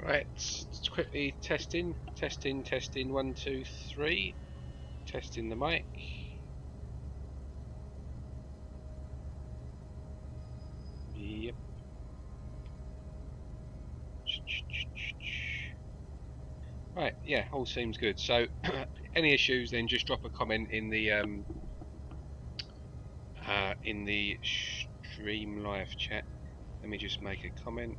Right, quickly testing, 1, 2, 3, testing the mic. Yep. Right, yeah, all seems good. So, any issues, then just drop a comment in the stream live chat. Let me just make a comment.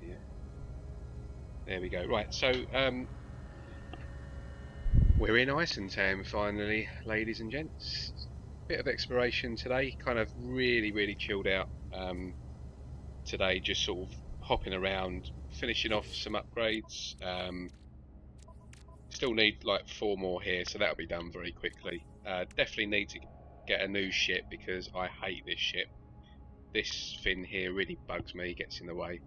Yeah. There we go. Right, so we're in Eissentam finally, ladies and gents. Bit of exploration today, kind of really chilled out today, just sort of hopping around, finishing off some upgrades. Still need like 4 more here, so that'll be done very quickly. Definitely need to get a new ship because I hate this ship. This fin here really bugs me, gets in the way.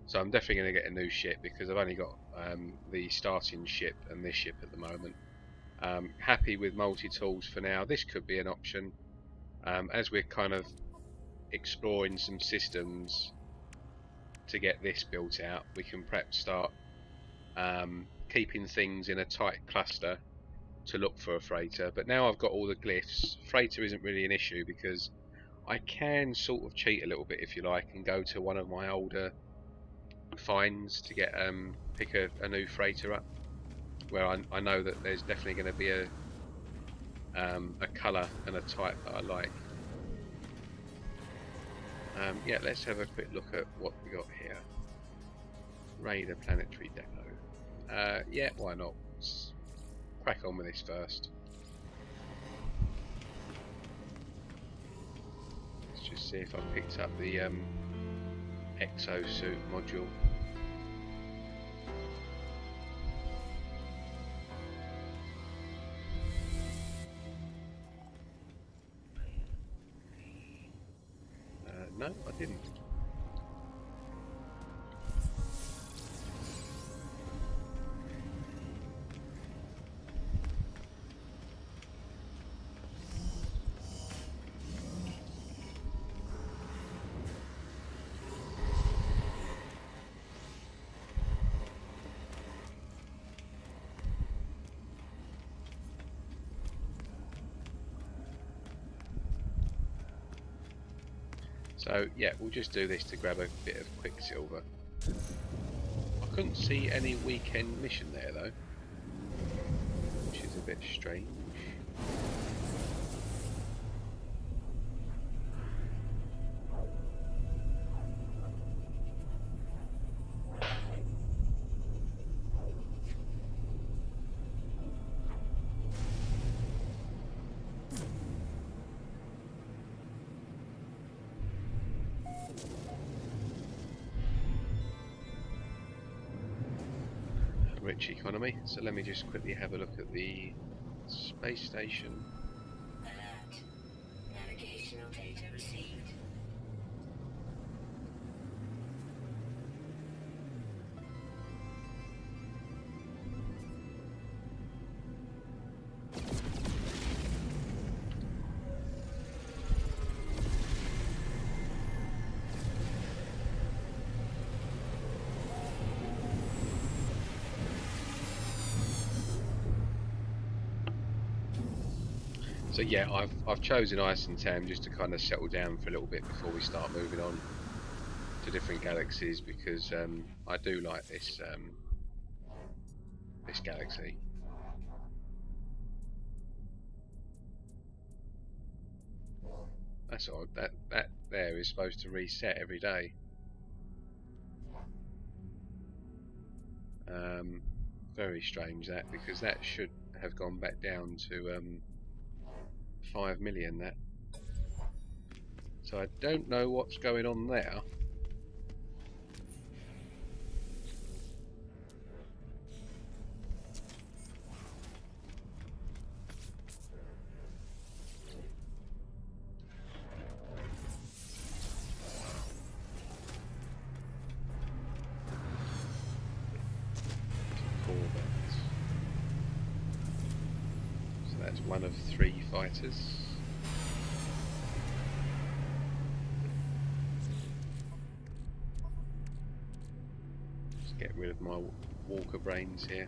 So I'm definitely going to get a new ship because I've only got the starting ship and this ship at the moment. Happy with multi-tools for now. This could be an option. As we're kind of exploring some systems to get this built out, we can perhaps start keeping things in a tight cluster to look for a freighter. But now I've got all the glyphs, freighter isn't really an issue because I can sort of cheat a little bit if you like and go to one of my older finds to get pick a new freighter up where I know that there's definitely going to be a colour and a type that I like. Yeah, let's have a quick look at what we got here. Raider planetary depot. Yeah, why not? Let's crack on with this first. Let's just see if I picked up the exosuit module. No, I didn't. So yeah, we'll just do this to grab a bit of quicksilver. I couldn't see any weekend mission there though, which is a bit strange. Rich economy, so let me just quickly have a look at the space station. Alert. Navigational data received. So yeah, I've chosen Eissentam just to kind of settle down for a little bit before we start moving on to different galaxies because I do like this this galaxy. That's odd. That there is supposed to reset every day. Very strange that, because that should have gone back down to 5 million. That. So I don't know what's going on there. one of 3 fighters. Let's get rid of my walker brains here.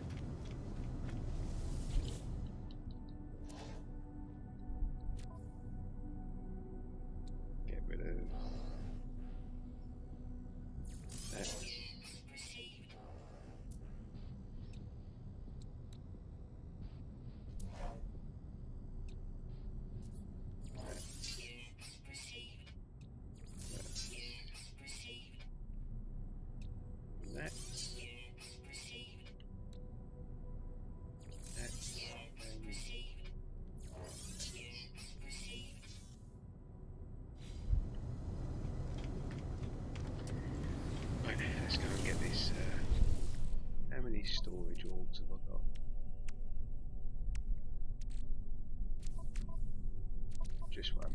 Get rid of that. Let's go and get this. How many storage orgs have I got? Just one.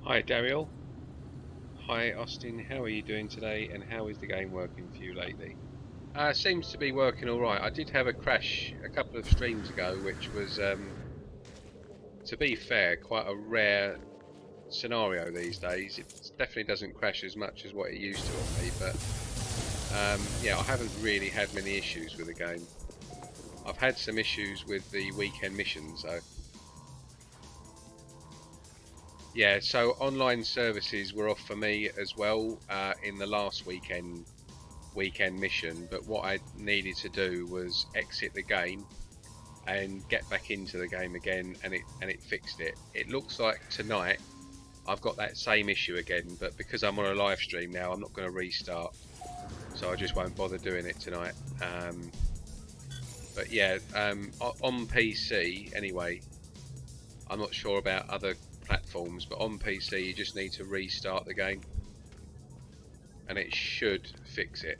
Hi Daryl. Hi Austin, how are you doing today and how is the game working for you lately? Seems to be working alright. I did have a crash a couple of streams ago which was, to be fair, quite a rare scenario these days. It definitely doesn't crash as much as what it used to on me, but yeah, I haven't really had many issues with the game. I've had some issues with the weekend missions though. Yeah, so online services were off for me as well in the last weekend mission, but what I needed to do was exit the game and get back into the game again, and it fixed it. It looks like tonight I've got that same issue again, but because I'm on a live stream now, I'm not going to restart, so I just won't bother doing it tonight. But yeah, on PC anyway, I'm not sure about other platforms, but on PC you just need to restart the game and it should fix it.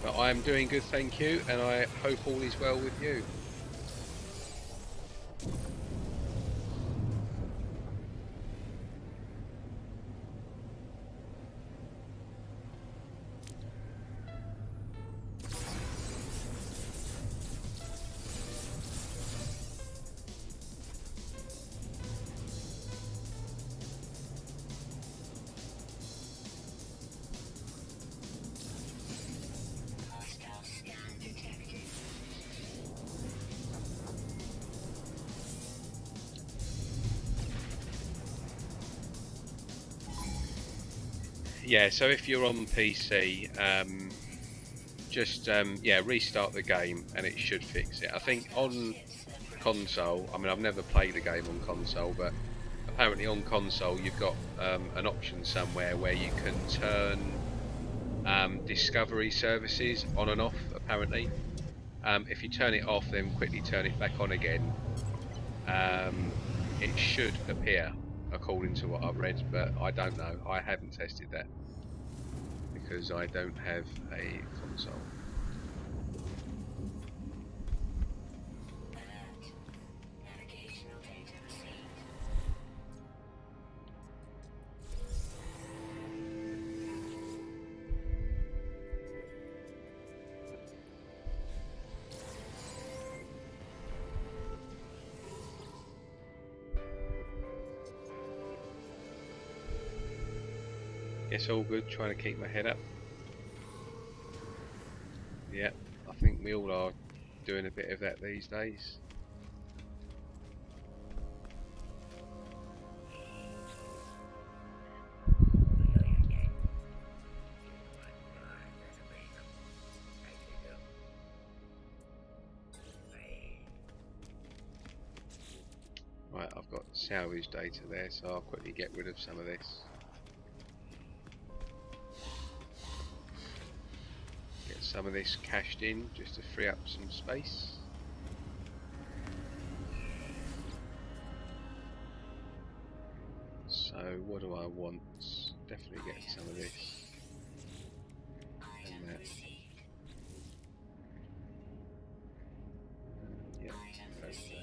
But I'm doing good, thank you, and I hope all is well with you. yeah, so if you're on PC, just yeah, restart the game and it should fix it. I think on console, I mean, I've never played a game on console, but apparently on console you've got an option somewhere where you can turn discovery services on and off, apparently. If you turn it off, then quickly turn it back on again, it should appear, according to what I've read, but I don't know. I haven't tested that because I don't have a console. Navigational data received. Yes, all good. Trying to keep my head up. Yeah, I think we all are doing a bit of that these days. Right, I've got salvage data there, so I'll quickly get rid of some of this. Get some of this cached in just to free up some space. So what do I want? Definitely get some of this. And that. Yeah, go for that.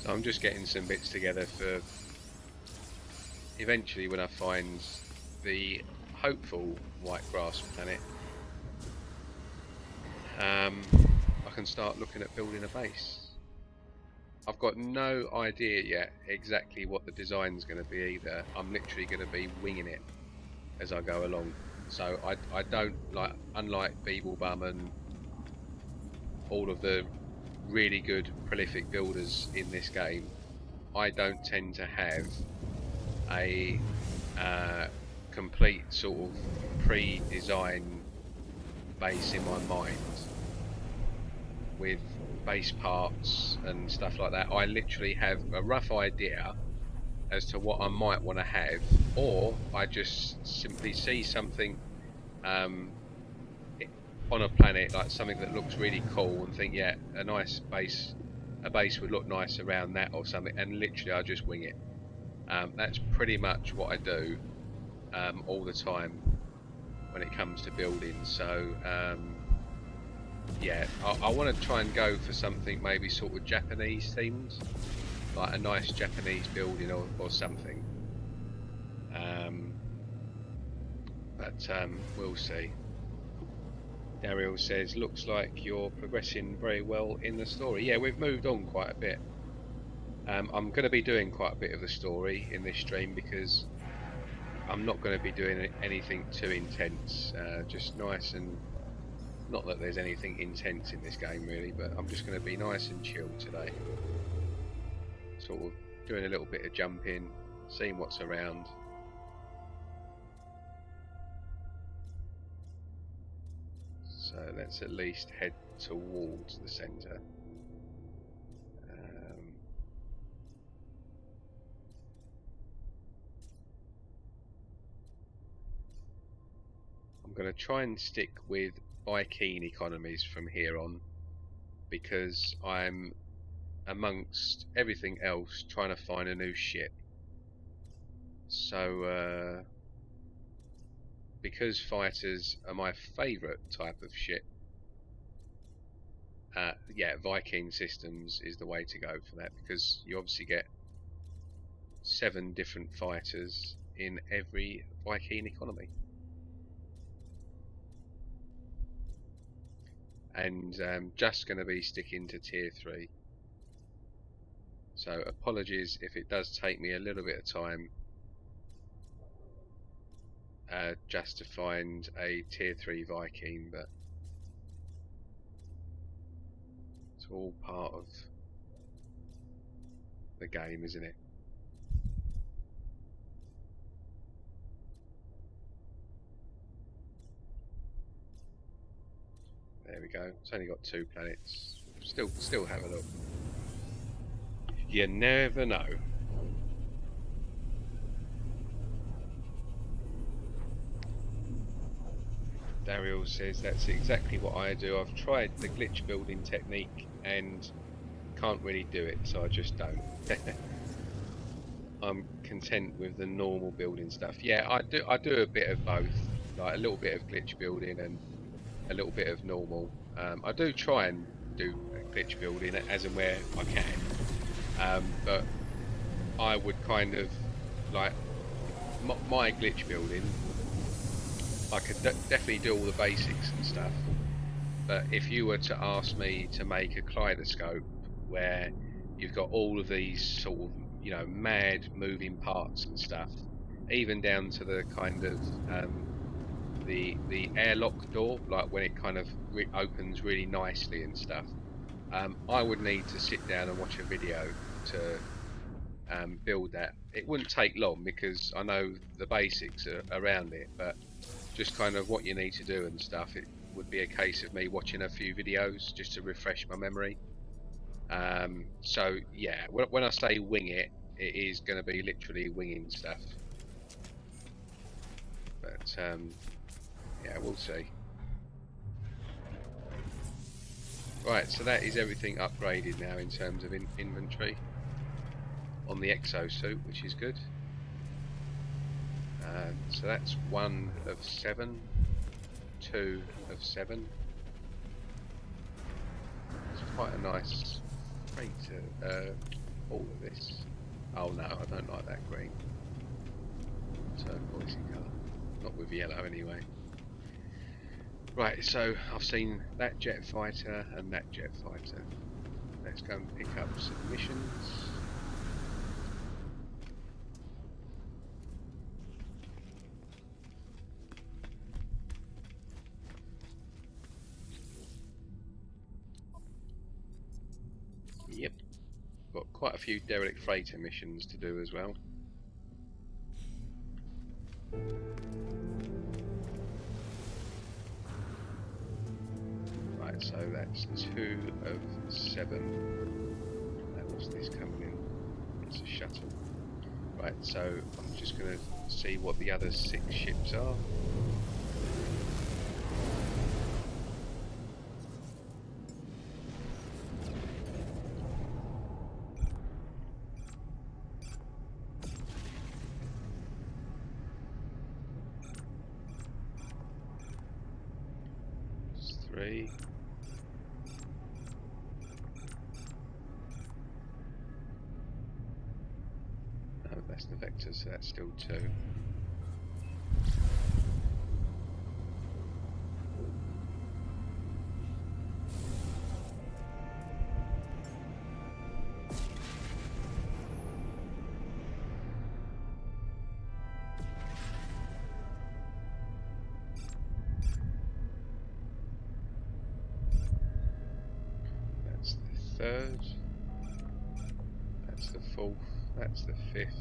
So I'm just getting some bits together for eventually when I find the hopeful white grass planet, I can start looking at building a base. I've got no idea yet exactly what the design's going to be either. I'm literally going to be winging it as I go along. So I don't, like, unlike Beeblebum and all of the really good prolific builders in this game, I don't tend to have a complete sort of pre-designed base in my mind with base parts and stuff like that. I literally have a rough idea as to what I might want to have, or I just simply see something on a planet, like something that looks really cool, and think, yeah, a nice base, a base would look nice around that or something, and literally I just wing it. That's pretty much what I do all the time when it comes to building. So yeah, I want to try and go for something maybe sort of Japanese themed, like a nice Japanese building or something. But we'll see. Daryl says, looks like you're progressing very well in the story. Yeah, we've moved on quite a bit. I'm going to be doing quite a bit of the story in this stream because I'm not going to be doing anything too intense. Just nice and Not that there's anything intense in this game really, but I'm just going to be nice and chill today. Sort of doing a little bit of jumping, seeing what's around. So let's at least head towards the centre. I'm going to try and stick with Viking economies from here on, because I'm, amongst everything else, trying to find a new ship. So because fighters are my favourite type of ship, yeah, Viking systems is the way to go for that, because you obviously get 7 different fighters in every Viking economy. And just going to be sticking to tier 3. So apologies if it does take me a little bit of time just to find a tier 3 Viking, but it's all part of the game, isn't it? There we go. It's only got 2 planets. Still have a look. You never know. Daryl says that's exactly what I do. I've tried the glitch building technique and can't really do it, so I just don't. I'm content with the normal building stuff. Yeah, I do a bit of both, like a little bit of glitch building and a little bit of normal. I do try and do glitch building as and where I can, but I would kind of like my glitch building. I could definitely do all the basics and stuff, but if you were to ask me to make a kaleidoscope where you've got all of these sort of, you know, mad moving parts and stuff, even down to the kind of the airlock door, like when it kind of opens really nicely and stuff, I would need to sit down and watch a video to build that. It wouldn't take long because I know the basics are around it, but just kind of what you need to do and stuff, it would be a case of me watching a few videos just to refresh my memory. So yeah, when I say wing it, it is going to be literally winging stuff. But yeah, we'll see. Right, so that is everything upgraded now in terms of inventory on the exosuit, which is good. So that's 1 of 7, 2 of 7. It's quite a nice rate to all of this. Oh no, I don't like that green. Turquoise colour. Not with yellow anyway. Right, so I've seen that jet fighter and that jet fighter. Let's go and pick up some missions. Yep, got quite a few derelict freighter missions to do as well. Right, so that's 2 of 7. What's this coming in? It's a shuttle. Right, so I'm just going to see what the other 6 ships are. It's 3. No, that's the vector, so that's still 2. third. That's the fourth. That's the fifth.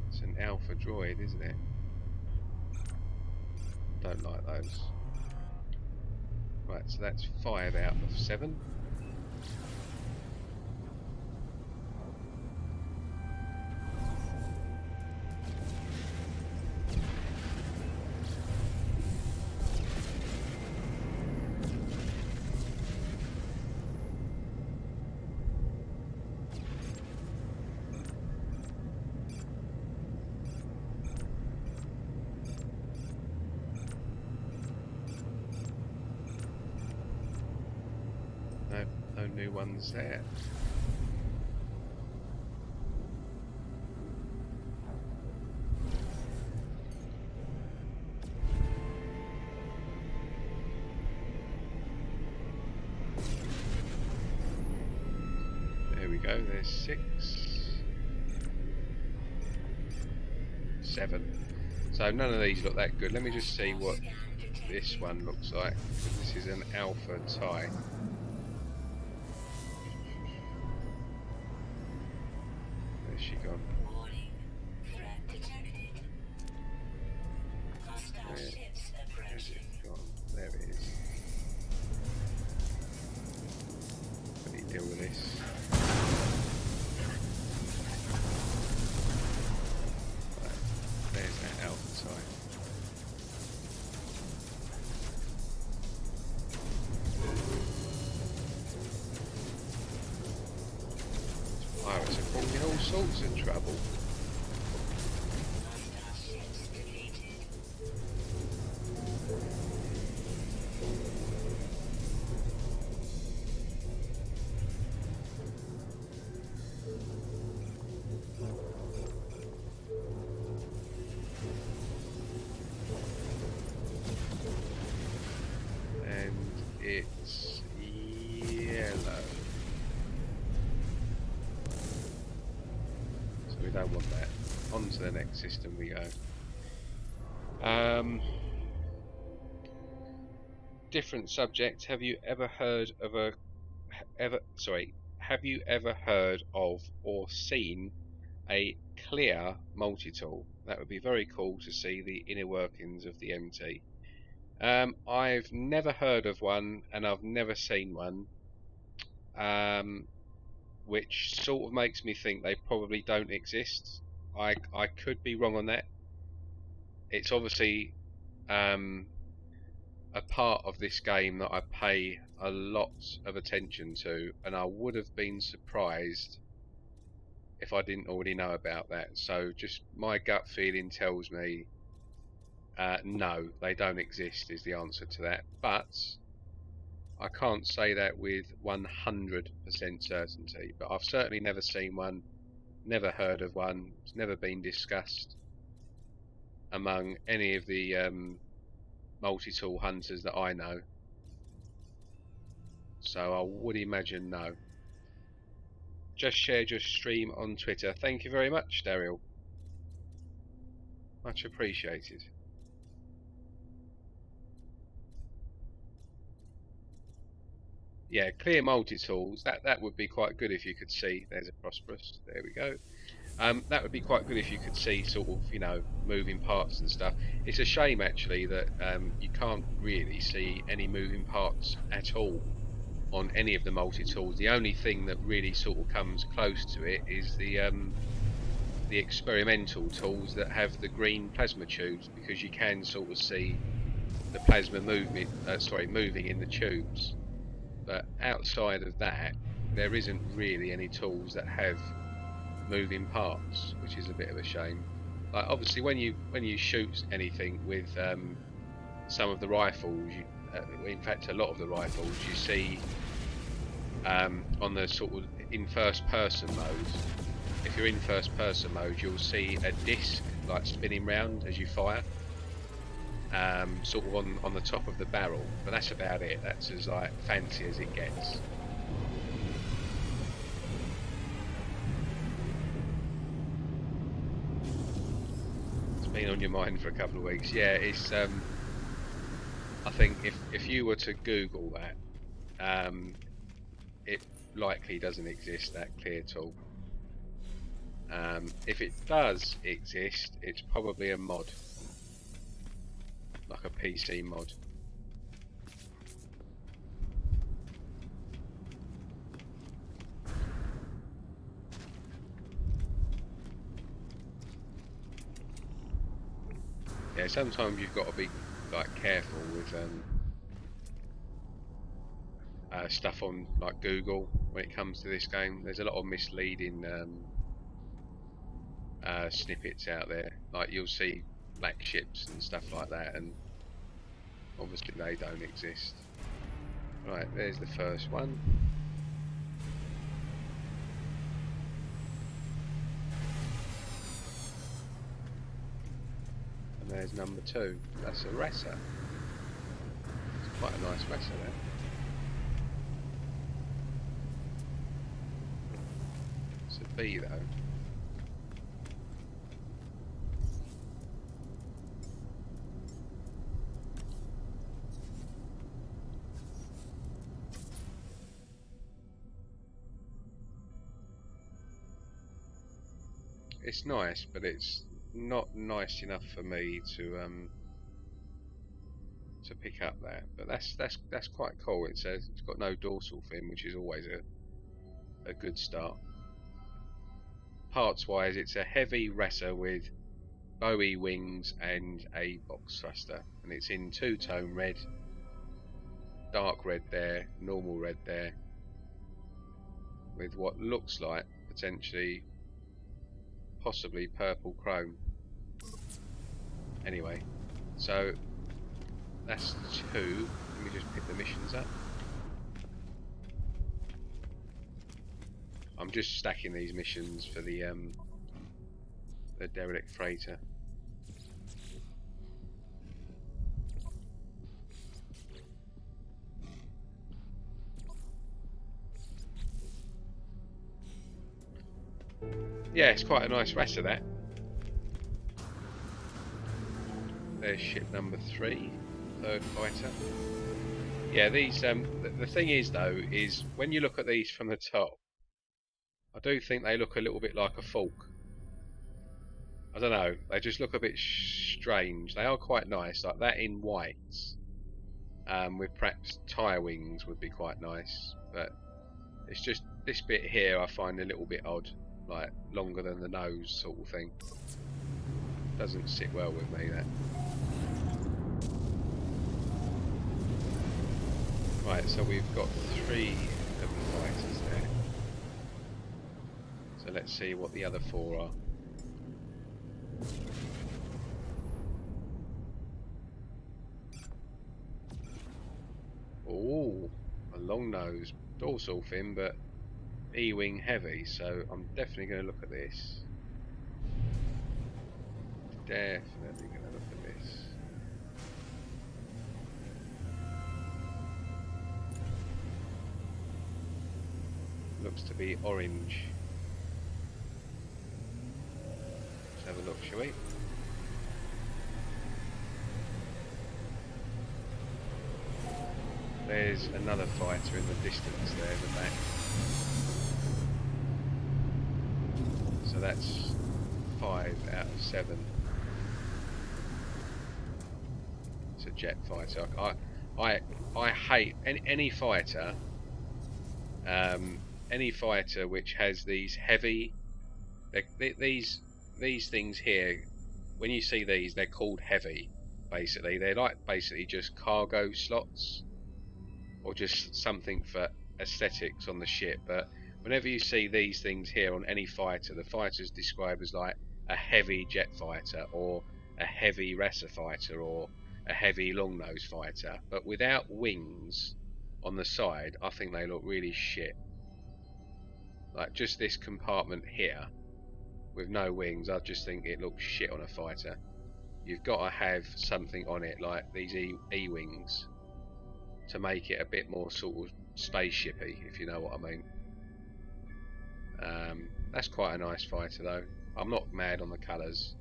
It's an alpha droid, isn't it? Don't like those. Right, so that's 5 out of 7. No new ones there. There we go, there's 6. 7. So none of these look that good. Let me just see what this one looks like. This is an alpha tie. Where's she gone? Where's it gone? There it is. How do you deal with this? Right, there's that alpha tie. Pirates are causing all sorts of trouble. And it's yellow. We don't want that. On to the next system we go. Different subject. Have you ever heard of have you ever heard of or seen a clear multi-tool? That would be very cool to see the inner workings of the MT. I've never heard of one and I've never seen one. Which sort of makes me think they probably don't exist. I could be wrong on that. It's obviously a part of this game that I pay a lot of attention to, and I would have been surprised if I didn't already know about that. So just my gut feeling tells me no, they don't exist is the answer to that. But I can't say that with 100% certainty, but I've certainly never seen one, never heard of one, it's never been discussed among any of the multi-tool hunters that I know. So I would imagine no. Just shared your stream on Twitter. Thank you very much, Daryl. Much appreciated. Yeah, clear multi-tools, that would be quite good if you could see. There's a Prosperous, there we go. That would be quite good if you could see sort of, you know, moving parts and stuff. It's a shame actually that you can't really see any moving parts at all on any of the multi-tools. The only thing that really sort of comes close to it is the experimental tools that have the green plasma tubes, because you can sort of see the plasma moving in the tubes. But outside of that, there isn't really any tools that have moving parts, which is a bit of a shame. Like obviously, when you shoot anything with some of the rifles, in fact a lot of the rifles, you see on the sort of in first person mode. If you're in first person mode, you'll see a disc like spinning round as you fire, sort of on the top of the barrel. But that's about it. That's as like fancy as it gets. Been on your mind for a couple of weeks. Yeah, it's I think if you were to Google that, it likely doesn't exist, that clear tool. If it does exist, it's probably a mod, like a PC mod. Yeah, sometimes you've got to be like careful with stuff on like Google when it comes to this game. There's a lot of misleading snippets out there. Like you'll see black ships and stuff like that, and obviously they don't exist. Right, there's the first one. And there's number 2. That's a Ressa. It's quite a nice Ressa there. It's a B though. It's nice, but it's not nice enough for me to pick up that. But that's quite cool. It says it's got no dorsal fin, which is always a good start. Parts wise, it's a heavy Ressa with Bowie wings and a box thruster, and it's in 2-tone red, dark red there, normal red there, with what looks like potentially possibly purple chrome. Anyway, so that's 2. Let me just pick the missions up. I'm just stacking these missions for the derelict freighter. Yeah, it's quite a nice Ressa that. There's ship number 3, third fighter. Yeah, these. The thing is though, is when you look at these from the top, I do think they look a little bit like a fork. I don't know. They just look a bit strange. They are quite nice, like that in whites. With perhaps tire wings would be quite nice, but it's just this bit here I find a little bit odd, like longer than the nose sort of thing. Doesn't sit well with me, that. Right, so we've got 3 of the fighters there. So let's see what the other 4 are. Oh, a long nose, dorsal fin, but E-wing heavy, so I'm definitely going to look at this. Definitely going to look at this. Looks to be orange. Let's have a look, shall we? There's another fighter in the distance there in the back. So that's 5 out of 7. It's a jet fighter. I hate any fighter. Any fighter which has these heavy, these things here. When you see these, they're called heavy. Basically, they're like basically just cargo slots, or just something for aesthetics on the ship. But whenever you see these things here on any fighter, the fighter's described as like a heavy jet fighter, or a heavy Ressa fighter, or a heavy long nose fighter. But without wings on the side, I think they look really shit. Like just this compartment here with no wings, I just think it looks shit on a fighter. You've got to have something on it like these E-wings to make it a bit more sort of spaceshipy, if you know what I mean. That's quite a nice fighter though. I'm not mad on the colours.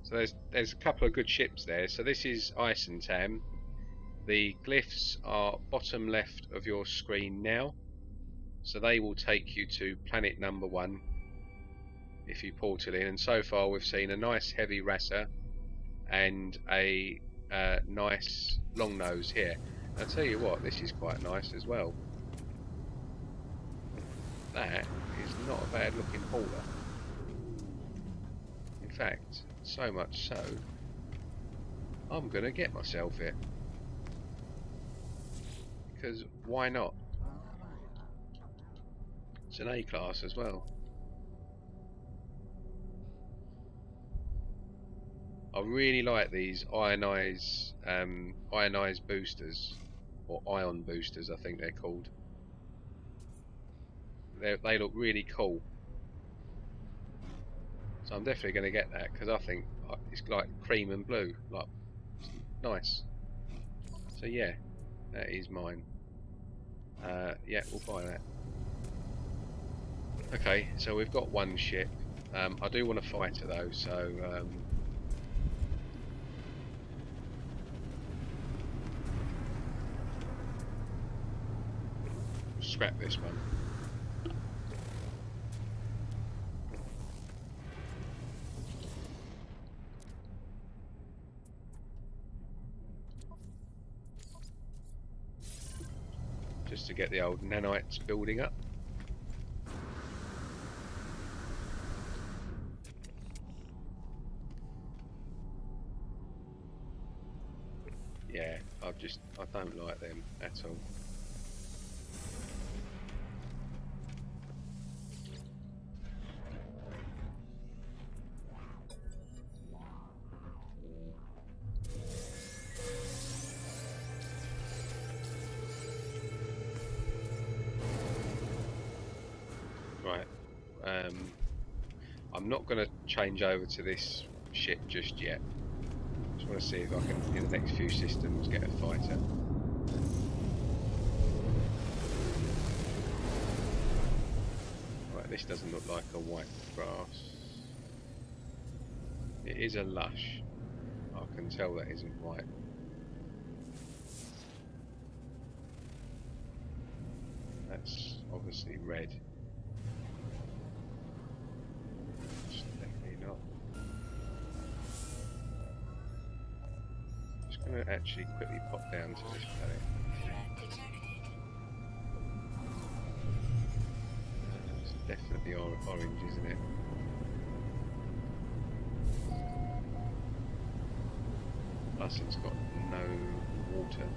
So there's a couple of good ships there. So this is Eissentam. The glyphs are bottom left of your screen now, so they will take you to planet number 1 if you portal in. And so far we've seen a nice heavy rasa and a nice long nose here. And I'll tell you what, this is quite nice as well. That is not a bad looking hauler. In fact, so much so, I'm going to get myself it. Because why not? It's an A class as well. I really like these ionized boosters, or ion boosters I think they're called. They look really cool. So I'm definitely going to get that because I think it's like cream and blue, like nice. So yeah, that is mine. Yeah, we'll buy that. Okay, so we've got one ship. I do want to fight it though, so scrap this one. Just to get the old nanites building up. Yeah, I don't like them at all. Right, I'm not going to change over to this ship just yet. Just want to see if I can, in the next few systems, get a fighter. Right, this doesn't look like a white grass. It is a lush. I can tell that isn't white. That's obviously red. It's definitely not. Just going to actually quickly pop down to this planet. It's definitely orange, isn't it? Plus it's got no water.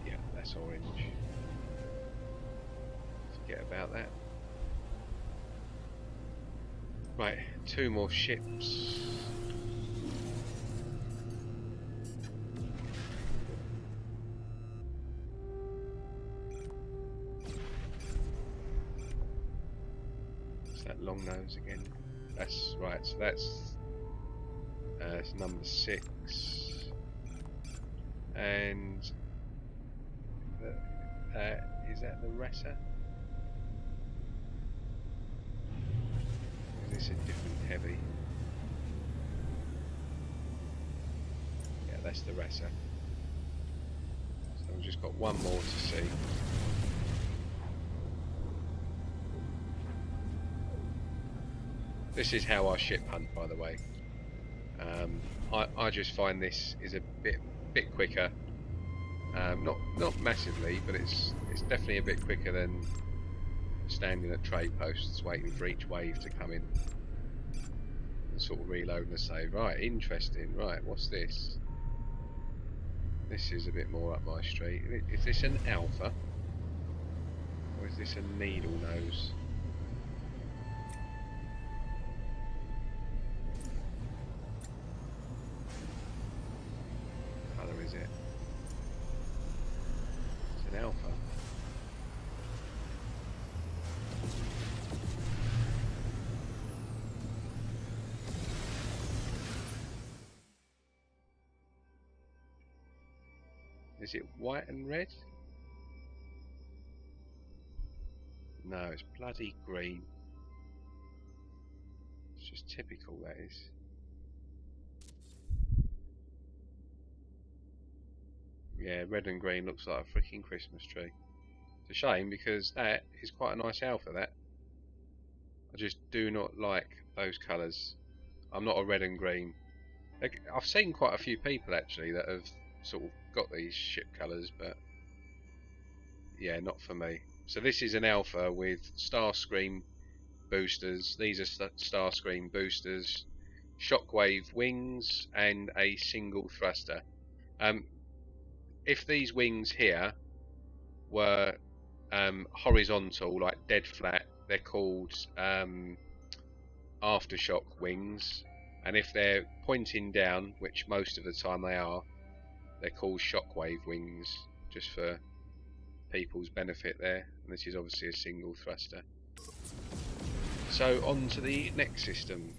Yeah, that's orange. Forget about that. Right, 2 more ships. It's that long nose again. That's right, so that's it's number 6. And is that the Ressa? Is this a different heavy? Yeah, that's the Ressa. So we've just got one more to see. This is how I ship hunt, by the way. I just find this is a bit quicker. Not massively, but it's definitely a bit quicker than standing at trade posts waiting for each wave to come in and sort of reloading the save. Right, interesting. Right, what's this? This is a bit more up my street. Is this an alpha? Or is this a needle nose? What colour is it? It's an alpha. Is it white and red? No, it's bloody green. It's just typical, that is. Yeah, red and green looks like a freaking Christmas tree. It's a shame because that is quite a nice alpha, that. I just do not like those colours. I'm not a red and green. Like, I've seen quite a few people actually that have sort of got these ship colours, but yeah, not for me. So this is an alpha with Starscream boosters. These are Starscream boosters, shockwave wings, and a single thruster. If these wings here were horizontal, like dead flat, they're called aftershock wings, and if they're pointing down, which most of the time they are, they're called shockwave wings, just for people's benefit there. And this is obviously a single thruster. So on to the next system,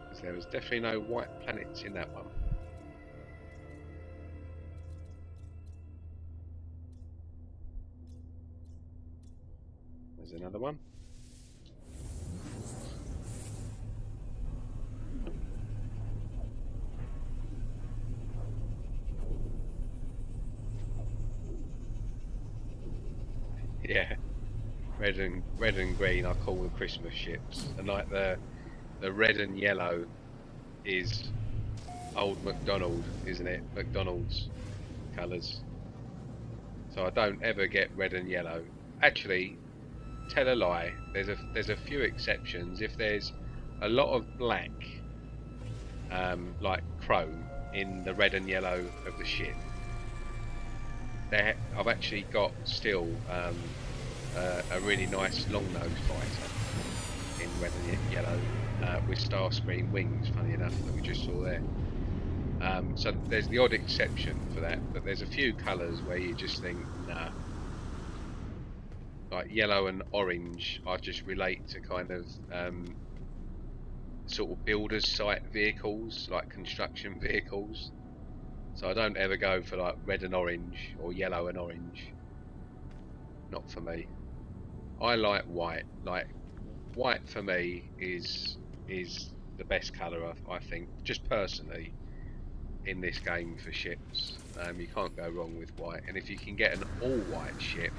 because there was definitely no white planets in that one. There's another one. Yeah, red and green I call the Christmas ships, and like the red and yellow is old McDonald, isn't it? McDonald's colours. So I don't ever get red and yellow. Actually, tell a lie. There's a few exceptions. If there's a lot of black, like chrome, in the red and yellow of the ship, I've actually got still a really nice long nose fighter in red and yellow with Starscream wings. Funny enough, that we just saw there. So there's the odd exception for that, but there's a few colours where you just think, nah. Like yellow and orange, I just relate to kind of sort of builders' site vehicles, like construction vehicles. So I don't ever go for like red and orange or yellow and orange. Not for me. I like white. Like white for me is the best colour, I think, just personally, in this game for ships. You can't go wrong with white, and if you can get an all-white ship,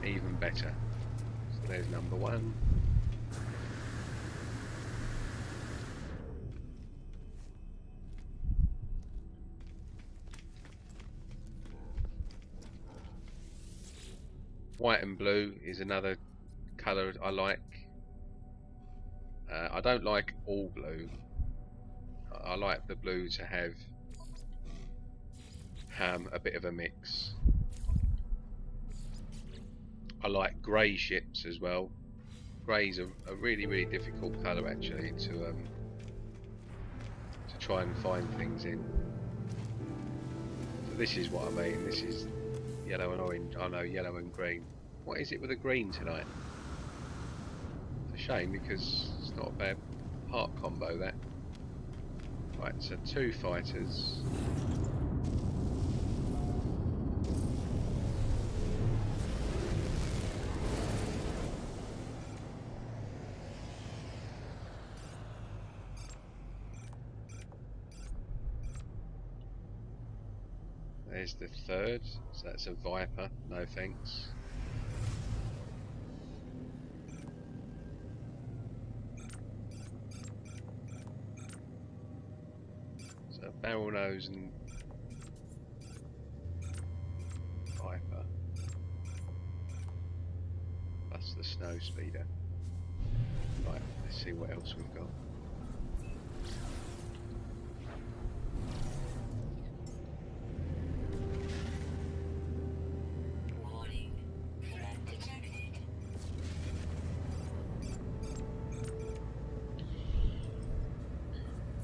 even better. So there's number one. White and blue is another colour I like. I don't like all blue. I like the blue to have a bit of a mix. I like grey ships as well. Grey's a really difficult colour actually to try and find things in. So this is what I mean. This is yellow and orange. Oh no, yellow and green. What is it with the green tonight? It's a shame because it's not a bad part combo, that. Right, so two fighters. There's the third, so that's a Viper, no thanks. So barrel nose and Viper. That's the snow speeder. Right, let's see what else we've got.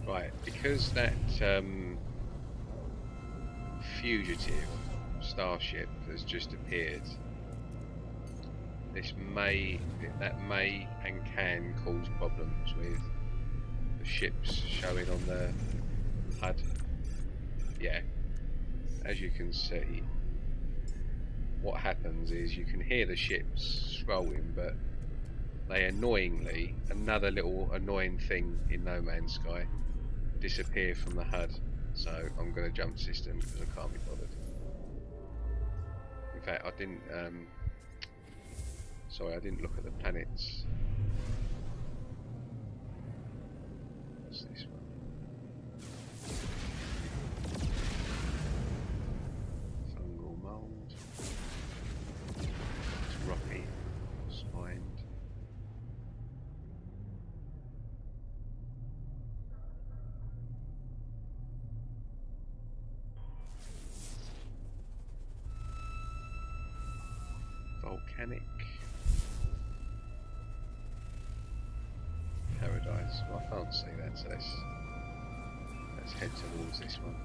Right, because that fugitive starship has just appeared, that may and can cause problems with the ships showing on the HUD. Yeah, as you can see, what happens is you can hear the ships scrolling, but they annoyingly, another little annoying thing in No Man's Sky, disappear from the HUD. So I'm going to jump system because I can't be bothered. In fact, I didn't. Sorry, I didn't look at the planets. What's this one? Fungal mould. It's rocky, spined. Volcanic. Paradise. Well, I can't see that, so let's head towards this one.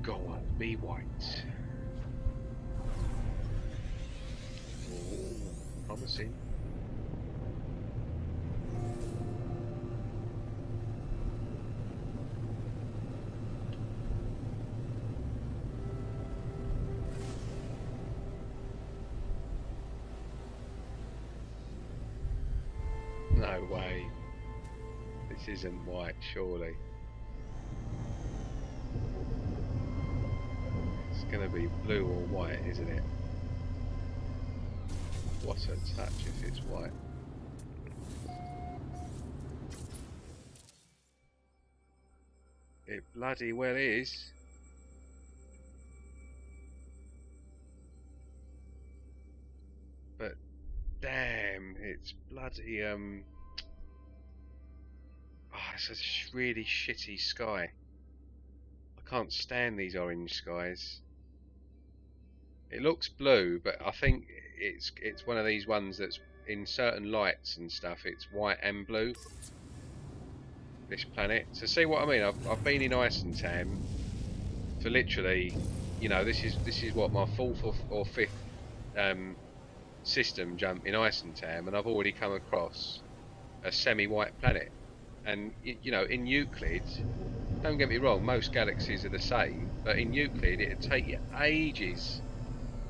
Go on, be white. Oh, promising. No way. This isn't white, surely. It's gonna be blue or white, isn't it? What a touch if it's white. It bloody well is. But damn, it's bloody it's a really shitty sky. I can't stand these orange skies. It looks blue, but I think it's one of these ones that's in certain lights and stuff. It's white and blue. This planet. So see what I mean? I've been in Eissentam for literally, you know, this is what my fourth or fifth system jump in Eissentam, and I've already come across a semi-white planet. And you know, in Euclid, don't get me wrong, most galaxies are the same, but in Euclid it'd take you ages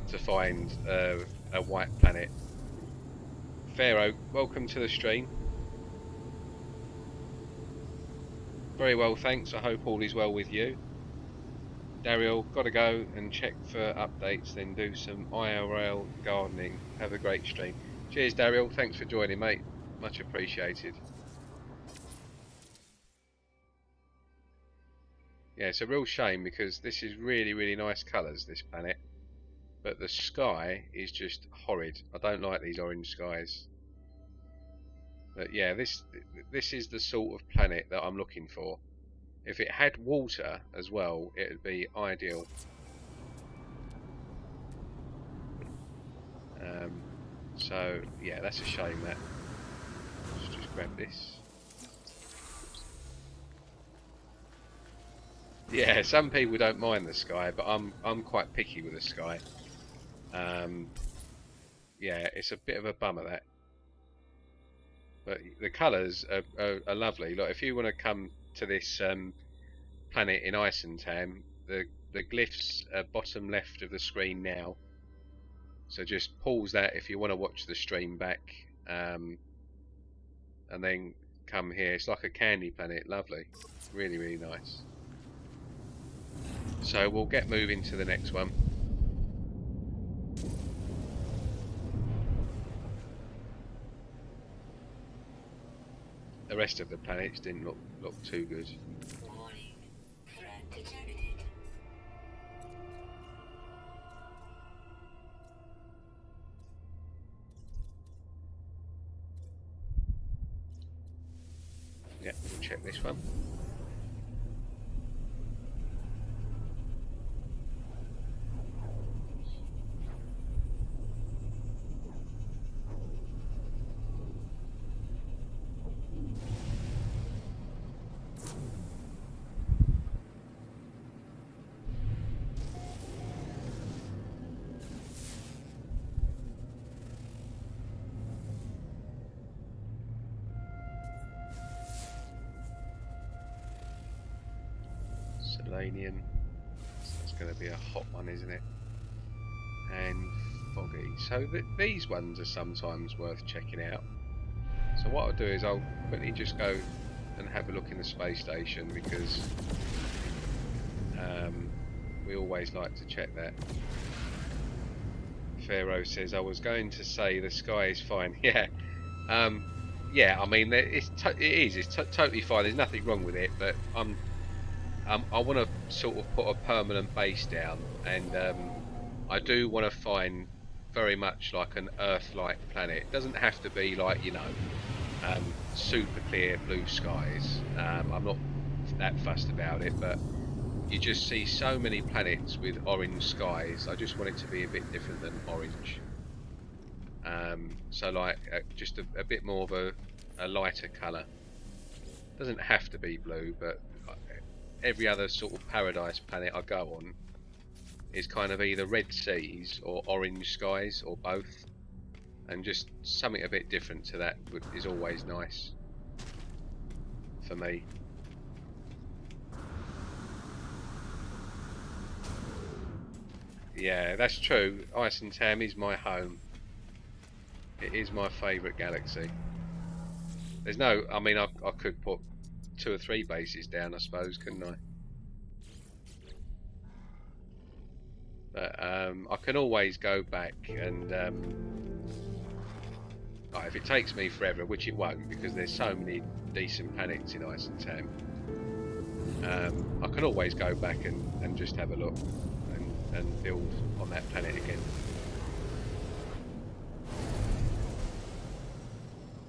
to find a white planet. Pharaoh, welcome to the stream. Very well, thanks. I hope all is well with you. Daryl, gotta go and check for updates, then do some IRL gardening. Have a great stream. Cheers, Daryl. Thanks for joining, mate. Much appreciated. Yeah, it's a real shame because this is really, really nice colours, this planet. But the sky is just horrid. I don't like these orange skies. But yeah, this is the sort of planet that I'm looking for. If it had water as well, it would be ideal. So yeah, that's a shame that. Let's just grab this. Yeah, some people don't mind the sky, but I'm quite picky with the sky. Yeah, it's a bit of a bummer that. But the colours are lovely. Like if you want to come to this planet in Eissentam, the glyphs are bottom left of the screen now. So just pause that if you want to watch the stream back, and then come here. It's like a candy planet, lovely, really, really nice. So we'll get moving to the next one. The rest of the planets didn't look too good. Warning. Threat detected. Yeah, we'll check this one. Mediterranean. So that's going to be a hot one, isn't it? And foggy. So these ones are sometimes worth checking out. So what I'll do is I'll quickly just go and have a look in the space station, because we always like to check that. Pharaoh says, I was going to say the sky is fine. Yeah. Yeah, I mean, it's totally fine. There's nothing wrong with it, but I want to sort of put a permanent base down, and I do want to find very much like an Earth-like planet. It doesn't have to be like, you know, super clear blue skies. I'm not that fussed about it, but you just see so many planets with orange skies. I just want it to be a bit different than orange. So like just a bit more of a lighter colour. Doesn't have to be blue, but every other sort of paradise planet I go on is kind of either red seas or orange skies, or both. And just something a bit different to that is always nice for me. Yeah, that's true. Eissentam is my home. It is my favourite galaxy. There's no, I mean, I could put 2 or 3 bases down, I suppose, couldn't I? But I can always go back and if it takes me forever, which it won't, because there's so many decent planets in Eissentam, I can always go back and just have a look and build on that planet again.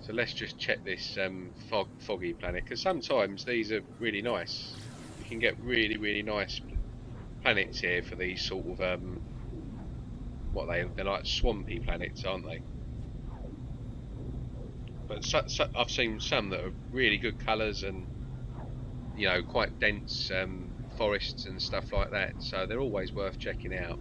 So let's just check this foggy planet, because sometimes these are really nice. You can get really nice planets here for these sort of they're like swampy planets, aren't they? But I've seen some that are really good colours and, you know, quite dense forests and stuff like that, so they're always worth checking out.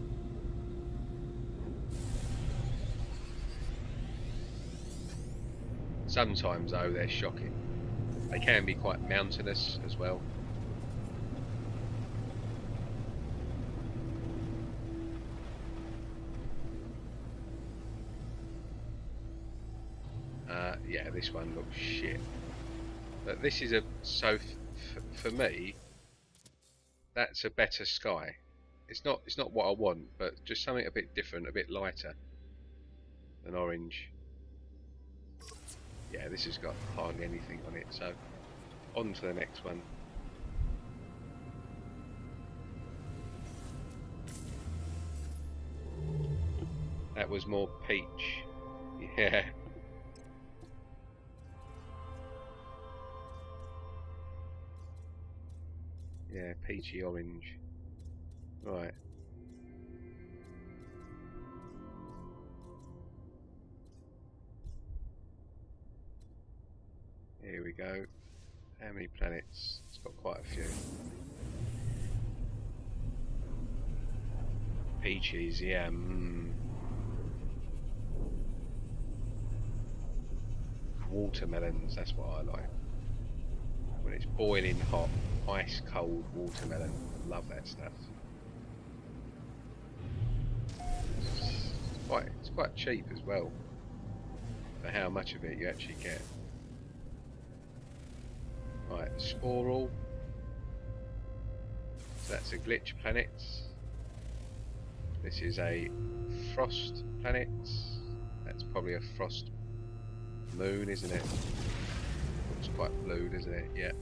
Sometimes though they're shocking. They can be quite mountainous as well. Yeah, this one looks shit. But this is for me, that's a better sky. It's not what I want, but just something a bit different, a bit lighter than orange. Yeah, this has got hardly anything on it, so on to the next one. That was more peach. Yeah. Yeah, peachy orange. Right. Here we go. How many planets? It's got quite a few. Peaches, yeah. Watermelons, that's what I like. When it's boiling hot, ice cold watermelon. Love that stuff. It's quite cheap as well for how much of it you actually get. Right, Sporal. So that's a glitch planet. This is a frost planet. That's probably a frost moon, isn't it? Looks quite blue, doesn't it? Yeah.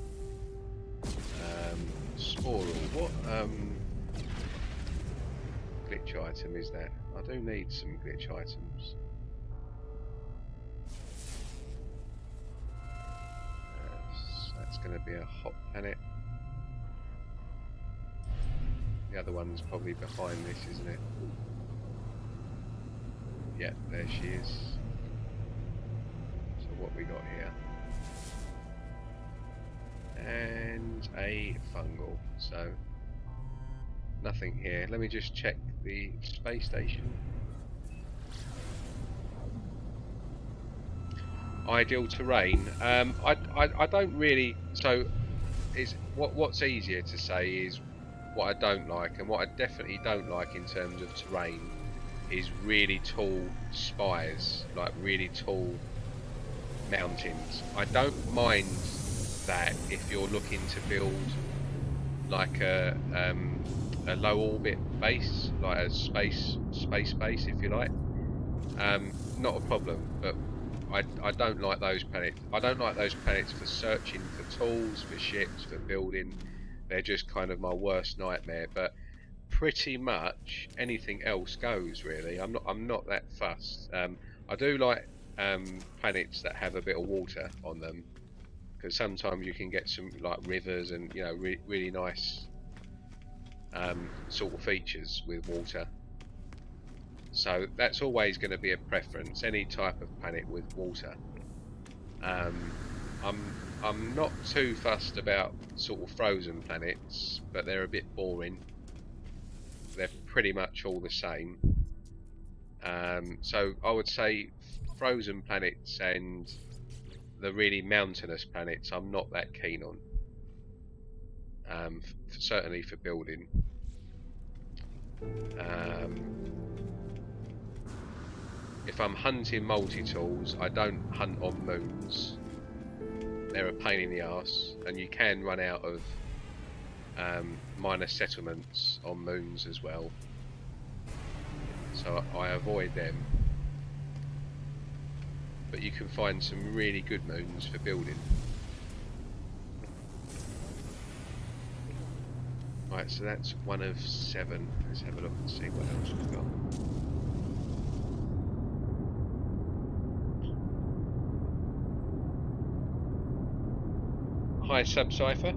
Sporal. What glitch item is that? I do need some glitch items. That's going to be a hot planet. The other one's probably behind this, isn't it? Yeah, there she is. So what we got here? And a fungal. So nothing here. Let me just check the space station. Ideal terrain. I don't really. So, what's easier to say is what I don't like, and what I definitely don't like in terms of terrain, is really tall spires, like really tall mountains. I don't mind that if you're looking to build like a low orbit base, like a space base, if you like. Not a problem, but I don't like those planets. I don't like those planets for searching for tools, for ships, for building. They're just kind of my worst nightmare. But pretty much anything else goes, really. I'm not that fussed. I do like planets that have a bit of water on them, because sometimes you can get some like rivers and really nice sort of features with water. So that's always going to be a preference. Any type of planet with water. Um, I'm not too fussed about sort of frozen planets, but they're a bit boring. They're pretty much all the same. So I would say frozen planets and the really mountainous planets I'm not that keen on. Certainly for building. If I'm hunting multi-tools, I don't hunt on moons. They're a pain in the arse, and you can run out of minor settlements on moons as well. So I avoid them. But you can find some really good moons for building. Right, so that's 1 of 7. Let's have a look and see what else we've got. Hi Subcypher,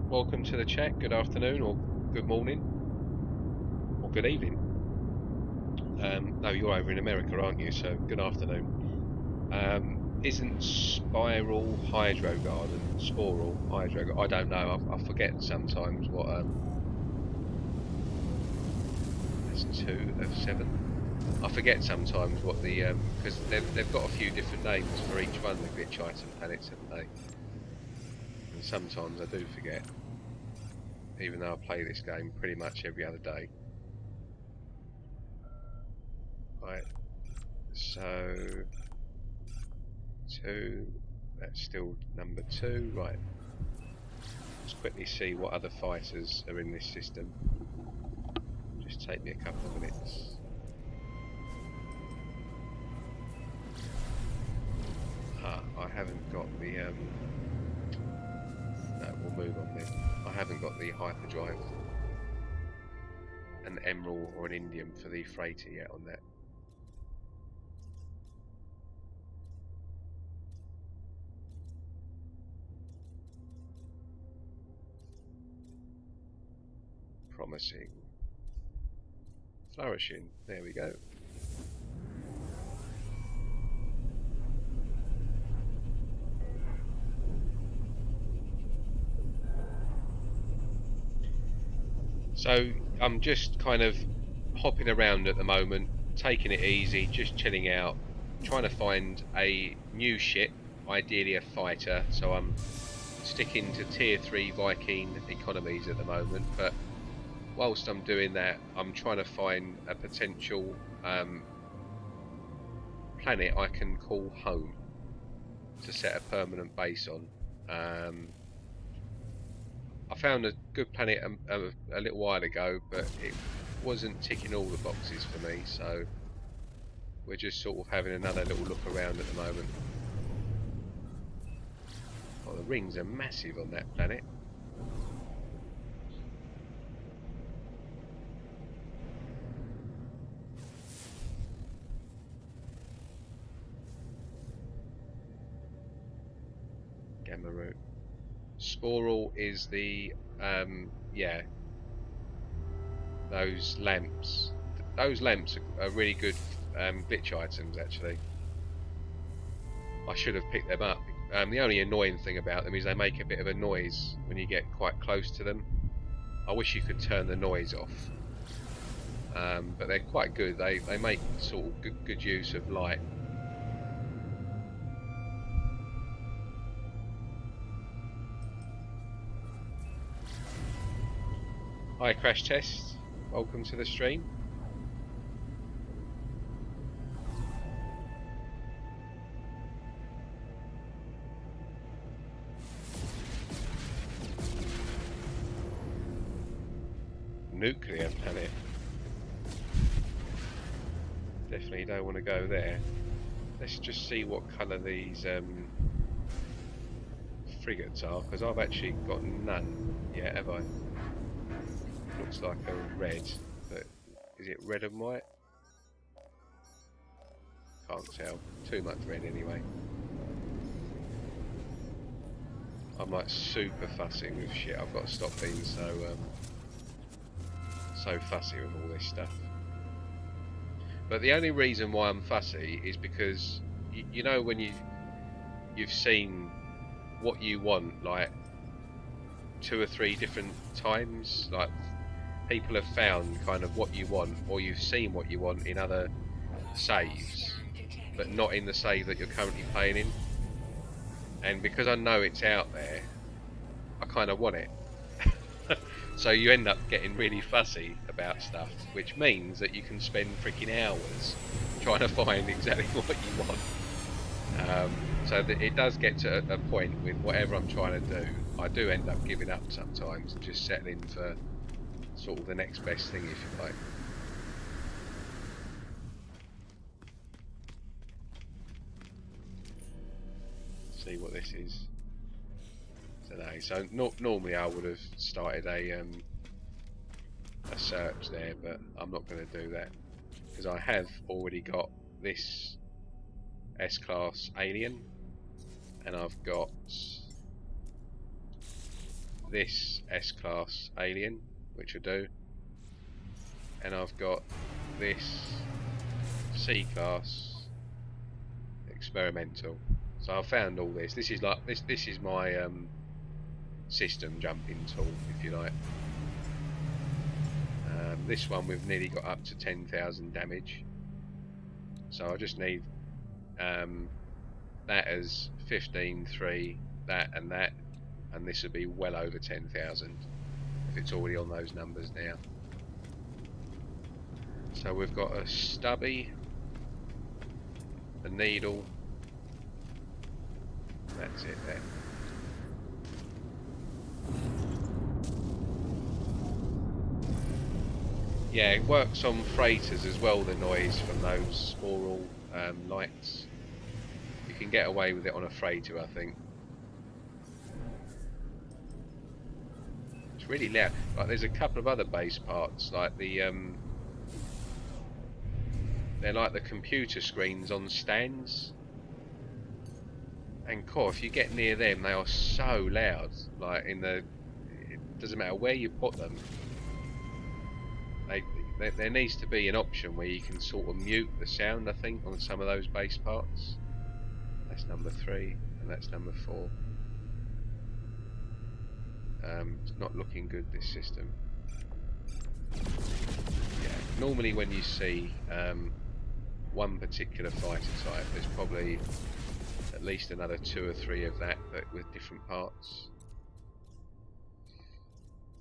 welcome to the chat. Good afternoon, or good morning, or good evening. No, you're over in America, aren't you? So good afternoon. Isn't Spiral Hydro Garden? Sporal Hydro Garden? I don't know. I forget sometimes what. That's 2 of 7. I forget sometimes what the because they've got a few different names for each one. The glitch item planets, haven't they? And sometimes I do forget, even though I play this game pretty much every other day. Right. So 2. That's still number 2. Right. Let's quickly see what other fighters are in this system. Just take me a couple of minutes. I haven't got the no, we'll move on then. I haven't got the hyperdrive, an emerald or an indium for the freighter yet on that. Promising. Flourishing. There we go. So I'm just kind of hopping around at the moment, taking it easy, just chilling out, trying to find a new ship, ideally a fighter. So I'm sticking to tier 3 Viking economies at the moment, but whilst I'm doing that, I'm trying to find a potential planet I can call home to set a permanent base on. I found a good planet a little while ago, but it wasn't ticking all the boxes for me, so we're just sort of having another little look around at the moment. Oh, the rings are massive on that planet. Gamma root. Sporal is the yeah, those lamps. Those lamps are really good glitch items actually. I should have picked them up. The only annoying thing about them is they make a bit of a noise when you get quite close to them. I wish you could turn the noise off. But they're quite good. They make sort of good use of light. Hi Crash Test, welcome to the stream. Nuclear planet. Definitely don't want to go there. Let's just see what colour these frigates are, because I've actually got none yet, have I? Looks like a red, but is it red and white? Can't tell. Too much red anyway. I'm like super fussy with shit. I've got to stop being so fussy with all this stuff. But the only reason why I'm fussy is because you know when you've seen what you want like 2 or 3 different times, like people have found kind of what you want, or you've seen what you want in other saves, but not in the save that you're currently playing in. And because I know it's out there, I kind of want it. So you end up getting really fussy about stuff, which means that you can spend freaking hours trying to find exactly what you want. So that it does get to a point with whatever I'm trying to do, I do end up giving up sometimes and just settling for sort of the next best thing, if you like. See what this is today. So normally I would have started a search there, but I'm not going to do that because I have already got this S-class alien, and I've got this S-class alien, which I do, and I've got this C-class experimental. So I've found all this. This is like this is my system jumping tool, if you like. This one we've nearly got up to 10,000 damage, so I just need that as 15.3, that, and this would be well over 10,000 if it's already on those numbers now. So we've got a stubby, a needle, that's it there. Yeah, it works on freighters as well, the noise from those aural lights. You can get away with it on a freighter, I think. It's really loud. Like there's a couple of other base parts, like the they're like the computer screens on stands. And cool, if you get near them, they are so loud. Like it doesn't matter where you put them. There needs to be an option where you can sort of mute the sound, I think, on some of those base parts. That's number 3, and that's number 4. It's not looking good, this system. Yeah, normally when you see one particular fighter type, there's probably at least another 2 or 3 of that, but with different parts.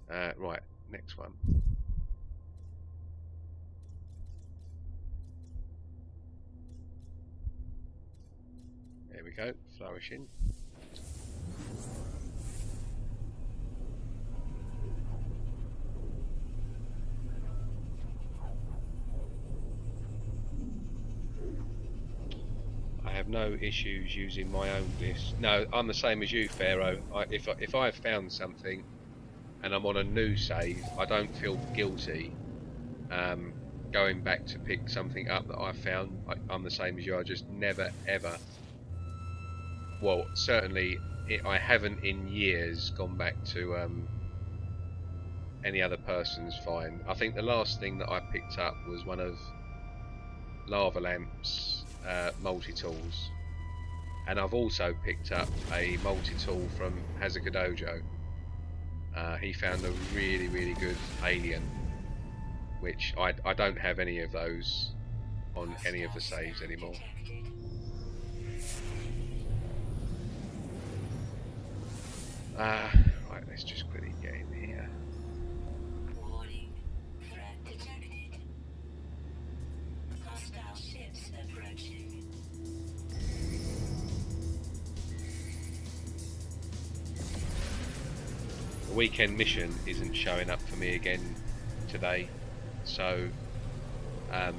Right, next one. There we go, flourishing. I have no issues using my own glyphs. No, I'm the same as you, Pharaoh. If I've found something and I'm on a new save, I don't feel guilty going back to pick something up that I found. I'm the same as you. I just never ever. Well, certainly I haven't in years gone back to any other person's find. I think the last thing that I picked up was one of Lava Lamp's multi-tools, and I've also picked up a multi-tool from Hazuka Dojo. He found a really good alien, which I don't have any of those on any of the saves anymore. Right, let's just quickly get in here. the weekend mission isn't showing up for me again today, so I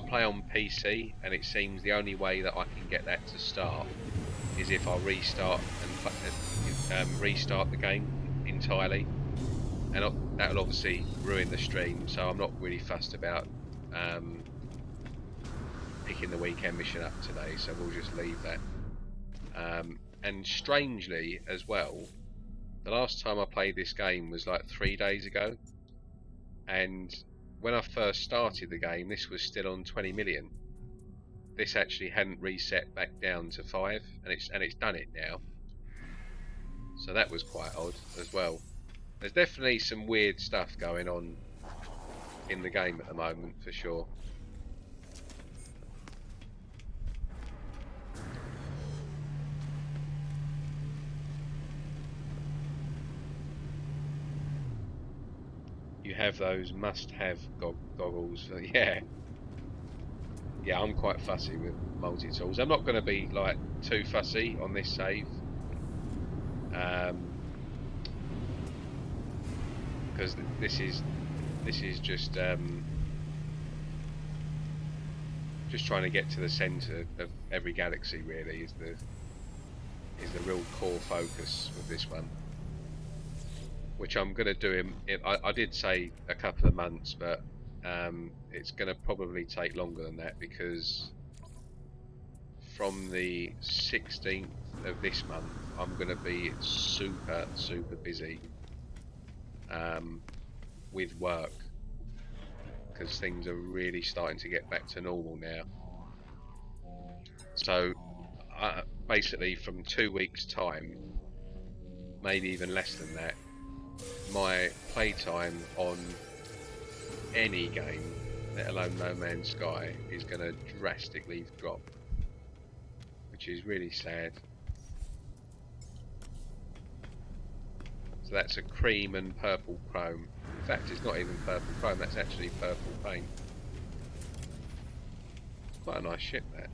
play on PC, and it seems the only way that I can get that to start is if I restart the game entirely, and that'll obviously ruin the stream. So I'm not really fussed about picking the weekend mission up today. So we'll just leave that. And strangely as well, the last time I played this game was like 3 days ago, and when I first started the game, this was still on 20 million. This actually hadn't reset back down to 5, and it's done it now. So that was quite odd as well. There's definitely some weird stuff going on in the game at the moment, for sure. You have those must-have goggles. Yeah, I'm quite fussy with multi-tools. I'm not going to be like too fussy on this save, because this is just trying to get to the centre of every galaxy. Really, is the real core focus with this one, which I'm going to do I did say a couple of months, but it's going to probably take longer than that, because from the 16th of this month I'm going to be super busy with work, because things are really starting to get back to normal now. So basically from 2 weeks time, maybe even less than that, my playtime on any game, let alone No Man's Sky, is going to drastically drop, which is really sad. So that's a cream and purple chrome. In fact, it's not even purple chrome, that's actually purple paint. Quite a nice ship, that.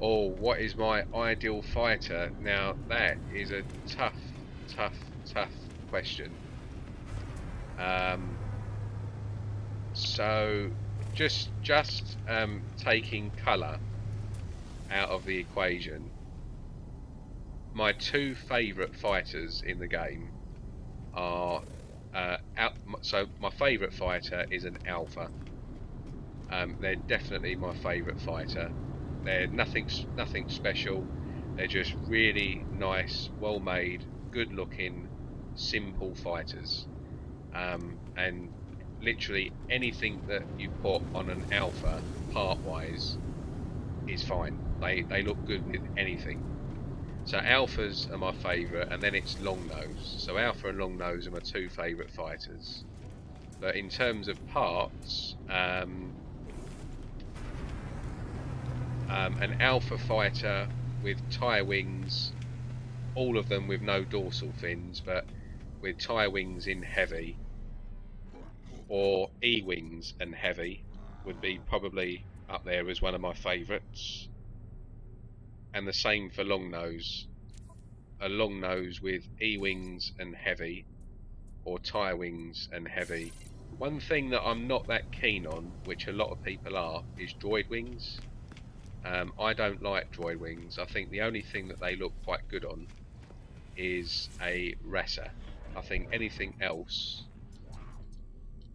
Oh, what is my ideal fighter? Now that is a tough question. So just taking colour out of the equation, my two favourite fighters in the game are so my favourite fighter is an Alpha. They're definitely my favourite fighter. They're nothing special. They're just really nice, well made, good looking, simple fighters. And literally anything that you put on an Alpha part wise is fine. They look good with anything. So Alphas are my favourite, and then it's Longnose. So Alpha and Longnose are my two favourite fighters. But in terms of parts, an Alpha fighter with tie wings, all of them with no dorsal fins, but with tie wings in heavy, or E-wings and heavy, would be probably up there as one of my favourites. And the same for Longnose. A Longnose with E-wings and heavy, or tie wings and heavy. One thing that I'm not that keen on, which a lot of people are, is droid wings. I don't like droid wings. I think the only thing that they look quite good on is a Rasa. I think anything else,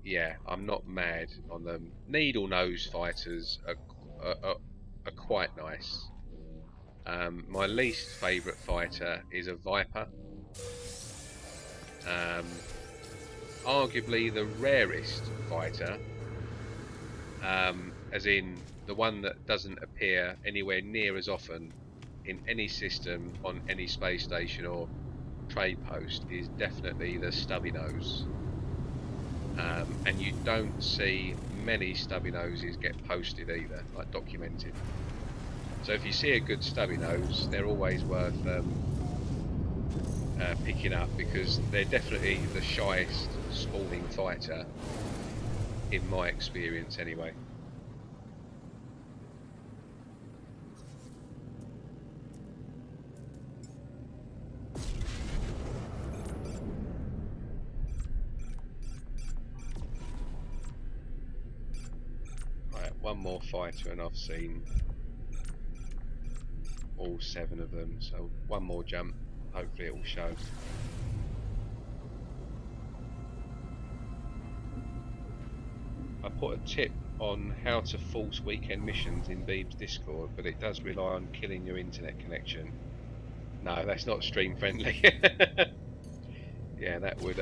yeah, I'm not mad on them. Needle nose fighters are quite nice. My least favourite fighter is a Viper. Arguably the rarest fighter, as in the one that doesn't appear anywhere near as often in any system on any space station or trade post, is definitely the stubby nose. And you don't see many stubby noses get posted either, like documented. So if you see a good stubby nose, they're always worth picking up, because they're definitely the shyest spawning fighter in my experience anyway. Right, one more fighter and I've seen all 7 of them, so one more jump, hopefully it will show. I put a tip on how to force weekend missions in Beeb's Discord, but it does rely on killing your internet connection. No, that's not stream friendly. Yeah, that would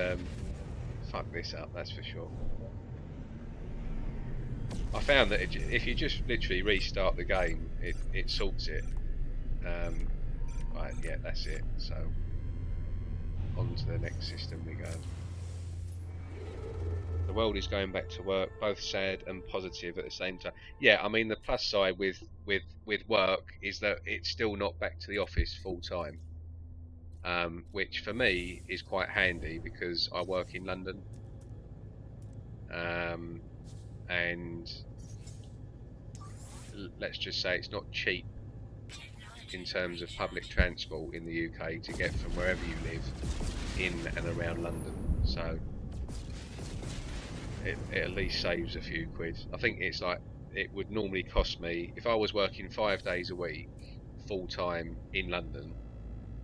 fuck this up, that's for sure. I found that if you just literally restart the game, it sorts it. Right, yeah, that's it. So, on to the next system we go. The world is going back to work, both sad and positive at the same time. Yeah, I mean the plus side with work is that it's still not back to the office full time, which for me is quite handy because I work in London, and let's just say it's not cheap in terms of public transport in the UK to get from wherever you live in and around London. So it at least saves a few quid. I think it's like it would normally cost me, if I was working 5 days a week full time in London,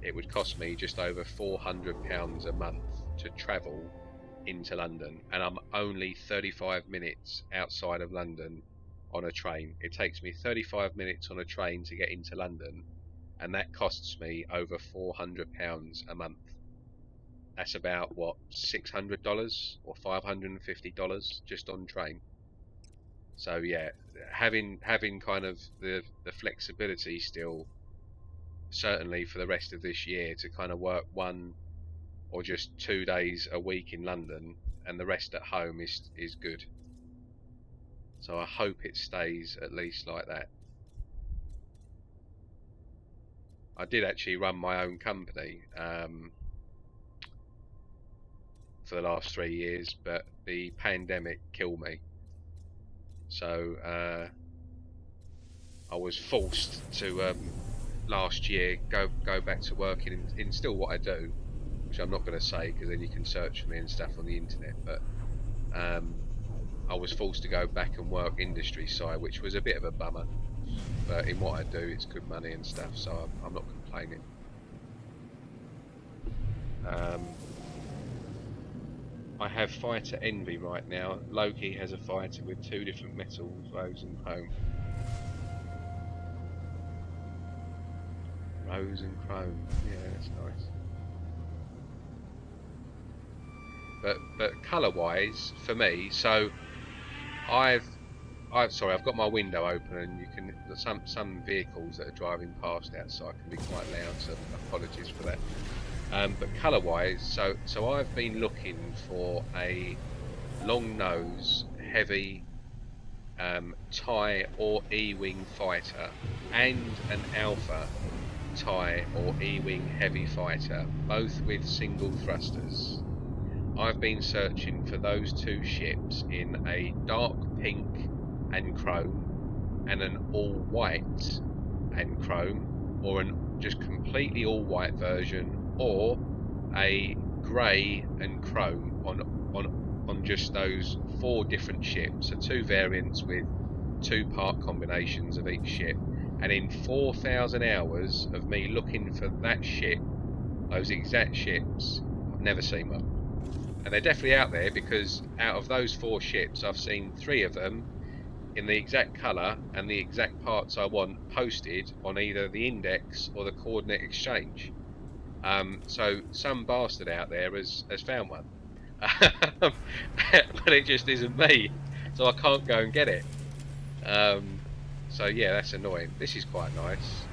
it would cost me just over £400 a month to travel into London, and I'm only 35 minutes outside of London on a train. It takes me 35 minutes on a train to get into London, and that costs me over £400 a month. That's about what, $600 or $550 just on train. So yeah, having kind of the flexibility still, certainly for the rest of this year, to kind of work 1 or just 2 days a week in London and the rest at home is good. So I hope it stays at least like that. I did actually run my own company for the last 3 years, but the pandemic killed me. So I was forced to last year go back to working in still what I do, which I'm not going to say because then you can search for me and stuff on the internet. But I was forced to go back and work industry side, which was a bit of a bummer. But in what I do, it's good money and stuff, so I'm not complaining. I have fighter envy right now. Loki has a fighter with 2 different metals, rose and chrome. Rose and chrome, yeah, that's nice. But colour-wise, for me, so I've got my window open, and you can some vehicles that are driving past outside can be quite loud, so apologies for that. But colour-wise, so I've been looking for a long nose, heavy TIE or E-wing fighter, and an Alpha TIE or E-wing heavy fighter, both with single thrusters. I've been searching for those 2 ships in a dark pink and chrome, and an all white and chrome, or an just completely all white version, or a grey and chrome on just those 4 different ships. So 2 variants with 2 part combinations of each ship. And in 4,000 hours of me looking for that ship, those exact ships, I've never seen one. And they're definitely out there, because out of those 4 ships, I've seen 3 of them in the exact colour and the exact parts I want posted on either the index or the coordinate exchange. So some bastard out there has found one. But it just isn't me, so I can't go and get it. So yeah, that's annoying. This is quite nice.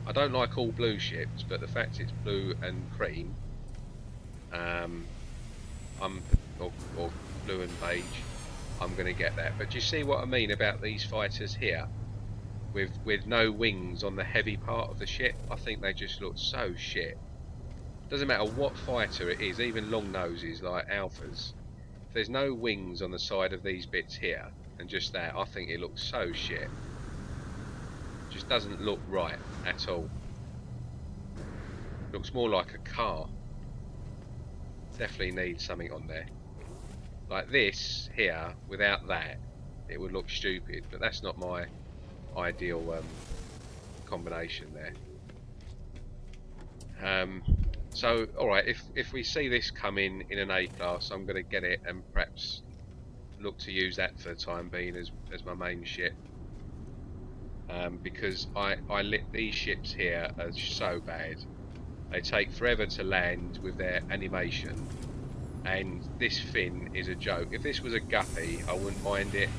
I don't like all blue ships, but the fact it's blue and cream, or blue and beige, I'm going to get that. But do you see what I mean about these fighters here, with no wings on the heavy part of the ship? I think they just look so shit. Doesn't matter what fighter it is, even long noses like alphas. If there's no wings on the side of these bits here, and just that, I think it looks so shit. Just doesn't look right at all. Looks more like a car. Definitely needs something on there. Like this here, without that, it would look stupid, but that's not my ideal combination there. So, alright, if we see this come in an A class, I'm going to get it and perhaps look to use that for the time being as my main ship. Because I lit these ships here are so bad. They take forever to land with their animation, and this fin is a joke. If this was a guppy, I wouldn't mind it,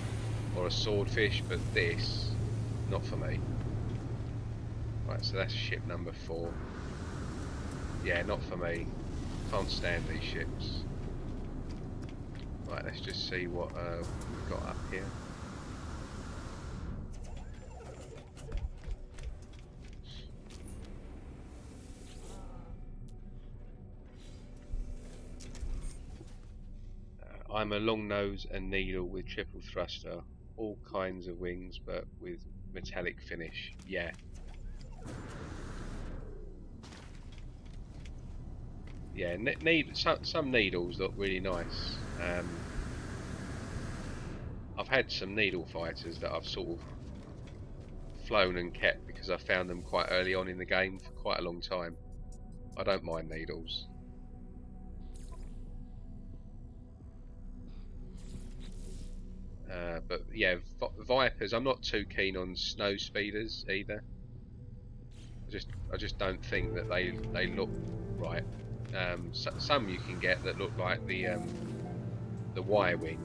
or a swordfish, but this, not for me. Right, so that's ship number 4. Yeah, not for me. Can't stand these ships. Right, let's just see what we've got up here. I'm a long nose and needle with triple thruster, all kinds of wings, but with metallic finish. Yeah. Yeah, some needles look really nice. I've had some needle fighters that I've sort of flown and kept because I found them quite early on in the game for quite a long time. I don't mind needles. But yeah, Vipers, I'm not too keen on snow speeders either. I just don't think that they look right. Some you can get that look like the Y-wing,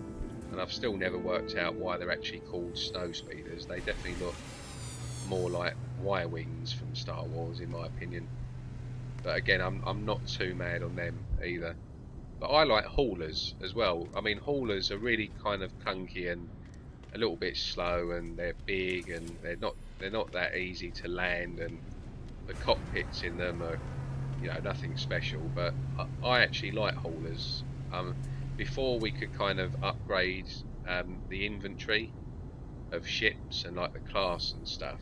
and I've still never worked out why they're actually called snow speeders. They definitely look more like Y-wings from Star Wars, in my opinion. But again, I'm not too mad on them either. But I like haulers as well. I mean, haulers are really kind of clunky and a little bit slow, and they're big, and they're not that easy to land, and the cockpits in them are, you know, nothing special. But I actually like haulers. Before we could kind of upgrade the inventory of ships and like the class and stuff,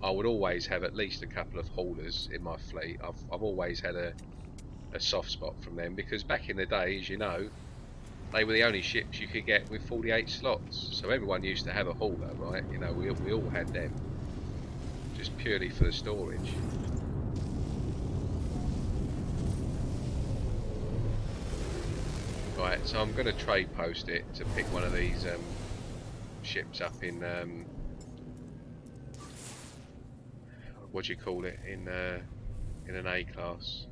I would always have at least a couple of haulers in my fleet. I've always had a soft spot from them, because back in the day, as you know, they were the only ships you could get with 48 slots. So everyone used to have a hauler, right? You know, we all had them, just purely for the storage. Right, so I'm going to trade post it to pick one of these ships up in what do you call it, in an A class.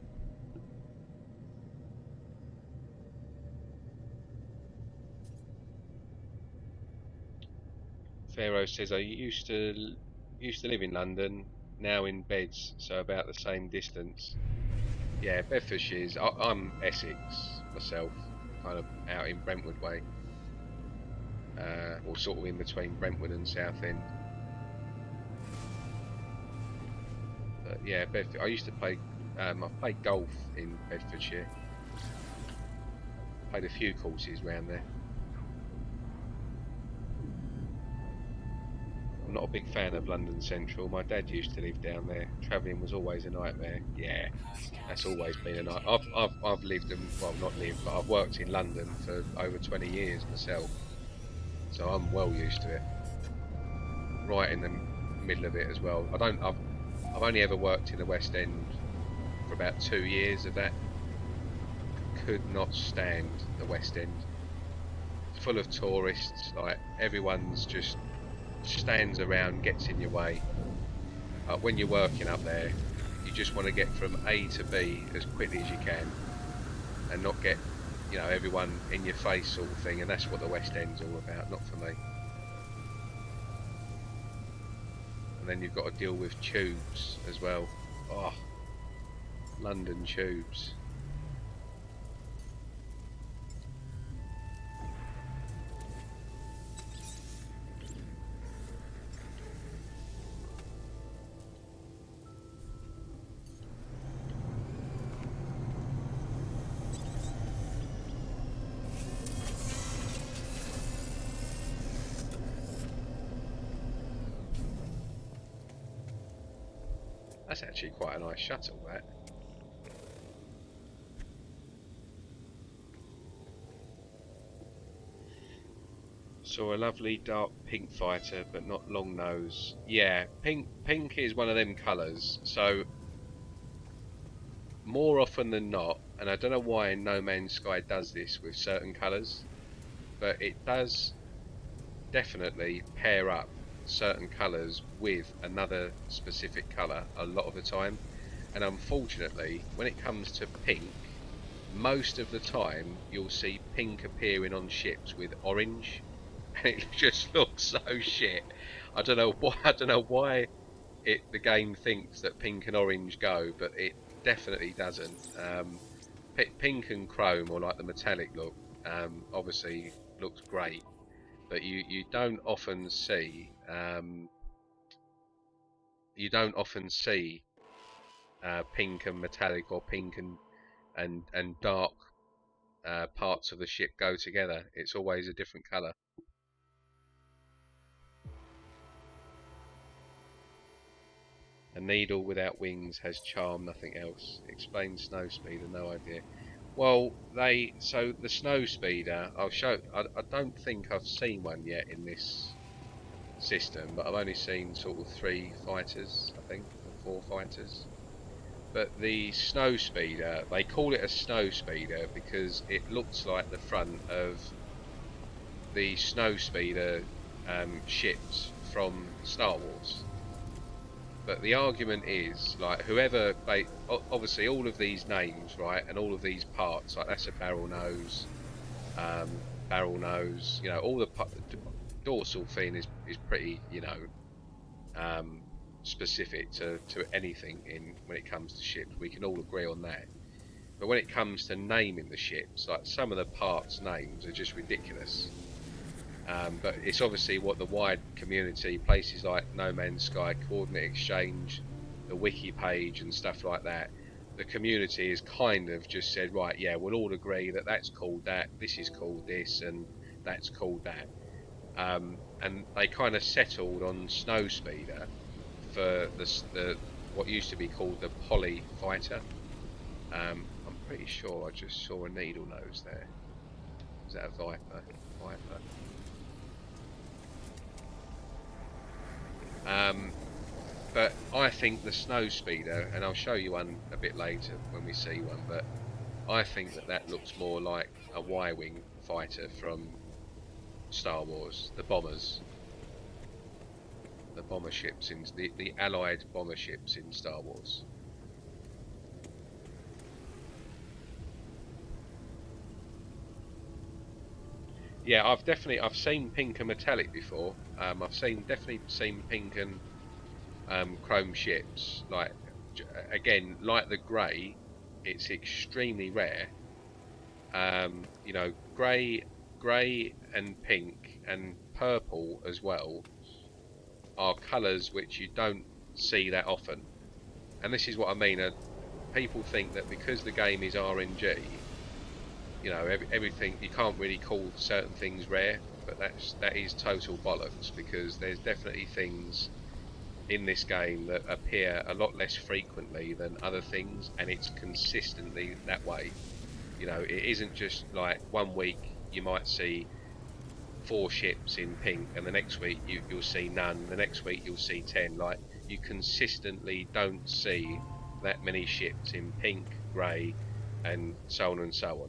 Pharaoh says, I used to live in London, now in Beds, so about the same distance. Yeah, Bedfordshire's. I'm Essex myself, kind of out in Brentwood way, or sort of in between Brentwood and Southend. But yeah, Bedford. I used to play. I played golf in Bedfordshire. Played a few courses around there. I'm not a big fan of London Central. My dad used to live down there. Travelling was always a nightmare. Yeah, that's always been a night. I've lived and, well, not lived, but I've worked in London for over 20 years myself, so I'm well used to it. Right in the middle of it as well. I've only ever worked in the West End for about 2 years of that. Could not stand the West End. Full of tourists. Like, everyone's just stands around, gets in your way. When you're working up there, you just want to get from A to B as quickly as you can, and not get, you know, everyone in your face sort of thing. And that's what the West End's all about. Not for me. And then you've got to deal with tubes as well. Oh, London tubes. That's actually quite a nice shuttle, that. Saw a lovely dark pink fighter, but not long nose. Yeah, pink is one of them colours. So more often than not, and I don't know why No Man's Sky does this with certain colours, but it does definitely pair up certain colours with another specific colour a lot of the time. And unfortunately, when it comes to pink, most of the time you'll see pink appearing on ships with orange, and it just looks so shit. I don't know why. I don't know why the game thinks that pink and orange go, but it definitely doesn't. Pink and chrome, or like the metallic look, obviously looks great, but you don't often see pink and metallic, or pink and dark parts of the ship go together. It's always a different colour. A needle without wings has charm, nothing else. Explain snow speeder, no idea. Well, so the snow speeder, I'll show. I don't think I've seen one yet in this system, but I've only seen sort of 3 fighters, I think, or 4 fighters. But the snow speeder, they call it a snow speeder because it looks like the front of the snow speeder ships from Star Wars. But the argument is, like, whoever, obviously all of these names, right, and all of these parts, like that's a barrel nose, you know, all the dorsal fin is pretty, you know, specific to anything when it comes to ships. We can all agree on that. But when it comes to naming the ships, like some of the parts names are just ridiculous. But it's obviously what the wide community, places like No Man's Sky, Coordinate Exchange, the wiki page and stuff like that, the community has kind of just said, right, yeah, we'll all agree that that's called that, this is called this, and that's called that. And they kind of settled on Snow Speeder for the what used to be called the Poly Fighter. I'm pretty sure I just saw a needle nose there. Is that a Viper? Viper. But I think the snow speeder, and I'll show you one a bit later when we see one, but I think that looks more like a Y-wing fighter from Star Wars, the bombers, the bomber ships in the Allied bomber ships in Star Wars. Yeah, I've seen pink and metallic before. I've definitely seen pink and chrome ships. Like, again, like the grey, it's extremely rare. You know, grey and pink and purple as well are colours which you don't see that often. And this is what I mean. People think that because the game is RNG, you know, everything, you can't really call certain things rare, but that is total bollocks, because there's definitely things in this game that appear a lot less frequently than other things, and it's consistently that way. You know, it isn't just like one week you might see 4 ships in pink, and the next week you'll see none, the next week you'll see 10. Like, you consistently don't see that many ships in pink, grey, and so on and so on.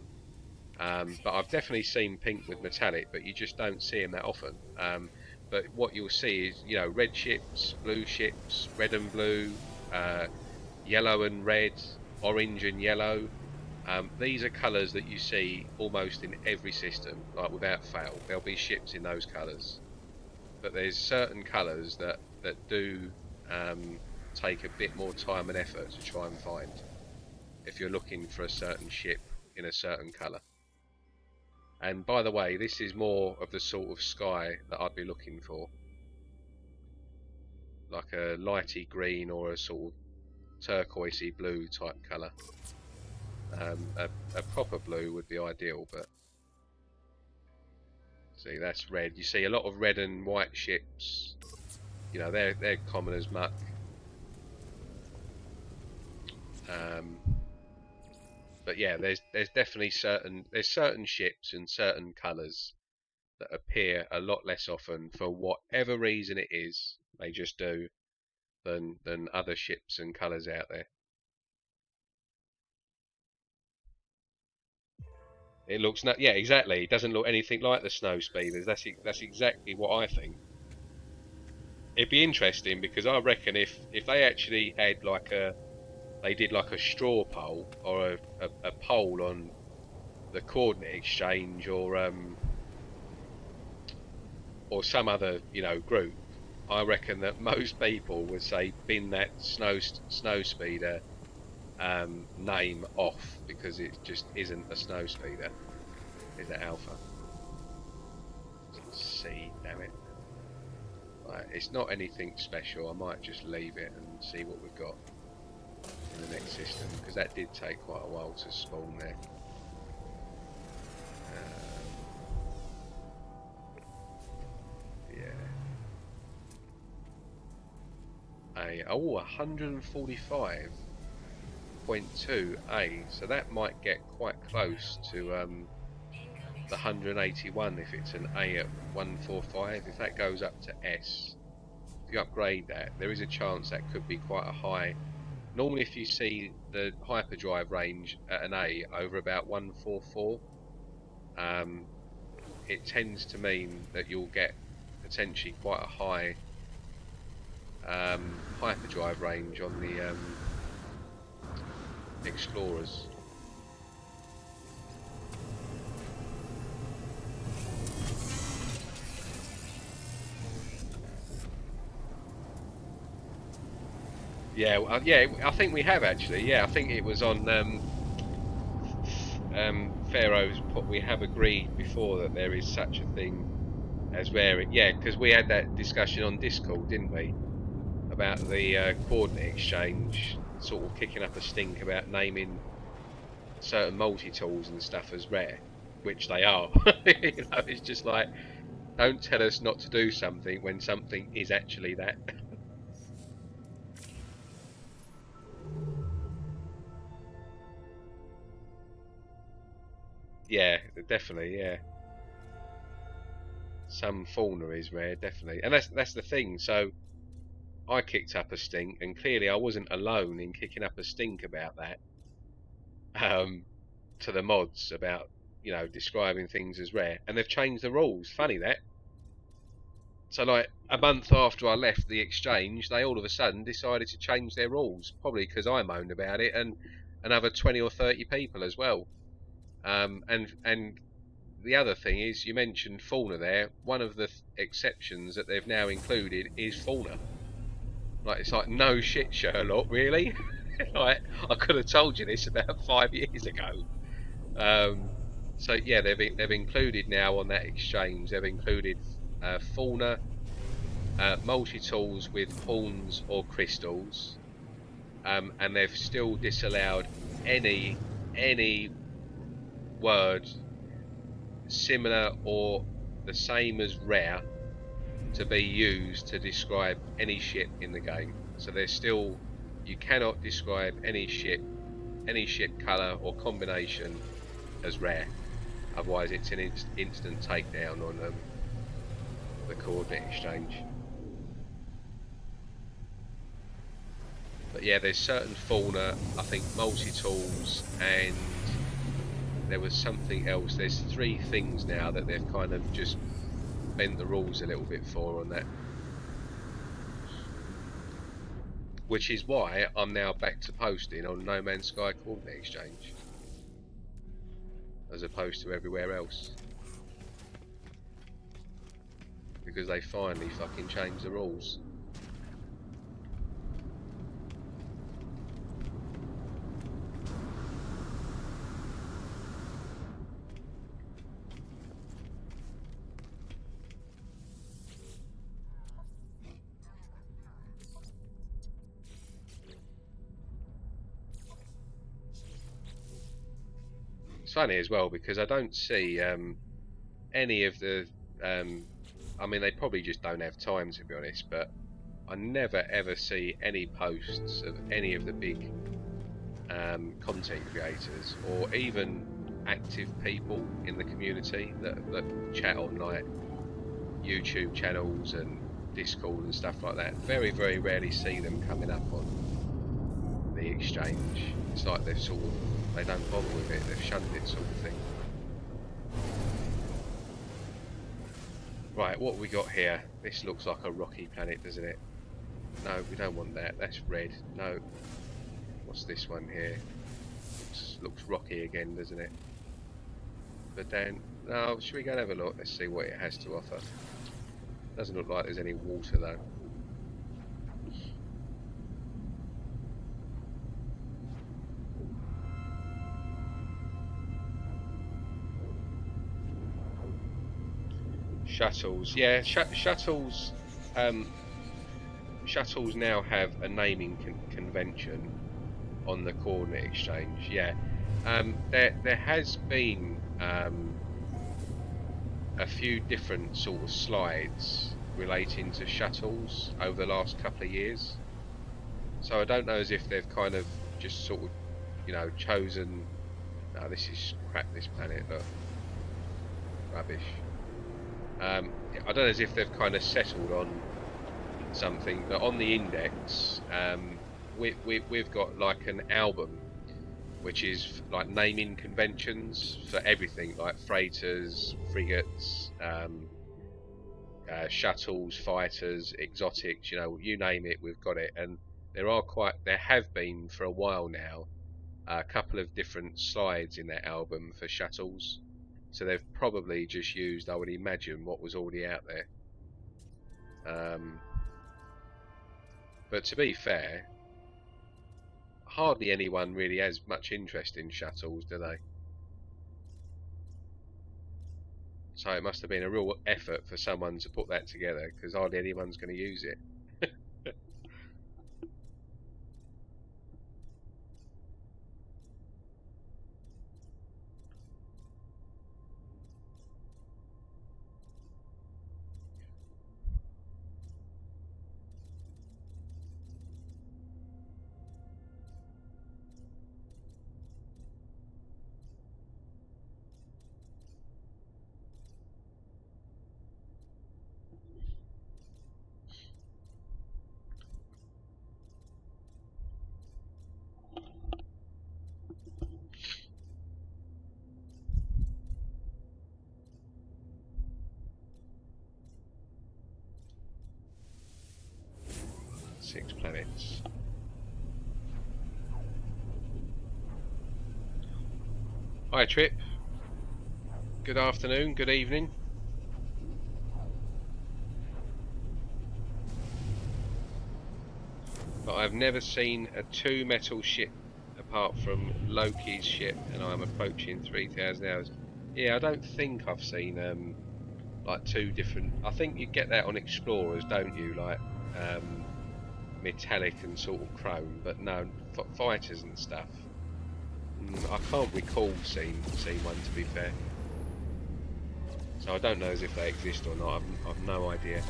But I've definitely seen pink with metallic, but you just don't see them that often. But what you'll see is, you know, red ships, blue ships, red and blue, yellow and red, orange and yellow. These are colours that you see almost in every system, like without fail. There'll be ships in those colours. But there's certain colours that do take a bit more time and effort to try and find, if you're looking for a certain ship in a certain colour. And by the way, this is more of the sort of sky that I'd be looking for. Like a lighty green or a sort of turquoisey blue type colour. A proper blue would be ideal, but see, that's red. You see a lot of red and white ships. You know, they're common as muck. But yeah, there's definitely certain ships and certain colours that appear a lot less often for whatever reason it is. They just do than other ships and colours out there. It looks yeah, exactly. It doesn't look anything like the snow speeders. That's exactly what I think. It'd be interesting because I reckon if they actually had like they did like a straw poll or a poll on the coordinate exchange or some other group, I reckon that most people would say bin that snow speeder name off because it just isn't a snow speeder. Is it alpha? C, damn it. Right, it's not anything special. I might just leave it and see what we've got in the next system because that did take quite a while to spawn there. Yeah. 145.2A, so that might get quite close to the 181 if it's an A at 145. If that goes up to S, if you upgrade that, there is a chance that could be quite a high. Normally if you see the hyperdrive range at an A over about 144, it tends to mean that you'll get potentially quite a high hyperdrive range on the Explorers. Yeah, yeah, I think we have actually. Yeah, I think it was on Pharaoh's. We have agreed before that there is such a thing as rare. Yeah, because we had that discussion on Discord, didn't we? About the coordinate exchange, sort of kicking up a stink about naming certain multi-tools and stuff as rare, which they are. It's just like, don't tell us not to do something when something is actually that. Yeah, definitely, yeah. Some fauna is rare, definitely, and that's the thing. So I kicked up a stink, and clearly I wasn't alone in kicking up a stink about that. To the mods about describing things as rare, and they've changed the rules. Funny that. So like a month after I left the exchange, they all of a sudden decided to change their rules, probably because I moaned about it, and another 20 or 30 people as well. And the other thing is, you mentioned fauna there. One of the exceptions that they've now included is fauna. Like, it's like, no shit, Sherlock, really? Like, I could have told you this about 5 years ago. So yeah, they've included now on that exchange. They've included fauna, multi-tools with horns or crystals, and they've still disallowed any word similar or the same as rare to be used to describe any ship in the game. So there's still, you cannot describe any ship colour or combination as rare, otherwise it's an instant takedown on the coordinate exchange. But yeah, there's certain fauna, I think multi-tools, and there was something else. There's 3 things now that they've kind of just bent the rules a little bit for on that. Which is why I'm now back to posting on No Man's Sky Coordinate Exchange, as opposed to everywhere else. Because they finally fucking changed the rules. It's funny as well because I don't see any of the I mean, they probably just don't have time, to be honest, but I never ever see any posts of any of the big content creators or even active people in the community that chat on like YouTube channels and Discord and stuff like that. Very, very rarely see them coming up on the exchange. It's like they've sort of, they don't bother with it, they've shunned it sort of thing. Right, what have we got here? This looks like a rocky planet, doesn't it? No, we don't want that, that's red. No. What's this one here? Looks rocky again, doesn't it? But then, no, should we go and have a look? Let's see what it has to offer. Doesn't look like there's any water though. Shuttles, yeah, shuttles. Shuttles now have a naming convention on the coordinate exchange. Yeah, there has been a few different sort of slides relating to shuttles over the last couple of years. So I don't know as if they've kind of just sort of, you know, chosen. No, this is crap. This planet, look, rubbish. I don't know as if they've kind of settled on something, but on the index, we've got like an album, which is like naming conventions for everything, like freighters, frigates, shuttles, fighters, exotics. You know, you name it, we've got it. And there have been for a while now, a couple of different slides in that album for shuttles. So they've probably just used, I would imagine, what was already out there. But to be fair, hardly anyone really has much interest in shuttles, do they? So it must have been a real effort for someone to put that together, because hardly anyone's going to use it. 6 planets. Hi Trip. Good afternoon, good evening. But I've never seen a 2 metal ship apart from Loki's ship, and I'm approaching 3,000 hours. Yeah, I don't think I've seen like 2 different. I think you get that on Explorers, don't you? Like metallic and sort of chrome, but no, fighters and stuff. I can't recall seeing one, to be fair. So I don't know as if they exist or not. I've no idea.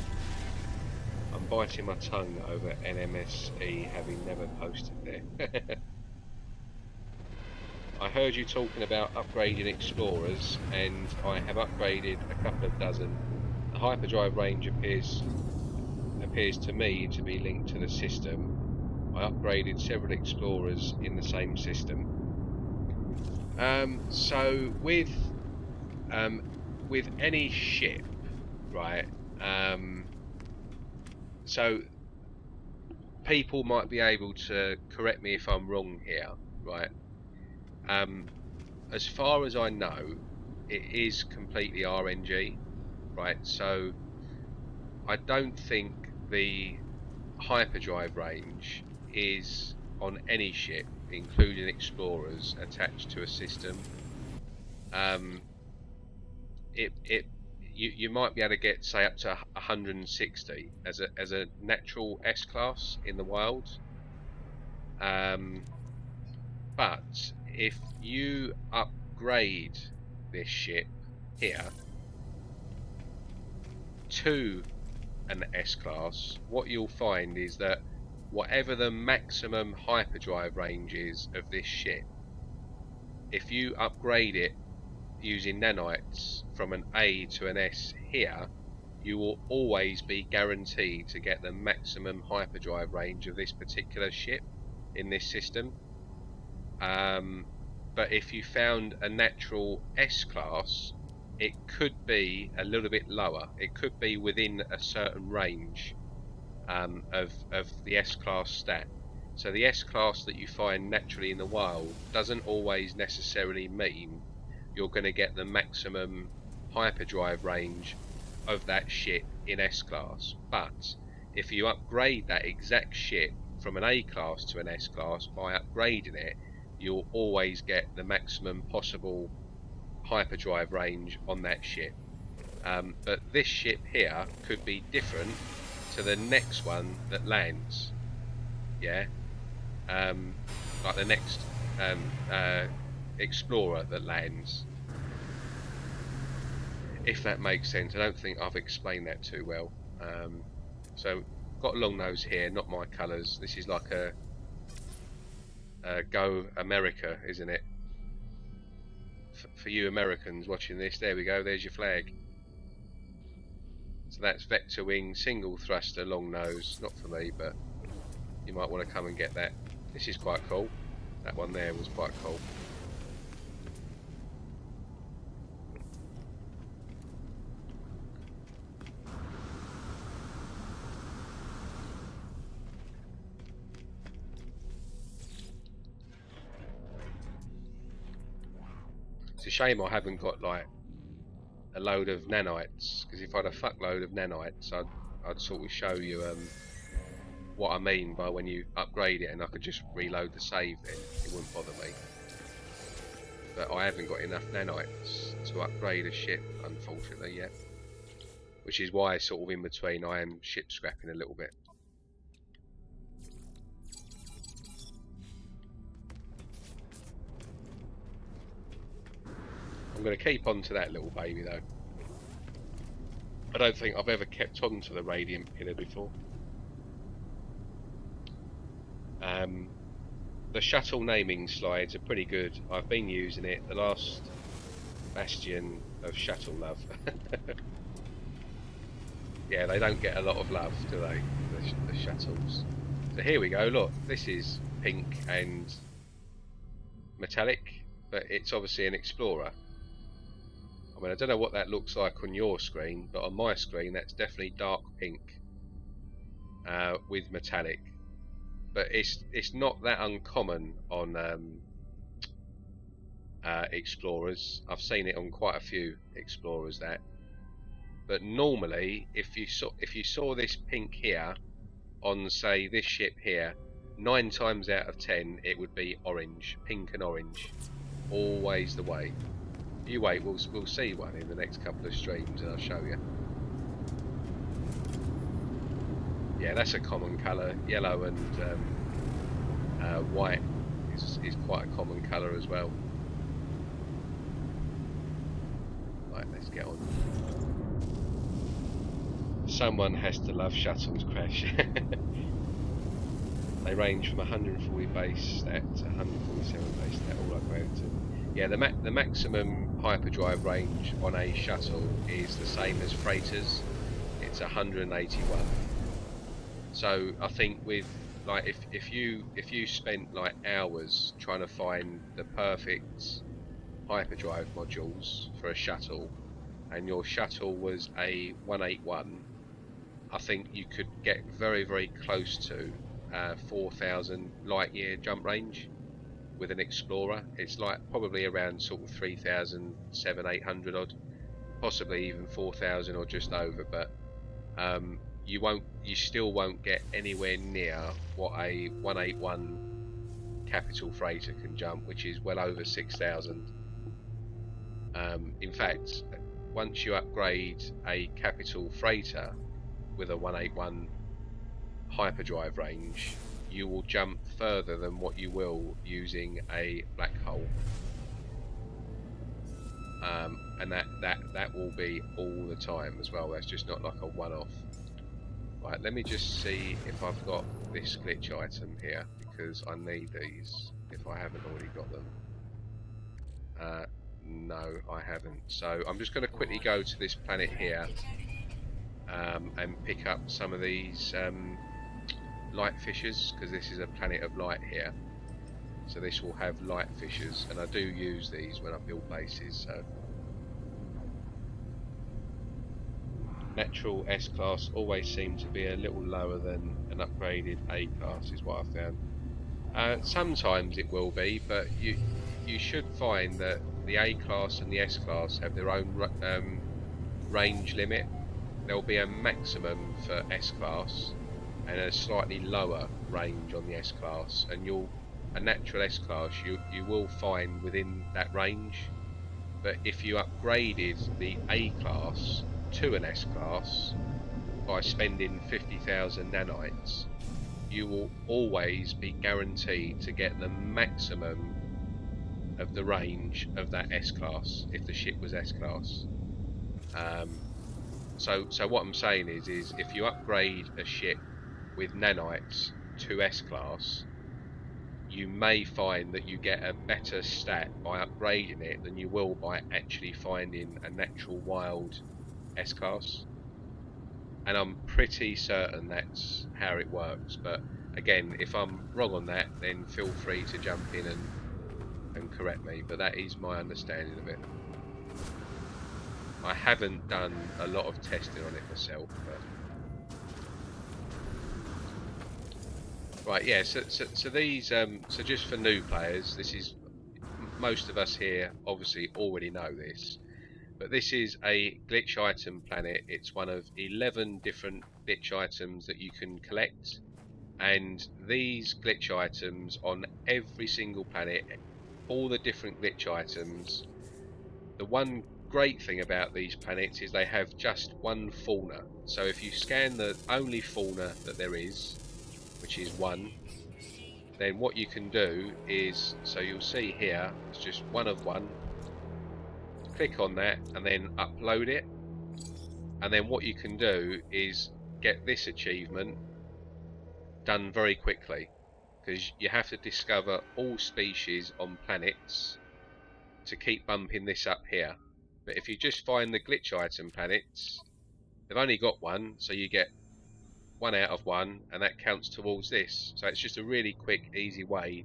I'm biting my tongue over NMSE having never posted there. I heard you talking about upgrading Explorers, and I have upgraded a couple of dozen. The hyperdrive range appears to me to be linked to the system. I upgraded several Explorers in the same system. So with any ship, right? So people might be able to correct me if I'm wrong here, right? As far as I know, it is completely RNG, right? So I don't think the hyperdrive range is on any ship, including Explorers, attached to a system. You might be able to get, say, up to 160 as a natural S class in the wild. But if you upgrade this ship here to an S class, what you'll find is that whatever the maximum hyperdrive range is of this ship, if you upgrade it using nanites from an A to an S here, you will always be guaranteed to get the maximum hyperdrive range of this particular ship in this system. But if you found a natural S-class, it could be a little bit lower. It could be within a certain range of the S-class stat. So the S-class that you find naturally in the wild doesn't always necessarily mean you're going to get the maximum hyperdrive range of that ship in S-class. But if you upgrade that exact ship from an A-class to an S-class by upgrading it, you'll always get the maximum possible hyperdrive range on that ship. But this ship here could be different to the next one that lands. Yeah, like the next explorer that lands. If that makes sense. I don't think I've explained that too well. So got a long nose here, not my colours. This is like a Go America, isn't it? For you Americans watching this, there we go, there's your flag. So that's vector wing, single thruster, long nose. Not for me, but you might want to come and get that. This is quite cool. That one there was quite cool. It's a shame I haven't got like a load of nanites, because if I had a fuckload of nanites, I'd sort of show you what I mean by when you upgrade it, and I could just reload the save then, it wouldn't bother me. But I haven't got enough nanites to upgrade a ship, unfortunately, yet. Which is why, sort of in between, I am ship scrapping a little bit. I'm going to keep on to that little baby though. I don't think I've ever kept on to the Radiant Pillar before. The shuttle naming slides are pretty good. I've been using it, the last bastion of shuttle love. Yeah, they don't get a lot of love, do they, the shuttles. So here we go, look, this is pink and metallic, but it's obviously an Explorer. I mean, I don't know what that looks like on your screen, but on my screen that's definitely dark pink with metallic. But it's not that uncommon on Explorers. I've seen it on quite a few Explorers that. But normally, if you saw this pink here on, say, this ship here, 9 times out of 10 it would be orange, pink and orange, always the way. You wait, we'll see one in the next couple of streams and I'll show you. Yeah, that's a common colour. Yellow and white is quite a common colour as well. Right, let's get on. Someone has to love shuttles, Crash. They range from 140 base stat to 147 base stat, all upgraded to. Yeah, the maximum hyperdrive range on a shuttle is the same as freighters. It's 181. So I think with like if you spent like hours trying to find the perfect hyperdrive modules for a shuttle, and your shuttle was a 181, I think you could get very, very close to 4,000 light year jump range with an Explorer. It's like probably around sort of 3,700-800 odd, possibly even 4,000 or just over. But you still won't get anywhere near what a 181 capital freighter can jump, which is well over 6,000. In fact, once you upgrade a capital freighter with a 181 hyperdrive range, you will jump further than what you will using a black hole, and that will be all the time as well. That's just not like a one-off. Right, let me just see if I've got this glitch item here, because I need these if I haven't already got them. No, I haven't. So I'm just going to quickly go to this planet here and pick up some of these light fissures, because this is a planet of light here. So this will have light fissures, and I do use these when I build bases. So natural S-class always seem to be a little lower than an upgraded A-class, is what I found. Sometimes it will be, but you should find that the A-class and the S-class have their own range limit. There will be a maximum for S-class and a slightly lower range on the S-class, and a natural S-class you will find within that range. But if you upgraded the A-class to an S-class by spending 50,000 nanites, you will always be guaranteed to get the maximum of the range of that S-class if the ship was S-class. So what I'm saying is if you upgrade a ship with nanites to S-class, you may find that you get a better stat by upgrading it than you will by actually finding a natural wild S-class. And I'm pretty certain that's how it works, but again, if I'm wrong on that, then feel free to jump in and correct me, but that is my understanding of it. I haven't done a lot of testing on it myself, but right, yeah. So these, so just for new players, this is, most of us here obviously already know this, but this is a glitch item planet. It's one of 11 different glitch items that you can collect, and these glitch items on every single planet, all the different glitch items. The one great thing about these planets is they have just one fauna. So if you scan the only fauna that there is, which is one, then what you can do is, so you'll see here, it's just one of one. Click on that and then upload it, and then what you can do is get this achievement done very quickly, because you have to discover all species on planets to keep bumping this up here. But if you just find the glitch item planets, they've only got one, so you get 1 out of 1, and that counts towards this. So it's just a really quick, easy way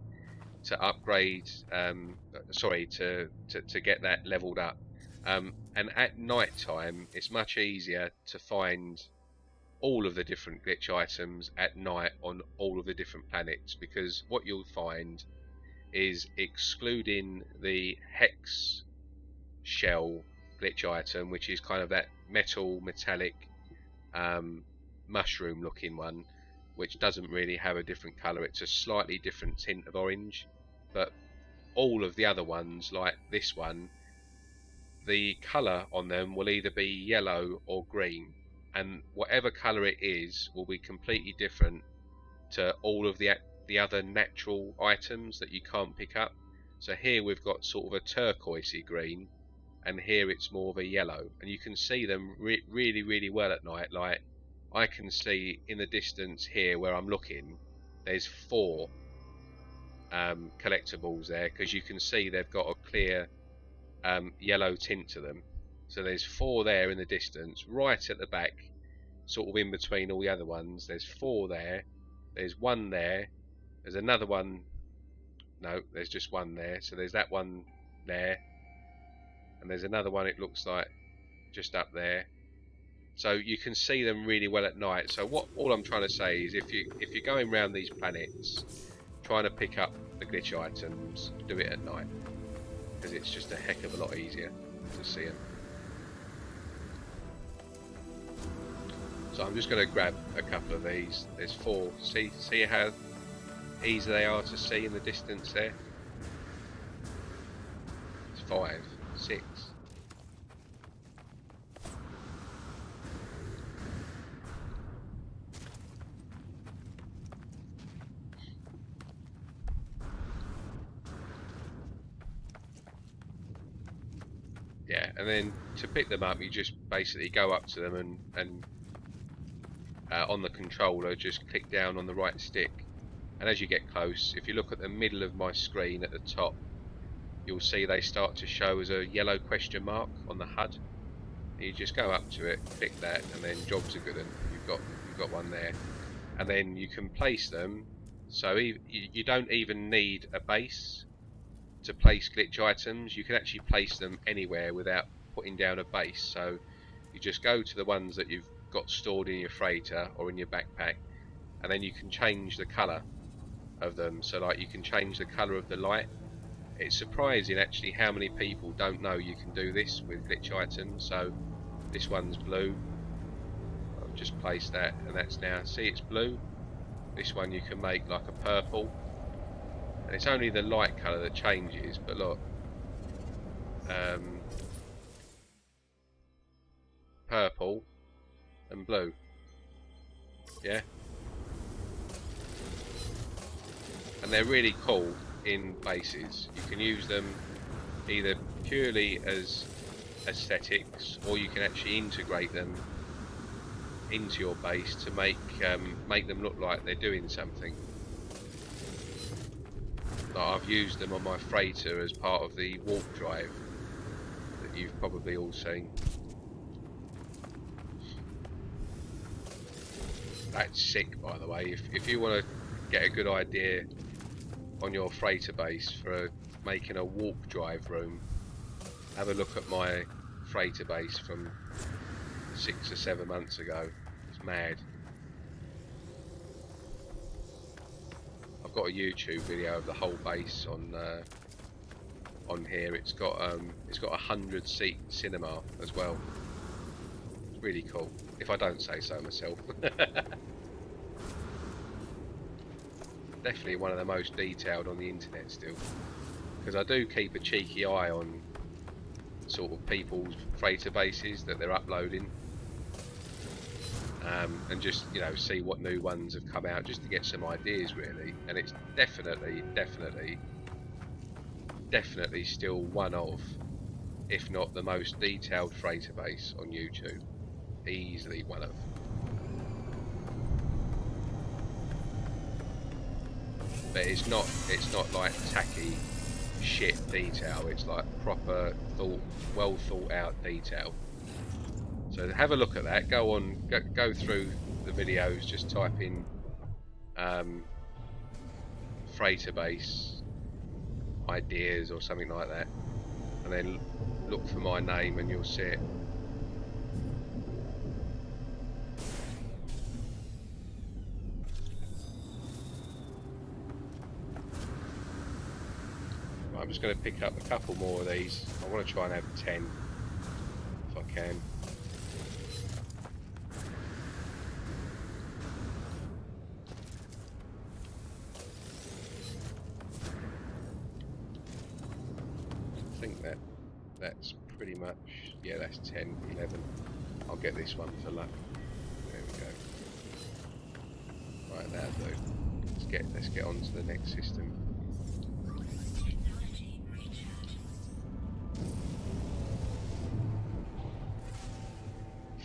to upgrade, to get that leveled up. And at night time, it's much easier to find all of the different glitch items at night on all of the different planets, because what you'll find is, excluding the hex shell glitch item, which is kind of that metallic mushroom looking one, which doesn't really have a different colour, it's a slightly different tint of orange. But all of the other ones, like this one, the colour on them will either be yellow or green, and whatever colour it is will be completely different to all of the other natural items that you can't pick up. So here we've got sort of a turquoisey green, and here it's more of a yellow, and you can see them really well at night. Like, I can see in the distance here where I'm looking, there's 4 collectibles there, because you can see they've got a clear yellow tint to them. So there's 4 there in the distance, right at the back, sort of in between all the other ones. There's 4 there, there's 1 there, there's another one, no, there's just 1 there, so there's that one there, and there's another one, it looks like, just up there. So you can see them really well at night. So all I'm trying to say is, if you're going around these planets trying to pick up the glitch items, do it at night, because it's just a heck of a lot easier to see them. So I'm just going to grab a couple of these. There's 4. See how easy they are to see in the distance there? It's 5, 6. Yeah, and then to pick them up, you just basically go up to them and on the controller, just click down on the right stick, and as you get close, if you look at the middle of my screen at the top, you'll see they start to show as a yellow question mark on the HUD. You just go up to it, click that, and then jobs are good, and you've got one there. And then you can place them, so you don't even need a base to place glitch items. You can actually place them anywhere without putting down a base. So you just go to the ones that you've got stored in your freighter or in your backpack, and then you can change the colour of them. So like you can change the colour of the light. It's surprising actually how many people don't know you can do this with glitch items. So this one's blue. I've just placed that, and that's now, see, it's blue. This one you can make like a purple, and it's only the light colour that changes, but look, purple and blue, yeah, and they're really cool in bases. You can use them either purely as aesthetics, or you can actually integrate them into your base to make them look like they're doing something. Like I've used them on my freighter as part of the warp drive that you've probably all seen. That's sick, by the way. If you want to get a good idea on your freighter base for making a warp drive room, have a look at my freighter base from 6 or 7 months ago. It's mad. I've got a YouTube video of the whole base on here. It's got a 100-seat cinema as well. It's really cool, if I don't say so myself. Definitely one of the most detailed on the internet still, because I do keep a cheeky eye on sort of people's freighter bases that they're uploading, and just, you know, see what new ones have come out, just to get some ideas really. And it's definitely still one of, if not the most detailed freighter base on YouTube. Easily one of. But it's not like tacky shit detail. It's like proper well thought out detail. So have a look at that. Go through the videos. Just type in freighter base ideas or something like that, and then look for my name and you'll see it. I'm just going to pick up a couple more of these. I want to try and have 10 if I can. I think that's pretty much, yeah, that's 10, 11. I'll get this one for luck. There we go. Right, that'll do. Let's get on to the next system.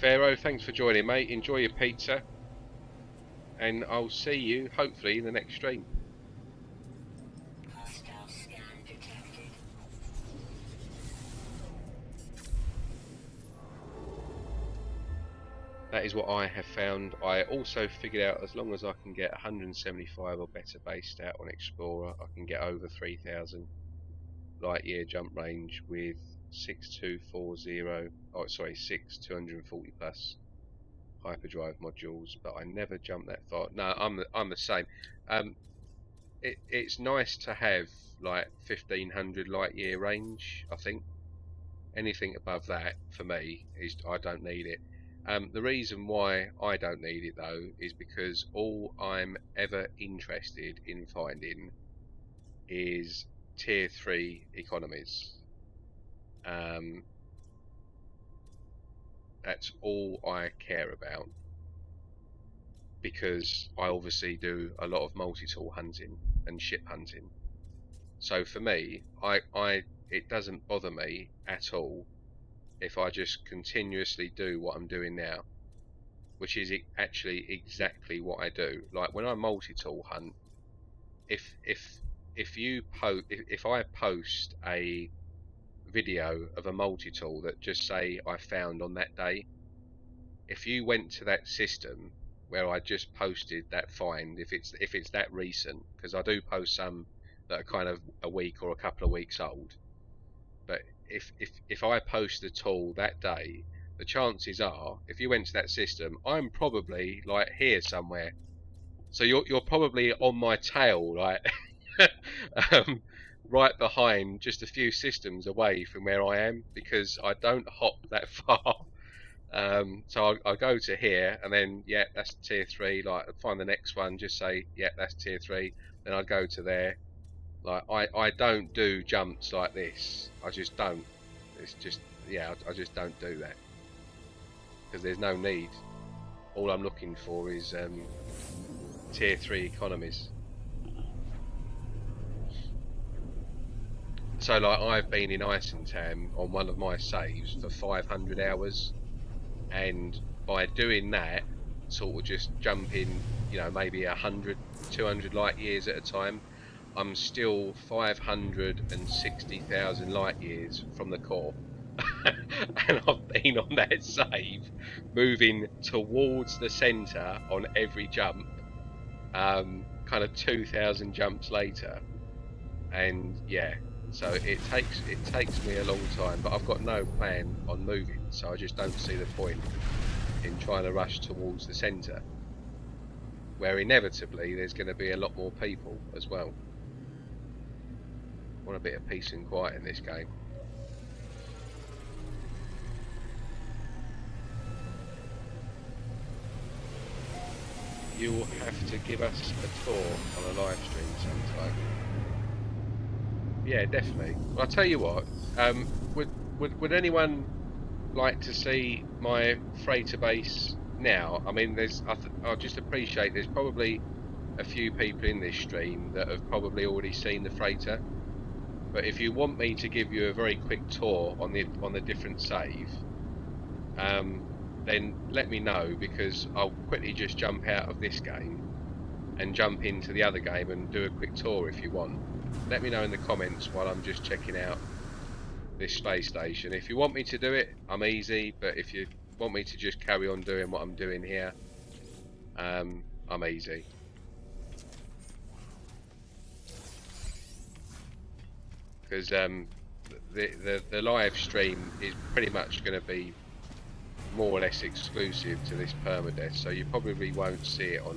Pharaoh, thanks for joining, mate. Enjoy your pizza, and I'll see you hopefully in the next stream. Hostile scan detected. That is what I have found. I also figured out, as long as I can get 175 or better base stat on Explorer, I can get over 3000 light year jump range with 6240, oh sorry, 240 plus hyperdrive modules, but I never jumped that far. No, I'm the same. It's nice to have like 1500 light year range. I think anything above that for me is, I don't need it. The reason why I don't need it though is because all I'm ever interested in finding is tier 3 economies. That's all I care about, because I obviously do a lot of multi-tool hunting and ship hunting. So for me, it doesn't bother me at all if I just continuously do what I'm doing now. which is actually exactly what I do. Like when I multi-tool hunt, if I post a video of a multi-tool that just say I found on that day, if you went to that system where I just posted that find, if it's that recent, because I do post some that are kind of a week or a couple of weeks old, but if I post the tool that day, the chances are, if you went to that system, I'm probably like here somewhere. So you're probably on my tail, like right behind, just a few systems away from where I am, because I don't hop that far. So I go to here, and then yeah, that's tier 3. Like I'd find the next one, just say yeah, that's tier 3. Then I go to there. Like I don't do jumps like this. I just don't. It's just yeah, I just don't do that because there's no need. All I'm looking for is tier 3 economies. So like I've been in Eissentam on one of my saves for 500 hours, and by doing that, sort of just jumping, you know, maybe 100, 200 light years at a time, I'm still 560,000 light years from the core. And I've been on that save, moving towards the centre on every jump, kind of 2,000 jumps later, and yeah, so it takes me a long time, but I've got no plan on moving, so I just don't see the point in trying to rush towards the centre, where inevitably there's going to be a lot more people as well. I want a bit of peace and quiet in this game. You'll have to give us a tour on a live stream sometime. Yeah, definitely. Well, I'll tell you what. Would anyone like to see my freighter base now? I mean, I'll just appreciate there's probably a few people in this stream that have probably already seen the freighter. But if you want me to give you a very quick tour on the different save, then let me know, because I'll quickly just jump out of this game and jump into the other game and do a quick tour if you want. Let me know in the comments while I'm just checking out this space station. If you want me to do it, I'm easy, but if you want me to just carry on doing what I'm doing here, I'm easy. Because the live stream is pretty much going to be more or less exclusive to this permadeath, so you probably won't see it on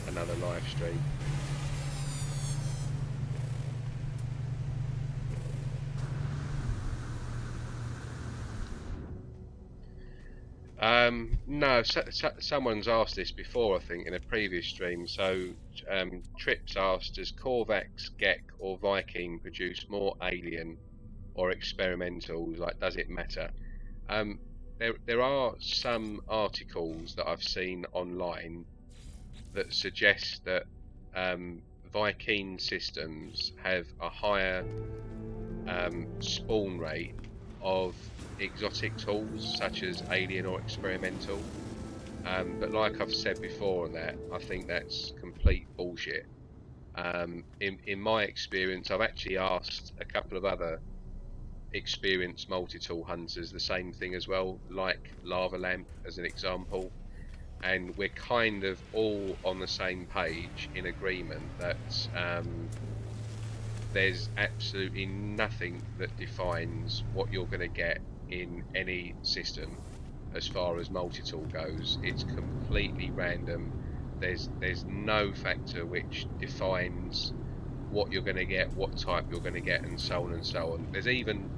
another live stream. No, someone's asked this before, I think, in a previous stream. So, Trips asked, does Korvax, Gek, or Viking produce more alien or experimental? Like, does it matter? There are some articles that I've seen online that suggest that Viking systems have a higher spawn rate of exotic tools such as alien or experimental, but like I've said before on that, I think that's complete bullshit. In my experience, I've actually asked a couple of other experienced multi-tool hunters the same thing as well, like Lava Lamp as an example, and we're kind of all on the same page in agreement that there's absolutely nothing that defines what you're going to get in any system as far as multi-tool goes. It's completely random. There's no factor which defines what you're going to get, what type you're going to get, and so on and so on. There's even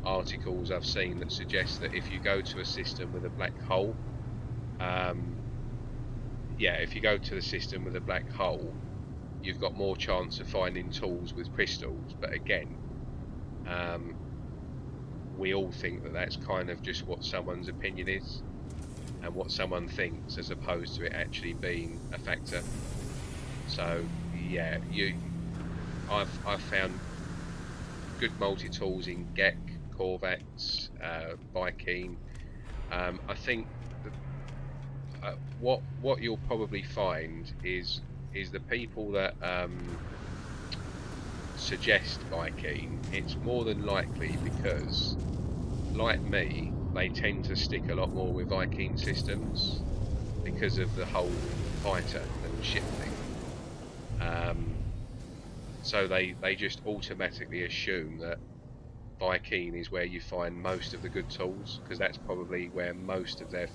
articles I've seen that suggest that if you go to a system with a black hole, if you go to the system with a black hole, you've got more chance of finding tools with crystals. But again, we all think that that's kind of just what someone's opinion is and what someone thinks, as opposed to it actually being a factor. So yeah, I've found good multi-tools in Gek, Korvax, Viking. I think what you'll probably find is the people that suggest Viking, it's more than likely because, like me, they tend to stick a lot more with Viking systems because of the whole fighter and ship thing. So they just automatically assume that Viking is where you find most of the good tools, because that's probably where most of their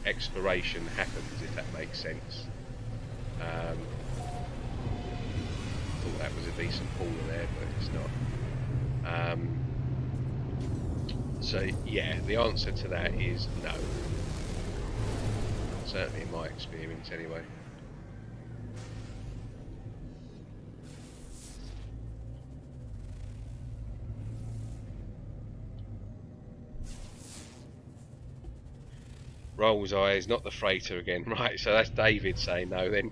exploration happens, if that makes sense. Thought that was a decent puller there, but it's not. So yeah, the answer to that is no. Certainly in my experience, anyway. Rolls eyes, not the freighter again. Right, so that's David saying no then.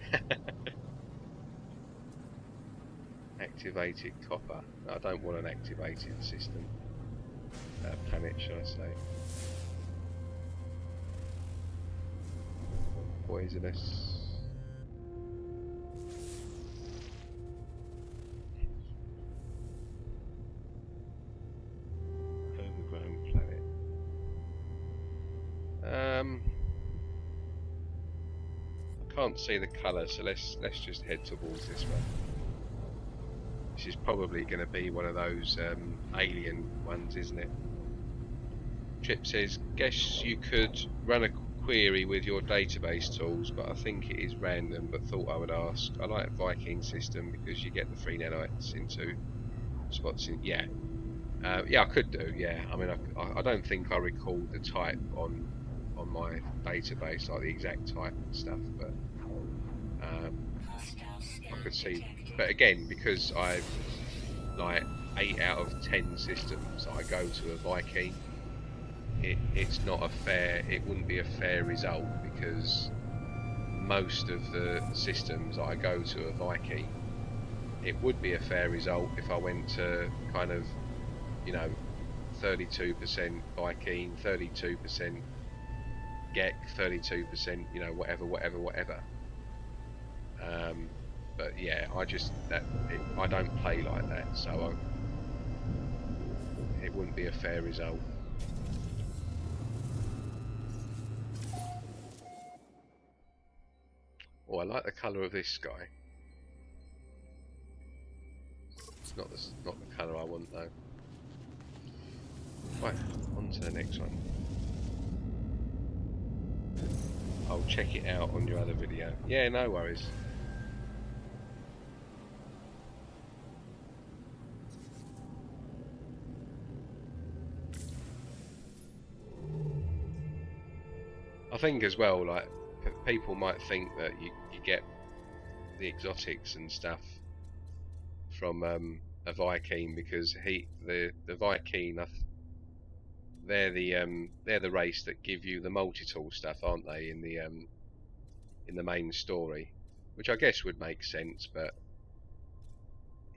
Activated copper. No, I don't want an activated system. Planet, shall I say. Poisonous. Overgrown planet. I can't see the colour, so let's just head towards this one. This is probably going to be one of those alien ones, isn't it? Trip says, guess you could run a query with your database tools, but I think it is random, but thought I would ask. I like Viking system because you get the 3 nanites into spots in... Yeah. Yeah, I could do, yeah. I mean, I don't think I recall the type on my database, like the exact type and stuff, but I could see. But again, because I've like 8 out of 10 systems I go to a Viking, it's not a fair. It wouldn't be a fair result, because most of the systems I go to a Viking. It would be a fair result if I went to kind of, you know, 32% Viking, 32% Gek, 32%, you know, whatever. But yeah, I don't play like that, so it wouldn't be a fair result. Oh, I like the colour of this sky. It's not the colour I want though. Right, on to the next one. I'll check it out on your other video. Yeah, no worries. I think as well, like, people might think that you get the exotics and stuff from a Viking, because the Viking, they're the race that give you the multi-tool stuff, aren't they, in the main story, which I guess would make sense, but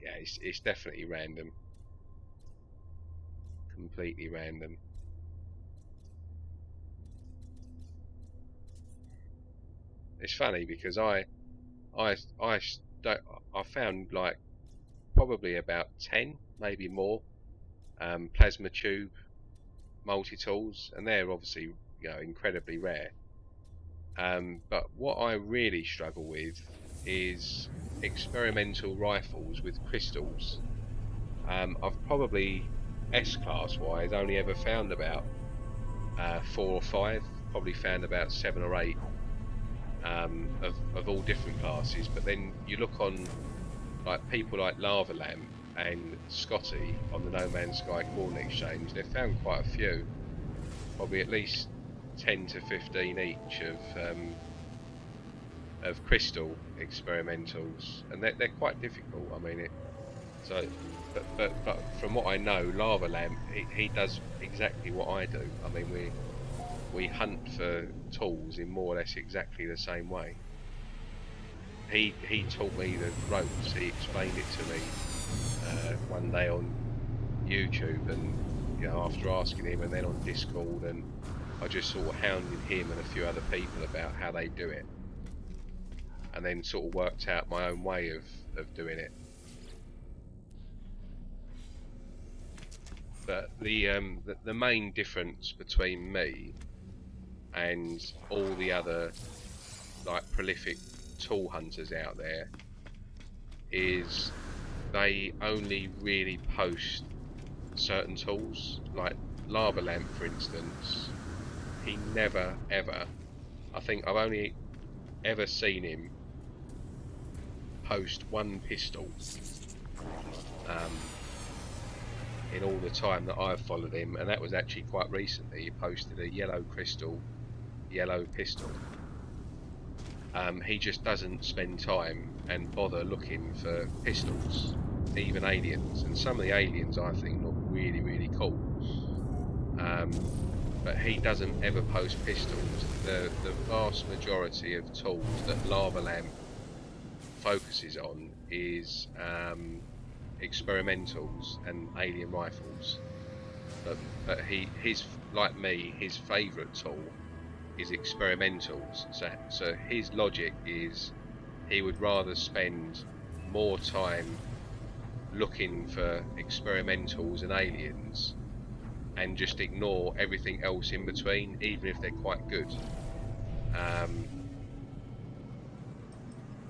yeah, it's definitely random, completely random. It's funny because I found like probably about 10, maybe more, plasma tube multi-tools, and they're obviously, you know, incredibly rare. But what I really struggle with is experimental rifles with crystals. I've probably S-class wise only ever found about 4 or 5, probably found about 7 or 8 of all different classes. But then you look on like people like Lava Lamp and Scotty on the No Man's Sky Coordinate Exchange, they've found quite a few, probably at least 10 to 15 each of crystal experimentals, and they're quite difficult. I mean, but from what I know, Lava Lamp, he does exactly what I do. I mean, we hunt for tools in more or less exactly the same way. He taught me the ropes. He explained it to me one day on YouTube, and you know, after asking him, and then on Discord, and I just sort of hounded him and a few other people about how they do it, and then sort of worked out my own way of doing it. But the main difference between me and all the other like prolific tool hunters out there is they only really post certain tools. Like Lava Lamp, for instance, he never ever, I think I've only ever seen him post one pistol in all the time that I've followed him, and that was actually quite recently. He posted a yellow crystal, yellow pistol. He just doesn't spend time and bother looking for pistols, even aliens, and some of the aliens I think look really, really cool. But he doesn't ever post pistols. The vast majority of tools that Lava Lamp focuses on is experimentals and alien rifles. But his, like me, his favourite tool is experimentals. So his logic is he would rather spend more time looking for experimentals and aliens and just ignore everything else in between, even if they're quite good.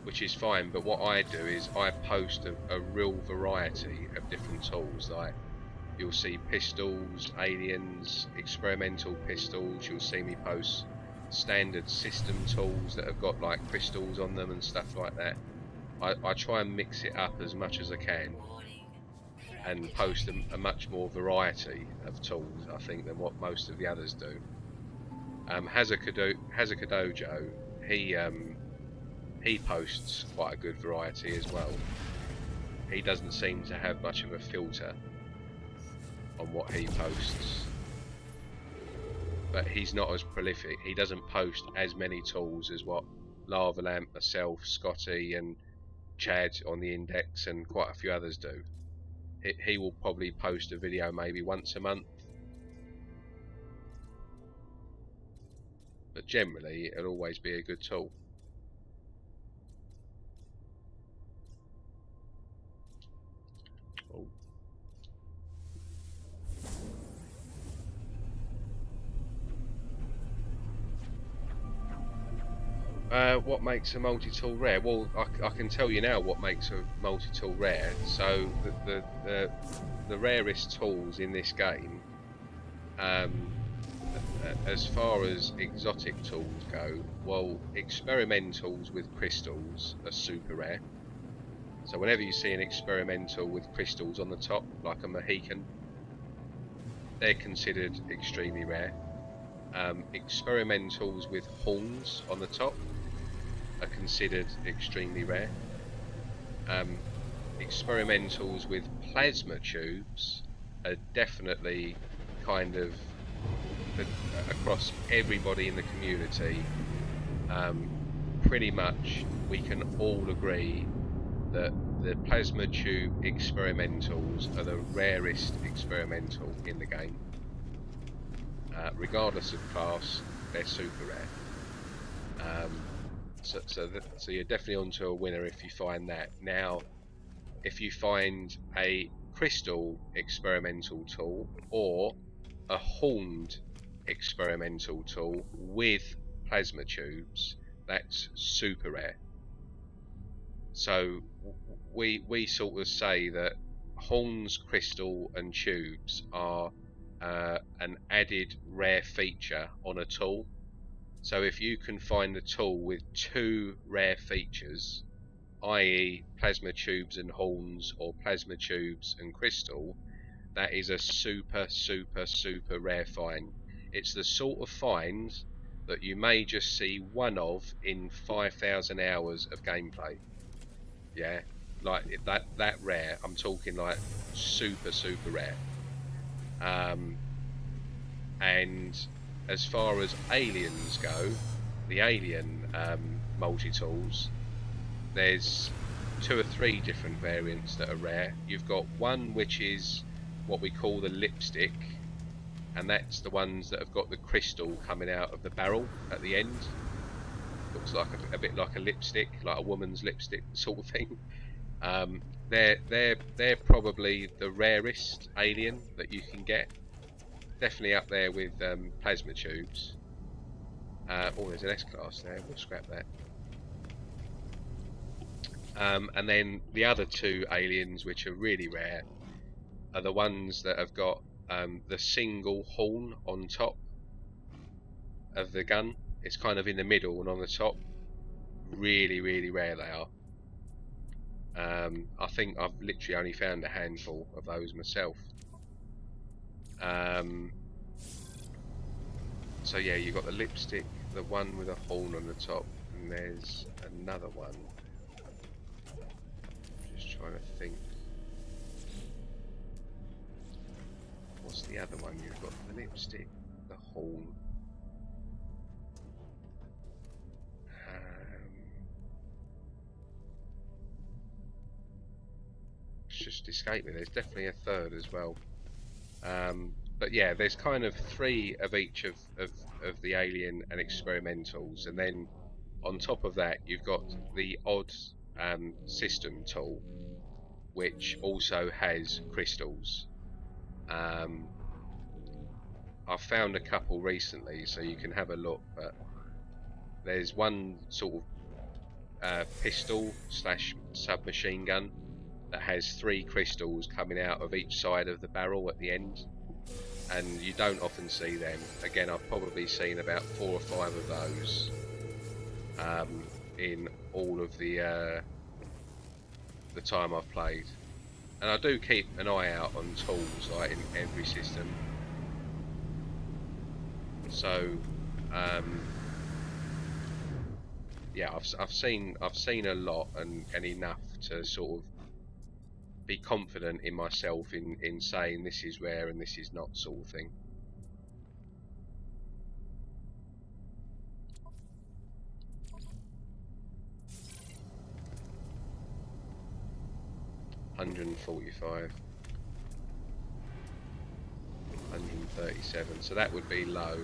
Which is fine, but what I do is I post a real variety of different tools. Like you'll see pistols, aliens, experimental pistols. You'll see me post standard system tools that have got like crystals on them and stuff like that. I try and mix it up as much as I can and post a much more variety of tools, I think, than what most of the others do. Hazaka Dojo, he posts quite a good variety as well. He doesn't seem to have much of a filter on what he posts, but he's not as prolific. He doesn't post as many tools as what Lava Lamp, myself, Scotty and Chad on the Index and quite a few others do. He will probably post a video maybe once a month, but generally it'll always be a good tool. What makes a multi-tool rare? Well, I can tell you now what makes a multi-tool rare. So the rarest tools in this game, as far as exotic tools go, well, experimentals with crystals are super rare. So whenever you see an experimental with crystals on the top, like a Mohican, they're considered extremely rare. Experimentals with horns on the top are considered extremely rare. Experimentals with plasma tubes are definitely kind of across everybody in the community. Pretty much we can all agree that the plasma tube experimentals are the rarest experimental in the game. Regardless of class, they're super rare. So you're definitely onto a winner if you find that. Now, if you find a crystal experimental tool or a horned experimental tool with plasma tubes, that's super rare. So we sort of say that horns, crystal and tubes are an added rare feature on a tool. So if you can find a tool with two rare features, i.e. plasma tubes and horns or plasma tubes and crystal, that is a super rare find. It's the sort of find that you may just see one of in 5,000 hours of gameplay. Yeah, like that rare. I'm talking like super rare. And as far as aliens go, the alien multi-tools, there's 2 or 3 different variants that are rare. You've got one which is what we call the lipstick, and that's the ones that have got the crystal coming out of the barrel at the end. Looks like a bit like a lipstick, like a woman's lipstick sort of thing. They're probably the rarest alien that you can get. Definitely up there with plasma tubes. Oh, there's an S-class there. We'll scrap that. And then the other two aliens, which are really rare, are the ones that have got the single horn on top of the gun. It's kind of in the middle and on the top. Really, really rare they are. I think I've literally only found a handful of those myself. So yeah, you've got the lipstick, the one with a horn on the top, and there's another one. Just trying to think. What's the other one? You've got the lipstick, the horn. It's just escaped me. There's definitely a third as well. But yeah, there's kind of 3 of each of the alien and experimentals, and then on top of that you've got the odd system tool, which also has crystals. I've found a couple recently, so you can have a look, but there's one sort of pistol / submachine gun that has 3 crystals coming out of each side of the barrel at the end, and you don't often see them. Again, I've probably seen about 4 or 5 of those in all of the time I've played. And I do keep an eye out on tools, like in every system. So yeah, I've seen a lot and enough to sort of be confident in myself in saying this is rare and this is not, sort of thing. $145, 137. So that would be low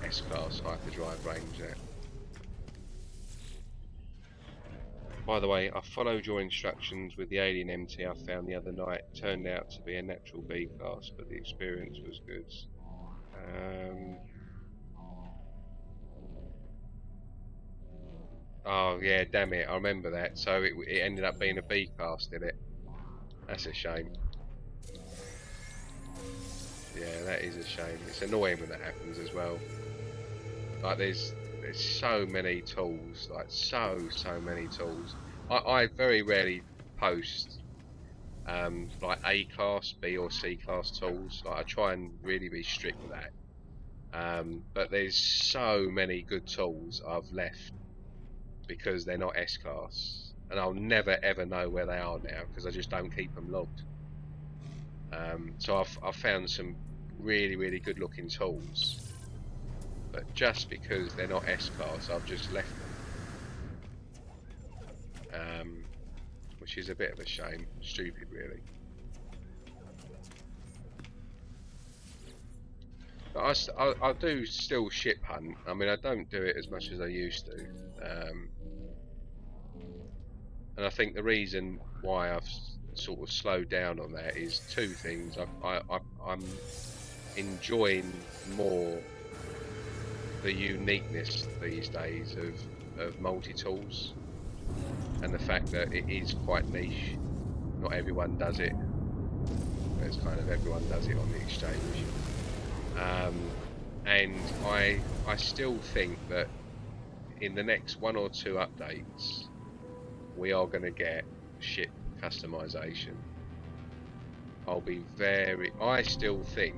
S-class hyperdrive range there. By the way, I followed your instructions with the alien MT I found the other night. Turned out to be a natural B class, but the experience was good. Oh yeah, damn it, I remember that. So it ended up being a B class, did it? That's a shame. Yeah, that is a shame. It's annoying when that happens as well. Like there's so many tools, like so many tools. I very rarely post like A class, B or C class tools. Like I try and really be strict with that. But there's so many good tools I've left because they're not S class, and I'll never ever know where they are now because I just don't keep them logged. So I've found some really good looking tools, but just because they're not S class, I've just left them, which is a bit of a shame. Stupid, really. But I do still ship hunt. I mean, I don't do it as much as I used to, and I think the reason why I've sort of slowed down on that is 2 things. I'm enjoying more the uniqueness these days of multi-tools, and the fact that it is quite niche. Not everyone does it. It's kind of everyone does it on the exchange. And I still think that in the next 1 or 2 updates we are going to get ship customization. I still think,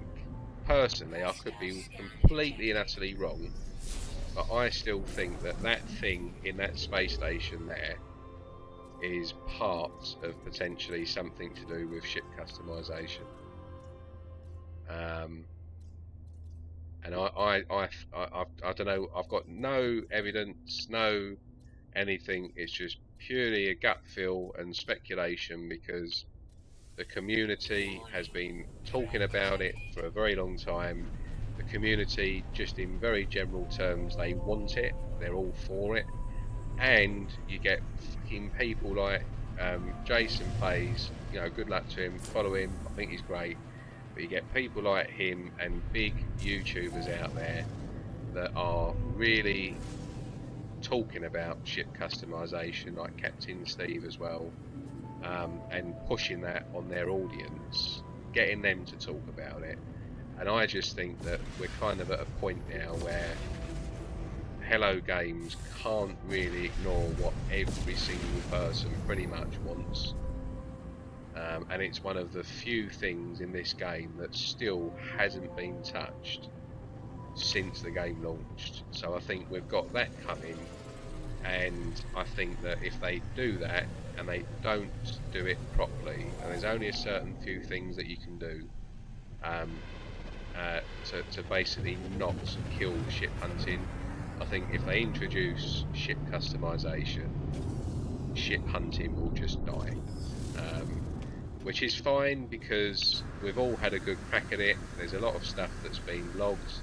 personally, I could be completely and utterly wrong, but I still think that that thing in that space station there is part of potentially something to do with ship customization. And I don't know, I've got no evidence, no anything. It's just purely a gut feel and speculation, because The community has been talking about it for a very long time. The community, just in very general terms, they want it. They're all for it. And you get fucking people like Jason plays, you know, good luck to him, follow him, I think he's great. But you get people like him and big YouTubers out there that are really talking about ship customization, like Captain Steve as well, and pushing that on their audience, getting them to talk about it. And I just think that we're kind of at a point now where Hello Games can't really ignore what every single person pretty much wants. And it's one of the few things in this game that still hasn't been touched since the game launched. So I think we've got that coming, and I think that if they do that and they don't do it properly, and there's only a certain few things that you can do to basically not kill ship hunting. I think if they introduce ship customization, ship hunting will just die. Which is fine because we've all had a good crack at it. There's a lot of stuff that's been logged.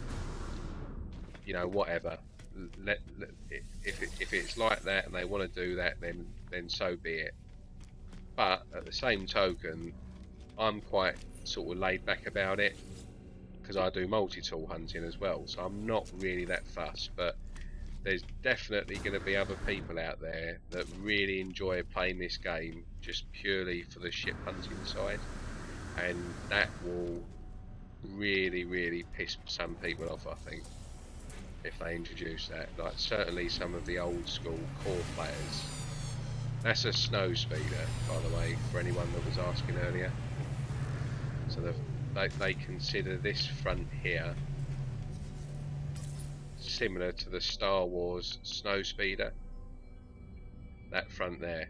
You know, whatever. If it's like that and they want to do that, then so be it. But at the same token, I'm quite sort of laid back about it because I do multi-tool hunting as well, so I'm not really that fussed. But there's definitely going to be other people out there that really enjoy playing this game just purely for the ship hunting side, and that will really piss some people off, I think, if they introduce that. Like certainly some of the old school core players. That's a snow speeder, by the way, for anyone that was asking earlier. So they consider this front here similar to the Star Wars snow speeder, that front there.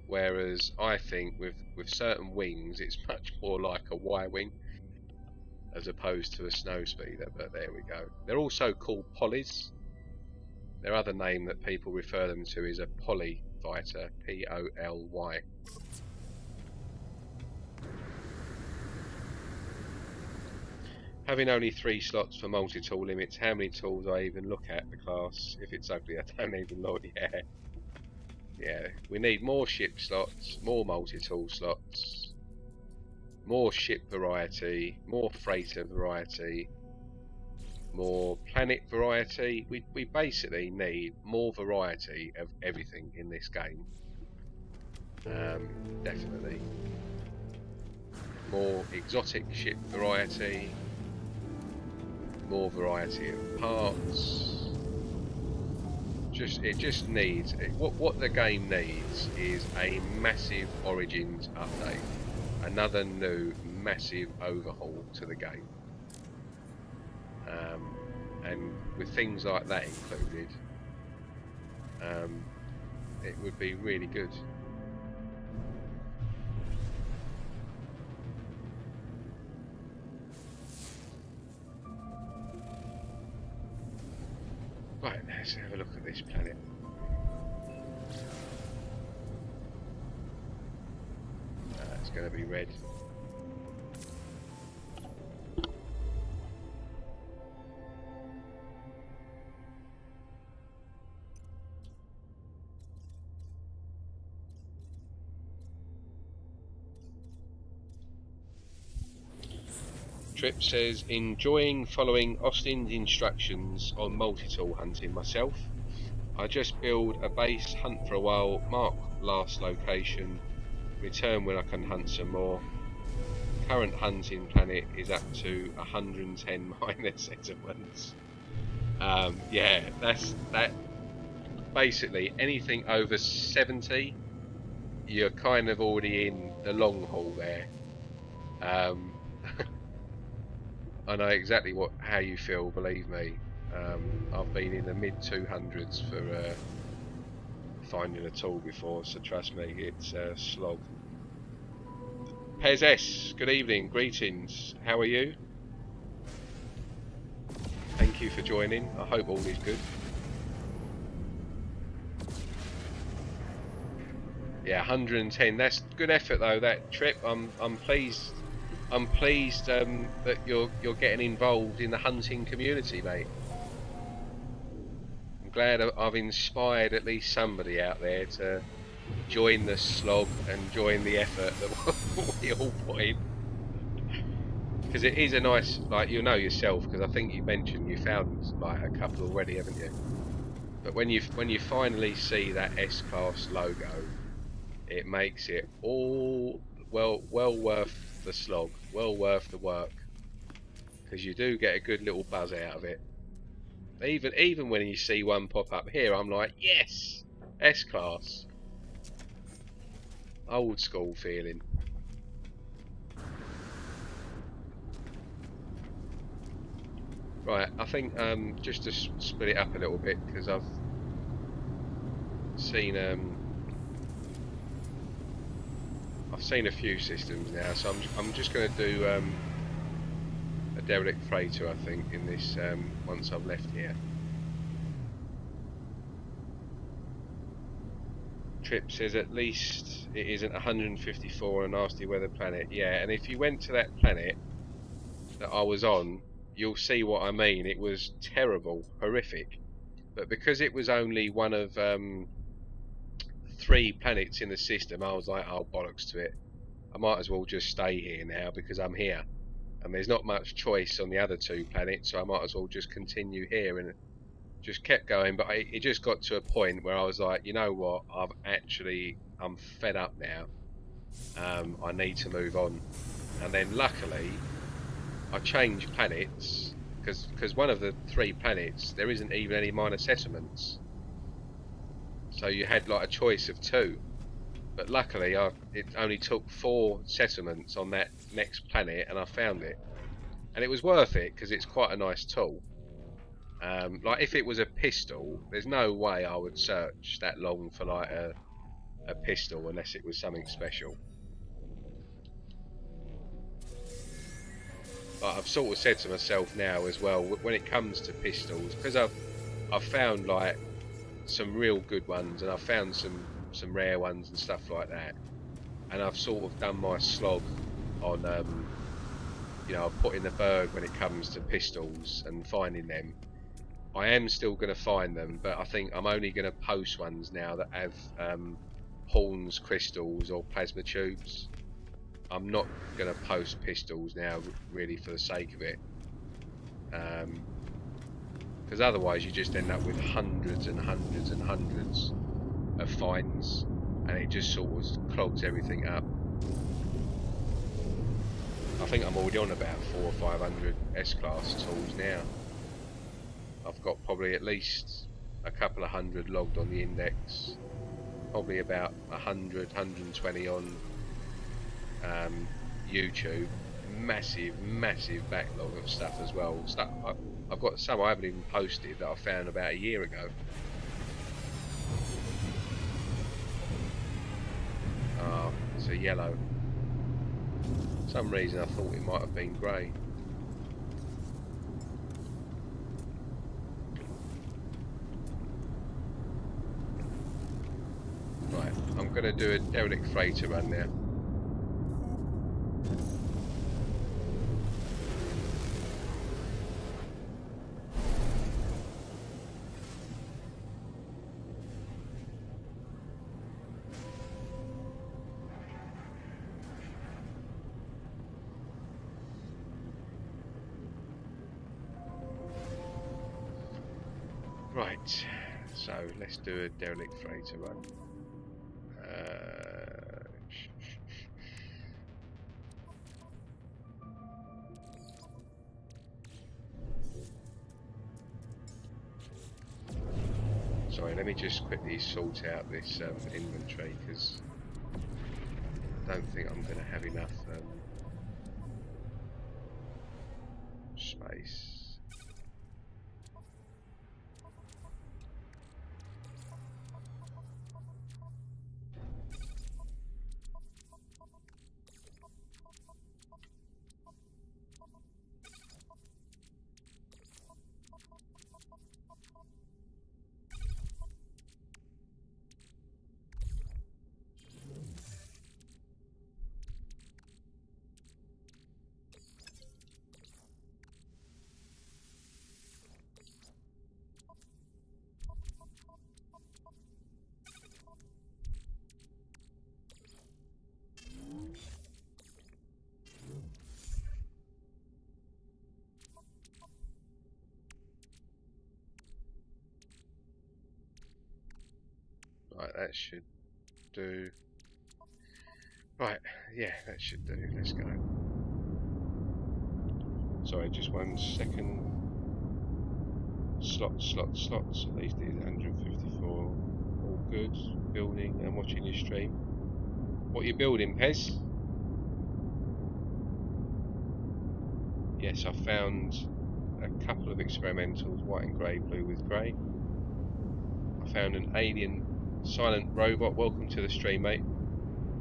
Whereas I think with certain wings it's much more like a Y-wing as opposed to a snow speeder, but there we go. They're also called polys. Their other name that people refer them to is a poly fighter, P-O-L-Y. Having only 3 slots for multi-tool limits, how many tools I even look at the class? If it's ugly, I don't even look. Yeah, we need more ship slots, more multi-tool slots, more ship variety, more freighter variety, more planet variety. We basically need more variety of everything in this game. Definitely. More exotic ship variety, more variety of parts. It just needs what the game needs is a massive Origins update, another new massive overhaul to the game, and with things like that included, it would be really good. Right, let's have a look at this planet. It's going to be red. Trip says, enjoying following Austin's instructions on multi-tool hunting myself. I just build a base, hunt for a while, mark last location, return when I can hunt some more. Current hunting planet is up to 110 minor settlements. Yeah, that. Basically, anything over 70, you're kind of already in the long haul there. I know exactly how you feel, believe me. I've been in the mid 200s for finding a tool before, so trust me, it's a slog. Pez S, good evening, greetings, how are you? Thank you for joining, I hope all is good. Yeah, 110. That's good effort though. That trip. I'm pleased. I'm pleased that you're getting involved in the hunting community, mate. I'm glad I've inspired at least somebody out there to join the slog and join the effort that we all put in. Because it is a nice, like, you'll know yourself, because I think you mentioned you found like a couple already, haven't you? But when you finally see that S-Class logo, it makes it all well worth the slog, well worth the work, because you do get a good little buzz out of it. Even when you see one pop up here, I'm like, yes, S-Class, old school feeling. Right, I think just to split it up a little bit, because I've seen a few systems now, so I'm just going to do a derelict freighter, I think, in this once I've left here. Trip says at least it isn't 154 on a nasty weather planet. Yeah, and if you went to that planet that I was on, you'll see what I mean. It was terrible, horrific. But because it was only one of 3 planets in the system, I was like, oh, bollocks to it. I might as well just stay here now because I'm here. And there's not much choice on the other 2 planets, so I might as well just continue here, and just kept going. But it just got to a point where I was like, you know what, I'm fed up now. I need to move on. And then luckily I changed planets, because one of the 3 planets there isn't even any minor settlements, so you had like a choice of 2. But luckily it only took 4 settlements on that next planet, and I found it, and it was worth it because it's quite a nice tool. Like if it was a pistol, there's no way I would search that long for like a pistol unless it was something special. But I've sort of said to myself now as well, when it comes to pistols, because I've found like some real good ones, and I've found some rare ones and stuff like that, and I've sort of done my slog on you know, I've put in the bird when it comes to pistols and finding them. I am still going to find them, but I think I'm only going to post ones now that have horns, crystals, or plasma tubes. I'm not going to post pistols now, really, for the sake of it, because otherwise you just end up with hundreds and hundreds and hundreds of finds, and it just sort of clogs everything up. I think I'm already on about 400 or 500 S-Class tools now. I've got probably at least a couple of hundred logged on the index, probably about 100, 120 on YouTube. Massive backlog of stuff as well. Stuff I've got some I haven't even posted that I found about a year ago. Ah, it's a yellow. For some reason I thought it might have been grey. Right, I'm going to do a derelict freighter run now. Right, so let's do a derelict freighter run. Sorry, let me just quickly sort out this inventory, because I don't think I'm going to have enough space. that should do. Right, yeah, that should do. Let's go. Sorry, just 1 second. Slots. At least it is 154. All good. Building and watching your stream. What are you building, Pez? Yes, I found a couple of experimentals, white and grey, blue with grey. I found an alien silent robot. Welcome to the stream, mate.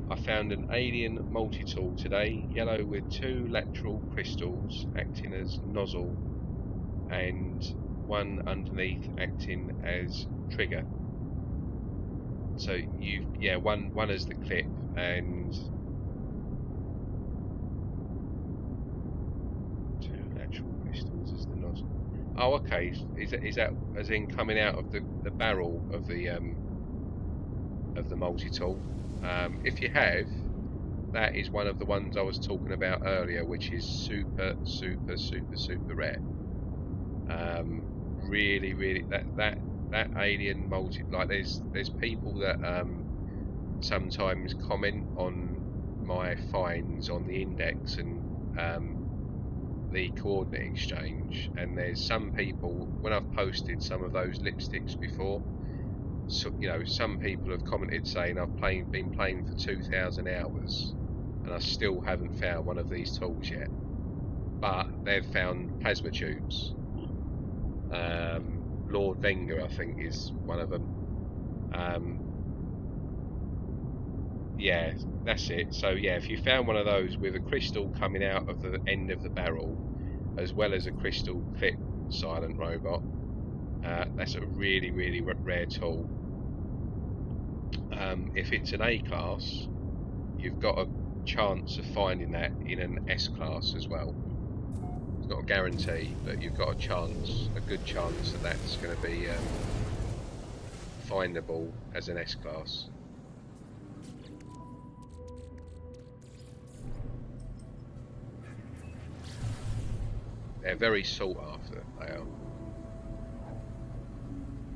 I found an alien multi-tool today, yellow with 2 lateral crystals acting as nozzle and 1 underneath acting as trigger. So one as the clip and 2 lateral crystals as the nozzle. Oh, okay. Is that as in coming out of the barrel of the multi-tool? If you have, that is one of the ones I was talking about earlier, which is super rare. Really that alien multi, like there's people that sometimes comment on my finds on the index and the coordinate exchange, and there's some people, when I've posted some of those lipsticks before, so, you know, some people have commented saying I've been playing for 2,000 hours and I still haven't found one of these tools yet, but they've found plasma tubes. Lord Wenger, I think, is one of them. Yeah, that's it. So yeah, if you found one of those with a crystal coming out of the end of the barrel, as well as a crystal clip silent robot, that's a really rare tool. If it's an A class, you've got a chance of finding that in an S class as well. It's not a guarantee, but you've got a chance, a good chance that that's going to be findable as an S class. They're very sought after, they are.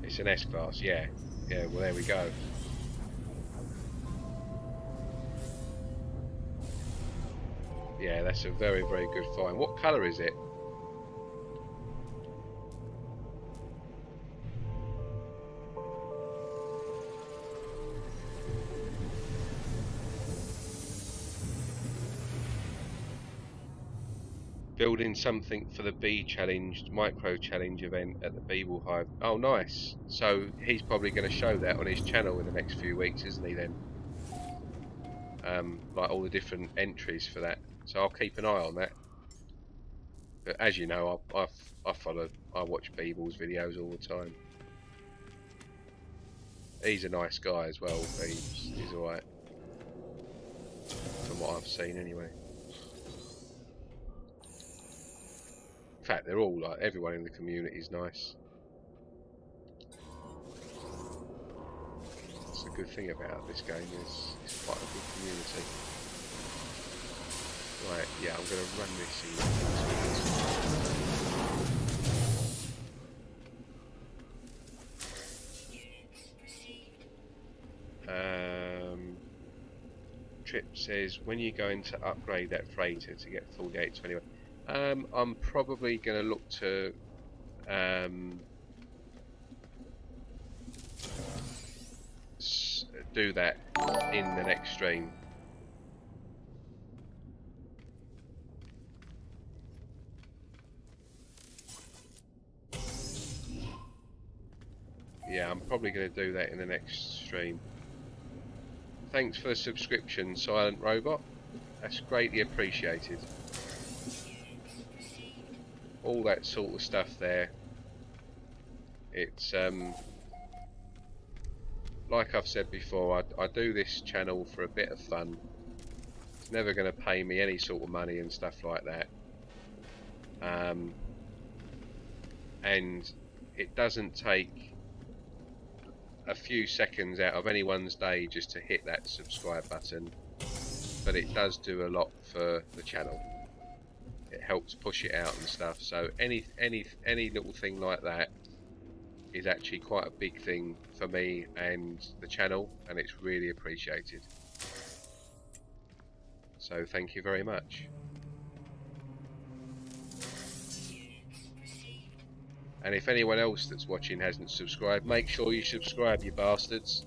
It's an S class, yeah. Yeah, well there we go. Yeah, that's a very good find. What colour is it? Building something for the bee challenge, micro challenge event at the Beetle Hive. Oh, nice. So he's probably going to show that on his channel in the next few weeks, isn't he then? Like all the different entries for that. So I'll keep an eye on that. But as you know, I watch Beeble's videos all the time. He's a nice guy as well. He's alright. From what I've seen anyway. In fact, they're all like, everyone in the community is nice. That's the good thing about this game, is it's quite a good community. Right, yeah, I'm going to run this in. Trip says, when are you going to upgrade that freighter to get full 821? I'm probably going to look to do that in the next stream. Yeah, I'm probably going to do that in the next stream. Thanks for the subscription, Silent Robot. That's greatly appreciated. All that sort of stuff there. It's like I've said before, I do this channel for a bit of fun. It's never going to pay me any sort of money and stuff like that. And it doesn't take a few seconds out of anyone's day just to hit that subscribe button, but it does do a lot for the channel. It helps push it out and stuff, so any little thing like that is actually quite a big thing for me and the channel, and it's really appreciated. So thank you very much. And if anyone else that's watching hasn't subscribed, make sure you subscribe, you bastards.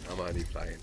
I'm only playing.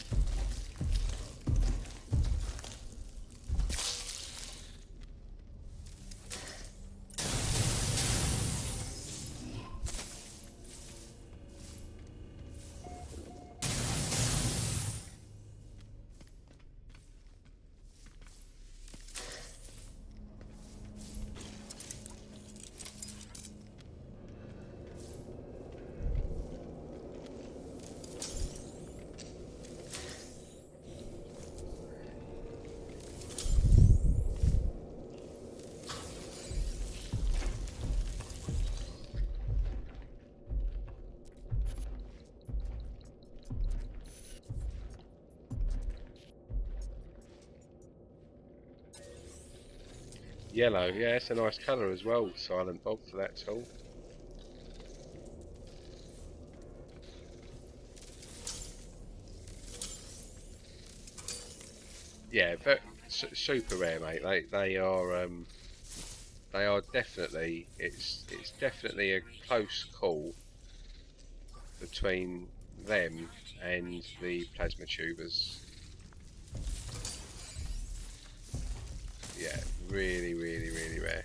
Yellow, yeah, it's a nice colour as well, Silent Bob, for that tool. Yeah, but super rare, mate. They are definitely, it's definitely a close call between them and the plasma tubers. Yeah, really, really, really rare.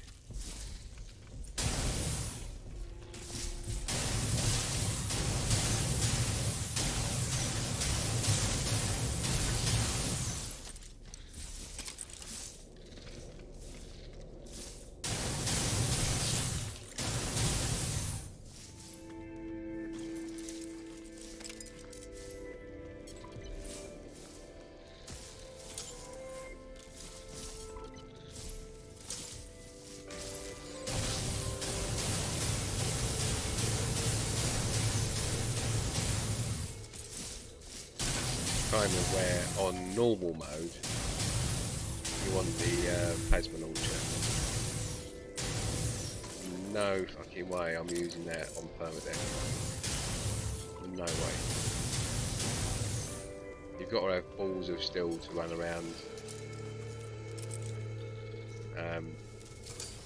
Kind of where on normal mode you want the plasma launcher. No fucking way I'm using that on Permadeath. No way. You've got to have balls of steel to run around,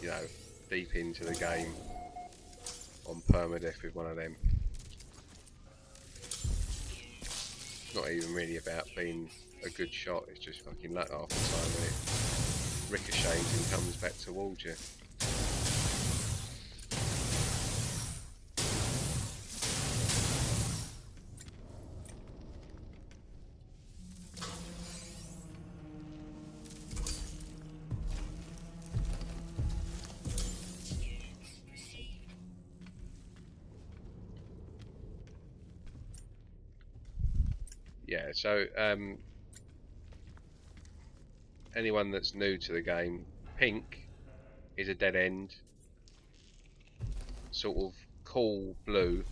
you know, deep into the game on Permadeath with one of them. It's not even really about being a good shot, it's just fucking luck half the time when it ricochets and comes back towards you. Yeah, so anyone that's new to the game, pink is a dead end. Sort of cool blue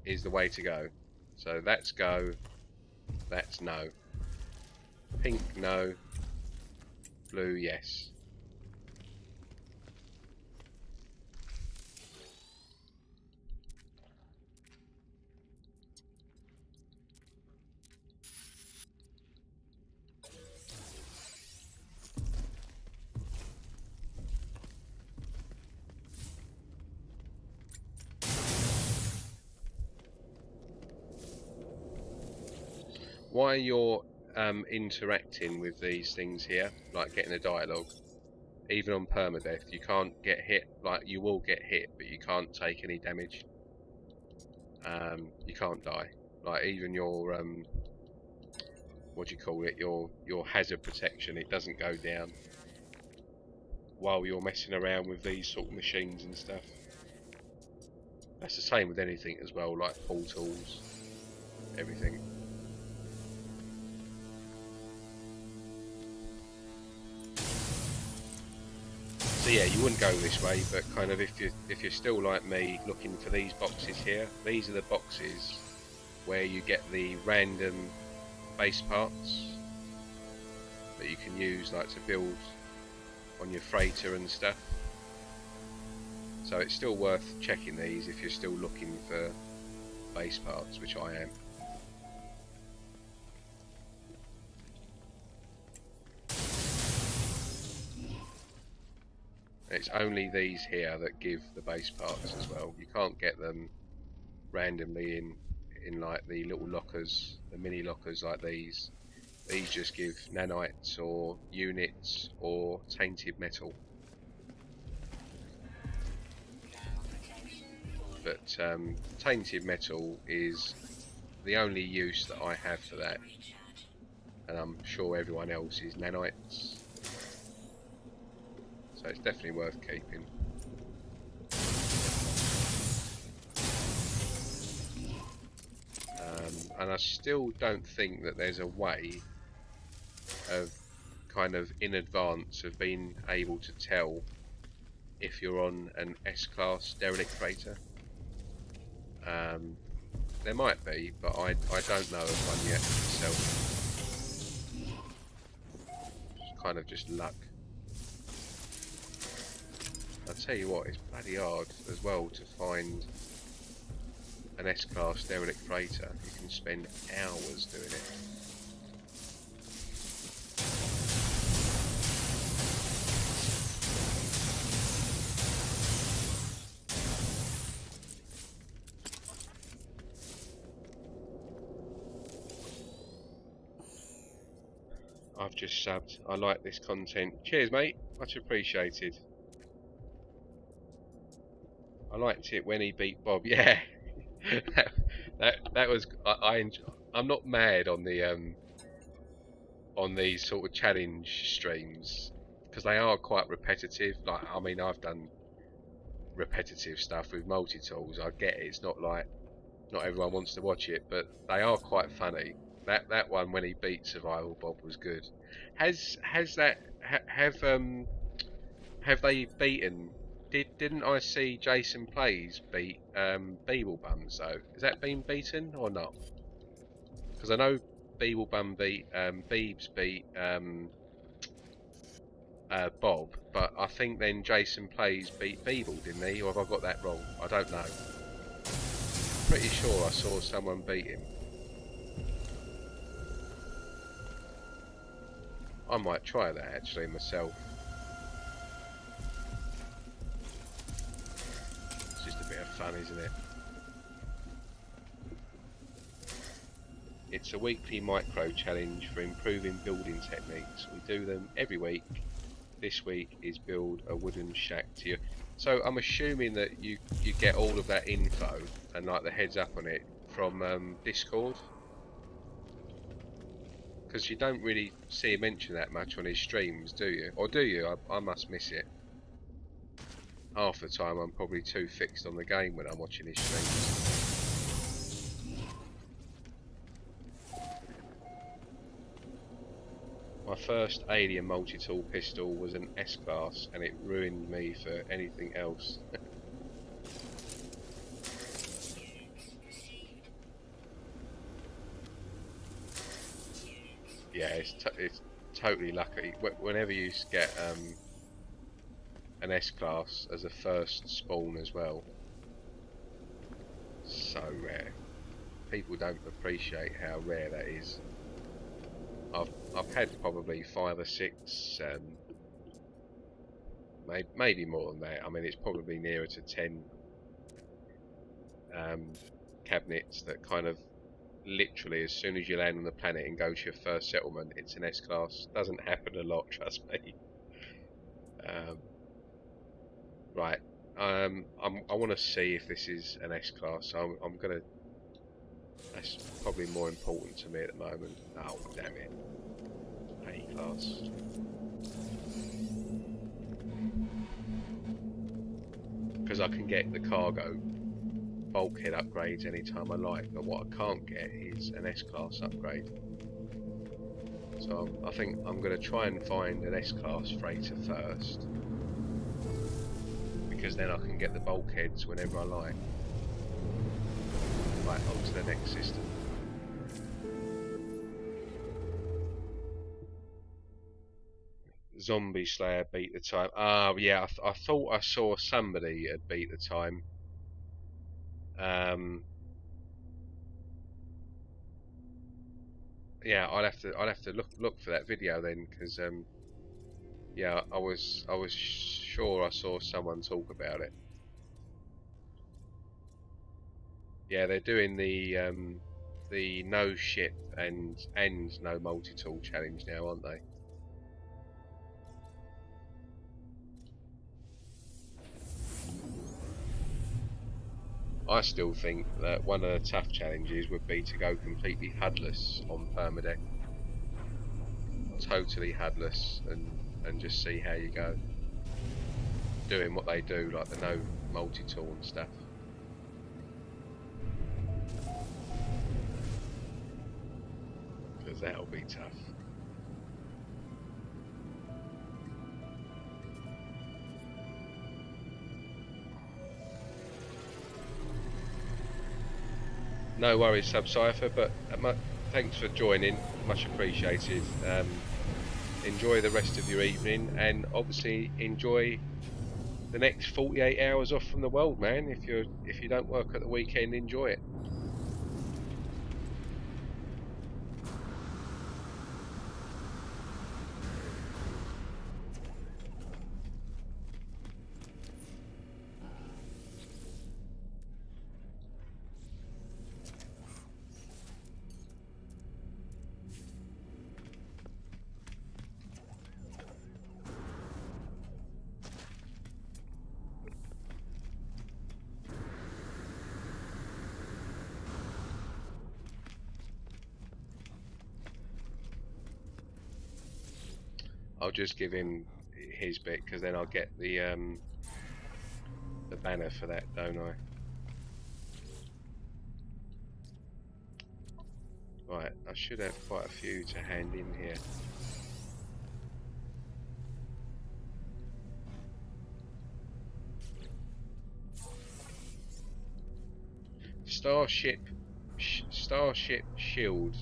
is the way to go. So that's go, that's no. Pink no, blue yes. While you're interacting with these things here, like getting a dialogue, even on Permadeath, you can't get hit. Like, you will get hit, but you can't take any damage. You can't die. Like, even your what do you call it? Your hazard protection, it doesn't go down while you're messing around with these sort of machines and stuff. That's the same with anything as well, like portals, everything. So yeah, you wouldn't go this way, but kind of if you're still like me, looking for these boxes here, these are the boxes where you get the random base parts that you can use like to build on your freighter and stuff. So it's still worth checking these if you're still looking for base parts, which I am. It's only these here that give the base parts as well. You can't get them randomly in like the little lockers, the mini lockers like these. These just give nanites or units or tainted metal. But tainted metal is the only use that I have for that, and I'm sure everyone else is nanites. So it's definitely worth keeping. And I still don't think that there's a way of kind of in advance of being able to tell if you're on an S-class derelict freighter. There might be, but I don't know of one yet myself. It's kind of just luck. I'll tell you what, it's bloody hard as well to find an S-class derelict freighter. You can spend hours doing it. I've just subbed. I like this content. Cheers, mate. Much appreciated. I liked it when he beat Bob. Yeah, that was. I'm not mad on the on these sort of challenge streams because they are quite repetitive. Like, I mean, I've done repetitive stuff with multi-tools. I get it. It's not like not everyone wants to watch it, but they are quite funny. That one when he beat Survival Bob was good. Have they beaten? Didn't I see Jason Plays beat Beeblebums though? Has that been beaten or not? Because I know Beeblebum beat Beebs beat Bob, but I think then Jason Plays beat Beeble, didn't he? Or have I got that wrong? I don't know. Pretty sure I saw someone beat him. I might try that actually myself. It's just a bit of fun, isn't it? It's a weekly micro challenge for improving building techniques. We do them every week. This week is build a wooden shack to you. So I'm assuming that you get all of that info and like the heads up on it from Discord. Because you don't really see him mention that much on his streams, do you? Or do you? I must miss it. Half the time I'm probably too fixed on the game when I'm watching his streams. My first alien multi-tool pistol was an S-class and it ruined me for anything else. Yeah, it's totally lucky. Whenever you get an S-class as a first spawn as well, so rare. People don't appreciate how rare that is. I've had probably 5 or 6, maybe more than that. I mean, it's probably nearer to 10 cabinets that kind of literally as soon as you land on the planet and go to your first settlement, it's an S-class. Doesn't happen a lot, trust me. Right, I want to see if this is an S-class. So I'm gonna. That's probably more important to me at the moment. Oh damn it, A-class. Because I can get the cargo bulkhead upgrades anytime I like, but what I can't get is an S-class upgrade. So I think I'm going to try and find an S-class freighter first, because then I can get the bulkheads whenever I like onto the next system. Zombie Slayer beat the time. Ah, yeah, I thought I saw somebody had beat the time. Yeah, I'll have to look for that video then, because yeah, I was sure I saw someone talk about it. Yeah, they're doing the no ship and no multi-tool challenge now, aren't they? I still think that one of the tough challenges would be to go completely HUDless on Permadeath. Totally HUDless and just see how you go. Doing what they do, like the no multi-tool and stuff. Because that'll be tough. No worries, Sub-Cypher, but thanks for joining, much appreciated. Enjoy the rest of your evening, and obviously enjoy the next 48 hours off from the world, man. If you don't work at the weekend, enjoy it. I'll just give him his bit, because then I'll get the banner for that, don't I? Right, I should have quite a few to hand in here. Starship shield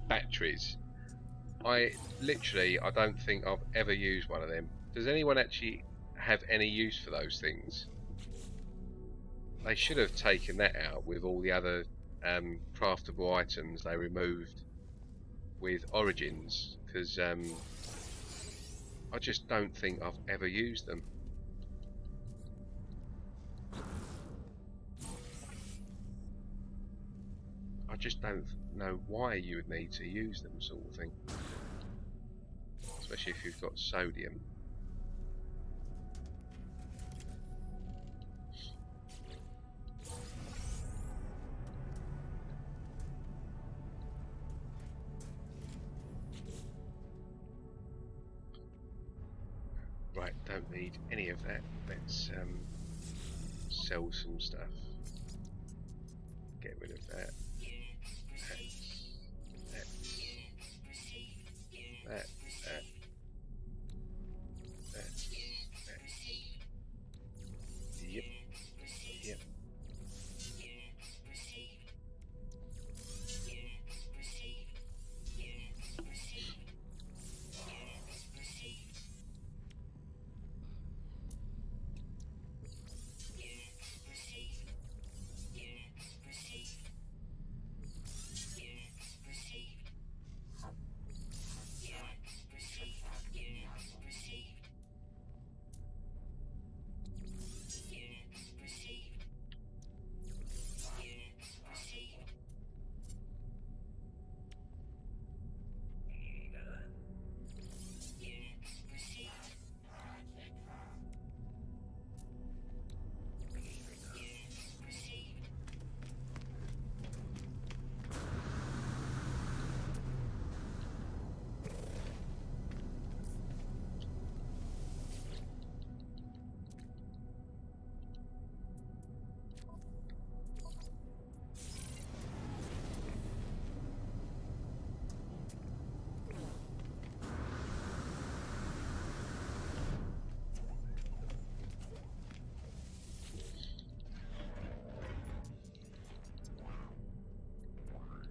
batteries. I don't think I've ever used one of them. Does anyone actually have any use for those things? They should have taken that out with all the other craftable items they removed with Origins, because I just don't think I've ever used them. I just don't know why you would need to use them, sort of thing. Especially if you've got sodium. Right, don't need any of that. Let's sell some stuff. Get rid of that. That. Yep. Yep.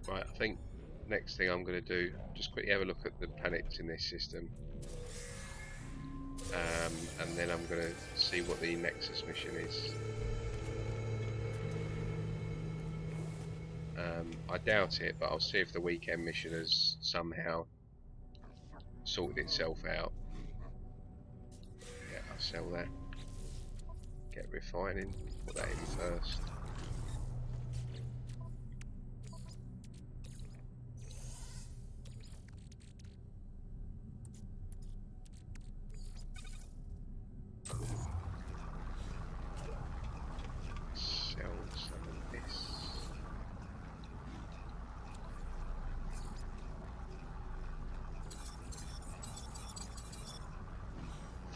Right, I think next thing I'm going to do, just quickly have a look at the planets in this system. And then I'm going to see what the Nexus mission is. I doubt it, but I'll see if the weekend mission has somehow sorted itself out. Yeah, I'll sell that. Get refining, put that in first. Sell some of this.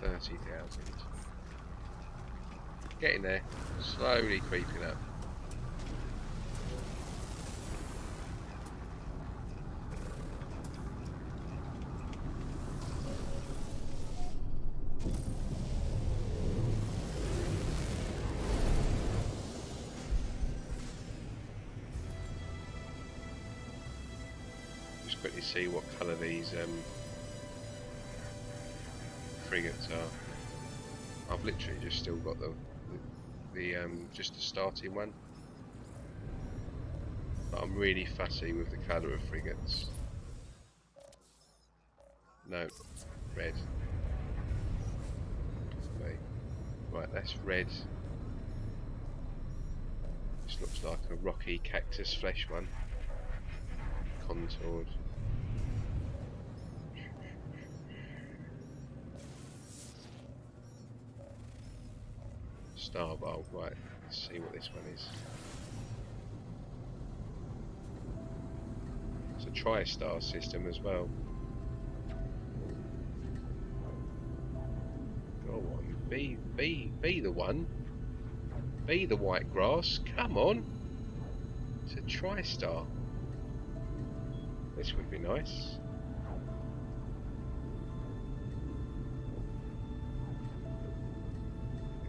$30,000. Getting there, slowly creeping up. Just quickly see what colour these frigates are. I've literally just still got the just the starting one, but I'm really fussy with the colour of frigates. No, red. Okay. Right, that's red. This looks like a rocky cactus flesh one, contoured. Starbulb, right, let's see what this one is. It's a tri-star system as well. Go on, be the one. Be the white grass, come on. It's a tri-star. This would be nice.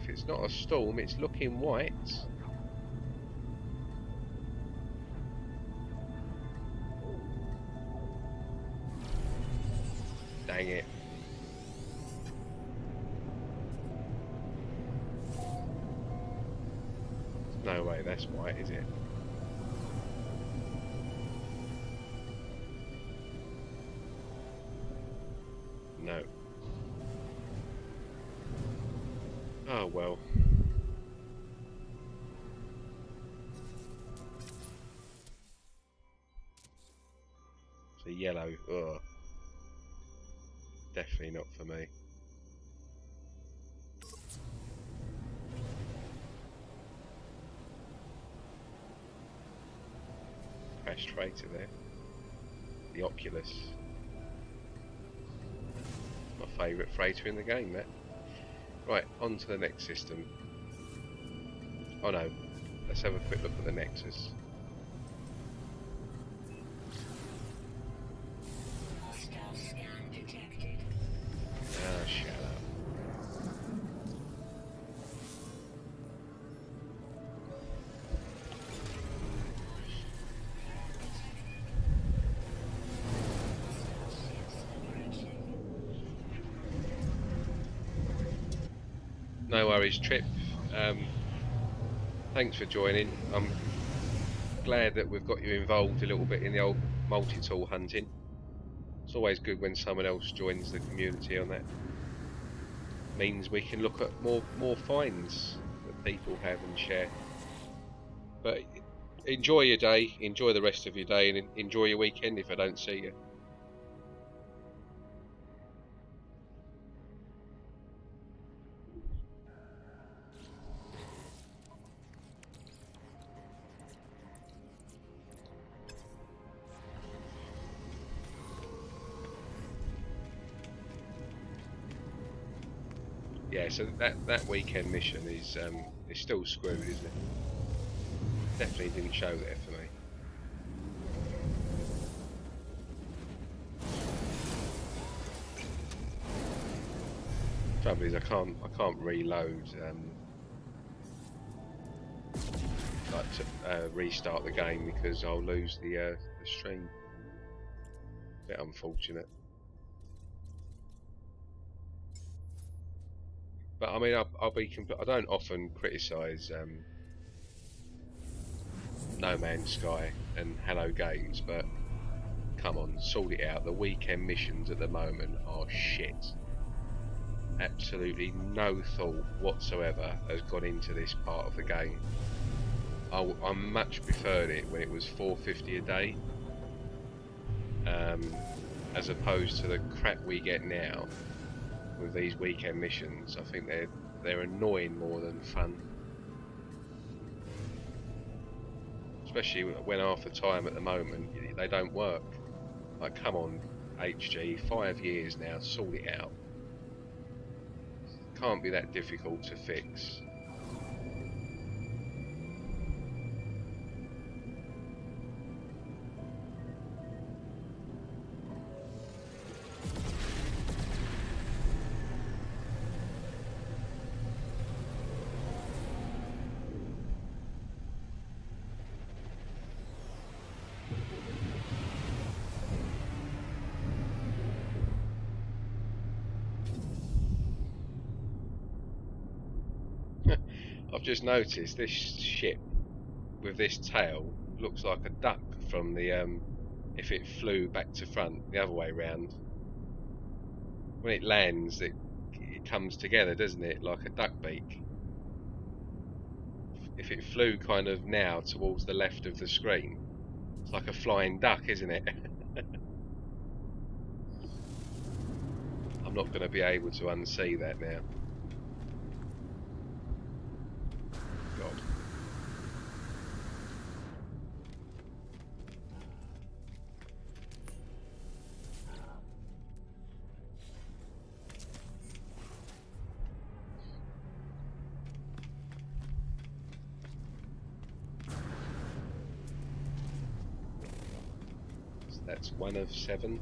It's not a storm, it's looking white. Dang it. No way that's white, is it? No. Oh well. It's a yellow. Ugh. Definitely not for me. Crash freighter there. The Oculus. My favourite freighter in the game, that. Right, on to the next system. Oh no, let's have a quick look at the Nexus. Hostile scan detected. Ah, shut up. No worries, Trip. Thanks for joining. I'm glad that we've got you involved a little bit in the old multi-tool hunting. It's always good when someone else joins the community on that. Means we can look at more finds that people have and share. But enjoy your day, enjoy the rest of your day, and enjoy your weekend if I don't see you. Yeah, so that weekend mission is still screwed, isn't it? Definitely didn't show there for me. Trouble is, I can't reload like to restart the game because I'll lose the stream. Bit unfortunate. But I mean, I'll be I don't often criticise No Man's Sky and Hello Games, but come on, sort it out. The weekend missions at the moment are shit. Absolutely no thought whatsoever has gone into this part of the game. I much preferred it when it was $4.50 a day, as opposed to the crap we get now with these weekend missions. I think they're annoying more than fun, especially when half the time at the moment they don't work. Like, come on, HG, 5 years now, sort it out. Can't be that difficult to fix. I've just noticed this ship with this tail looks like a duck from the if it flew back to front the other way round. When it lands, it comes together, doesn't it, like a duck beak? If it flew kind of now towards the left of the screen, it's like a flying duck, isn't it? I'm not going to be able to unsee that now. God. So that's 1 of 7.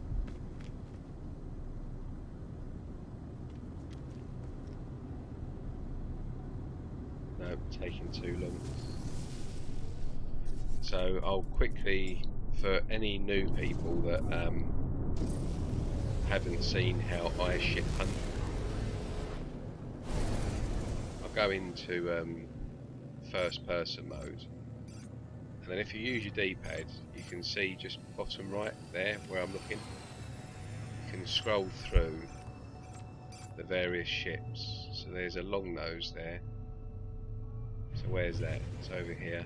No, taking too long. So I'll quickly, for any new people that haven't seen how I ship hunt, I'll go into first person mode, and then if you use your D-pad, you can see just bottom right there where I'm looking, you can scroll through the various ships. So there's a long nose there. So where's that? It's over here.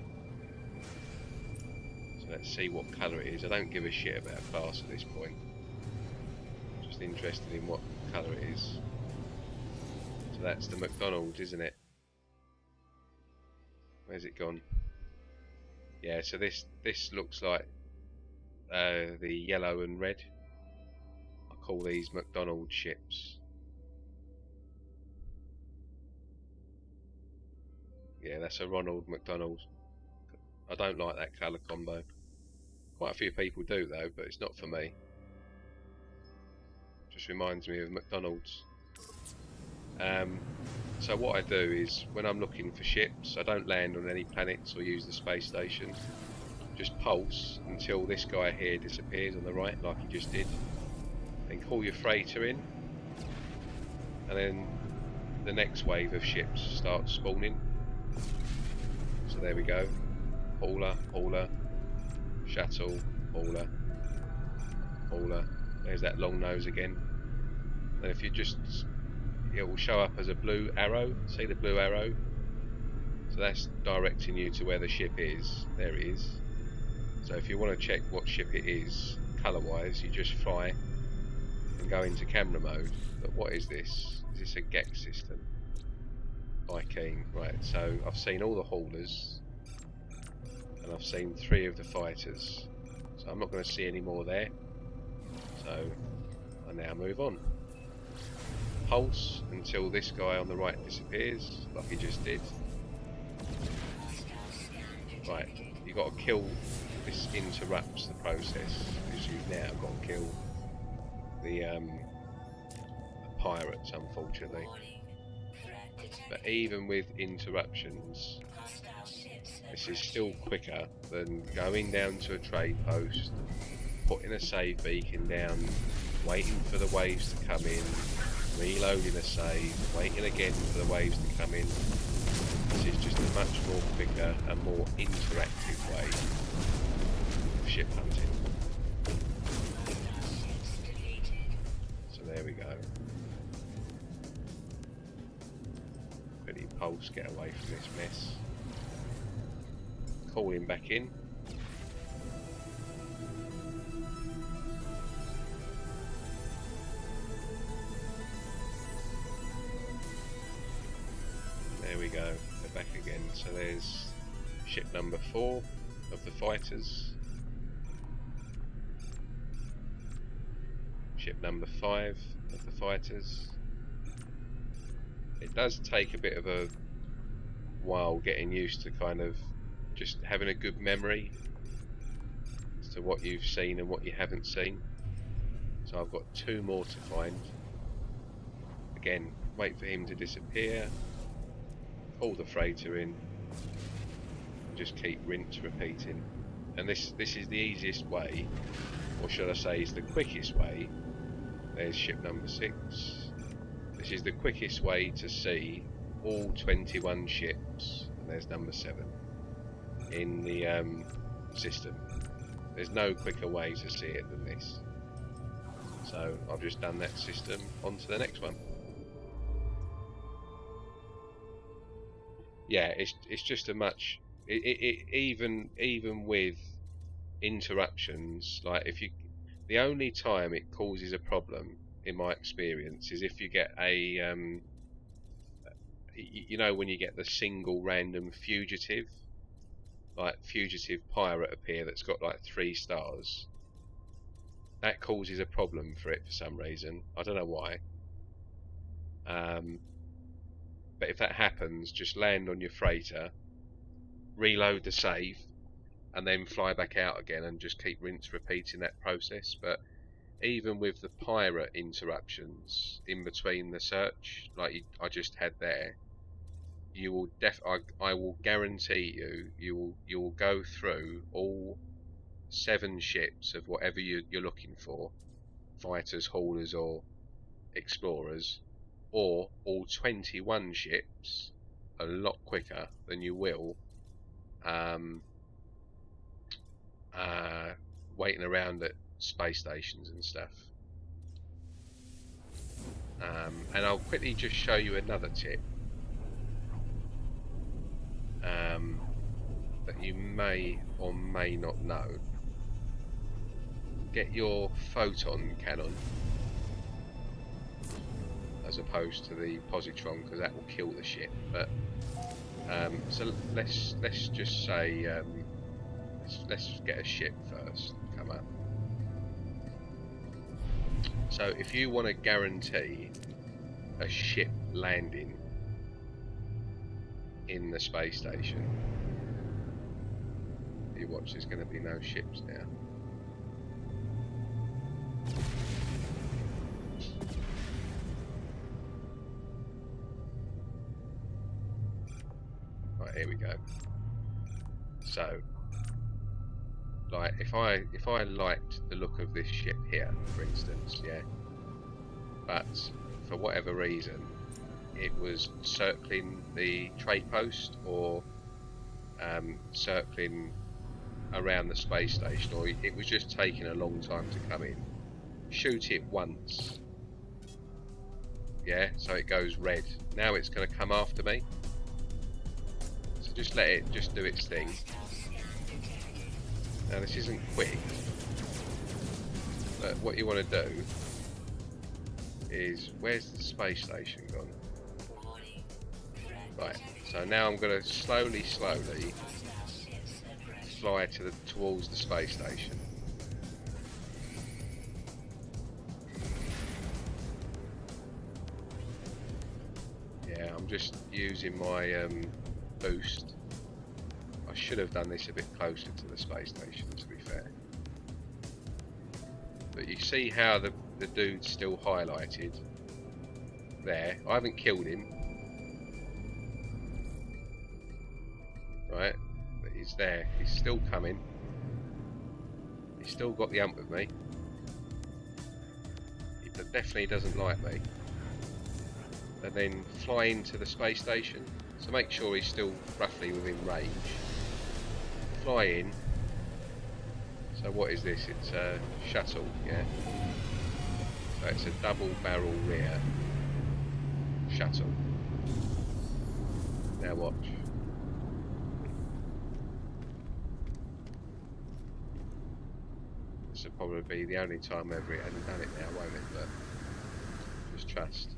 So let's see what colour it is. I don't give a shit about class at this point. I'm just interested in what colour it is. So that's the McDonald's, isn't it? Where's it gone? Yeah, so this looks like the yellow and red. I call these McDonald's ships. Yeah, that's a Ronald McDonald. I don't like that colour combo. Quite a few people do though, but it's not for me. Just reminds me of McDonald's. So what I do is, when I'm looking for ships, I don't land on any planets or use the space station. Just pulse until this guy here disappears on the right, like he just did. Then call your freighter in, and then the next wave of ships starts spawning. So there we go. Hauler, hauler, shuttle, hauler, hauler. There's that long nose again. And if you just, it will show up as a blue arrow. See the blue arrow? So that's directing you to where the ship is. There it is. So if you want to check what ship it is, colour-wise, you just fly and go into camera mode. But what is this? Is this a Gex system? Viking. Right, so I've seen all the haulers, and I've seen 3 of the fighters. So I'm not going to see any more there. So I now move on. Pulse until this guy on the right disappears, like he just did. Right, you've got to kill. This interrupts the process, because you've now got to kill the pirates, unfortunately. But even with interruptions, this is still quicker than going down to a trade post, putting a save beacon down, waiting for the waves to come in, reloading a save, waiting again for the waves to come in. This is just a much more quicker and more interactive way of ship hunting. So there we go. Quickly pulse, get away from this mess. Call him back in. There we go, they're back again. So there's ship number 4 of the fighters. Ship number 5 of the fighters. It does take a bit of a while getting used to kind of just having a good memory as to what you've seen and what you haven't seen. So I've got 2 more to find. Again, wait for him to disappear. Pull the freighter in, and just keep rinse repeating. And this is the easiest way, or should I say is the quickest way. There's ship number 6. This is the quickest way to see all 21 ships, and there's number 7 in the system. There's no quicker way to see it than this. So I've just done that system, on to the next one. Yeah, it's just a much even with interruptions, like if you, the only time it causes a problem in my experience is if you get a you know, when you get the single random fugitive, like fugitive pirate appear that's got like 3 stars. That causes a problem for it for some reason. I don't know why. But if that happens, just land on your freighter, reload the save, and then fly back out again and just keep rinse repeating that process. But even with the pirate interruptions in between the search, like I just had there, you will I will guarantee you will go through all 7 ships of whatever you're looking for, fighters, haulers, or explorers, or all 21 ships a lot quicker than you will waiting around at space stations and stuff. And I'll quickly just show you another tip that you may or may not know. Get your photon cannon as opposed to the positron, because that will kill the ship. But so let's just say let's get a ship first come up. So if you want to guarantee a ship landing in the space station, you watch, there's going to be no ships now. Right, here we go. So, like, if I liked the look of this ship here, for instance, yeah, but for whatever reason it was circling the trade post, or circling around the space station, or it was just taking a long time to come in, shoot it once, yeah, so it goes red. Now it's going to come after me, so just let it just do its thing. Now this isn't quick, but what you want to do is, where's the space station gone? Right, so now I'm going to slowly fly towards the space station. Yeah, I'm just using my boost. I should have done this a bit closer to the space station, to be fair. But you see how the dude's still highlighted there. I haven't killed him. Right, but he's there. He's still coming. He's still got the ump with me. He definitely doesn't like me. And then fly into the space station. So make sure he's still roughly within range. Fly in. So what is this? It's a shuttle, yeah. So it's a double barrel rear shuttle. Now watch. This will probably be the only time ever it hasn't done it now, won't it? But just trust.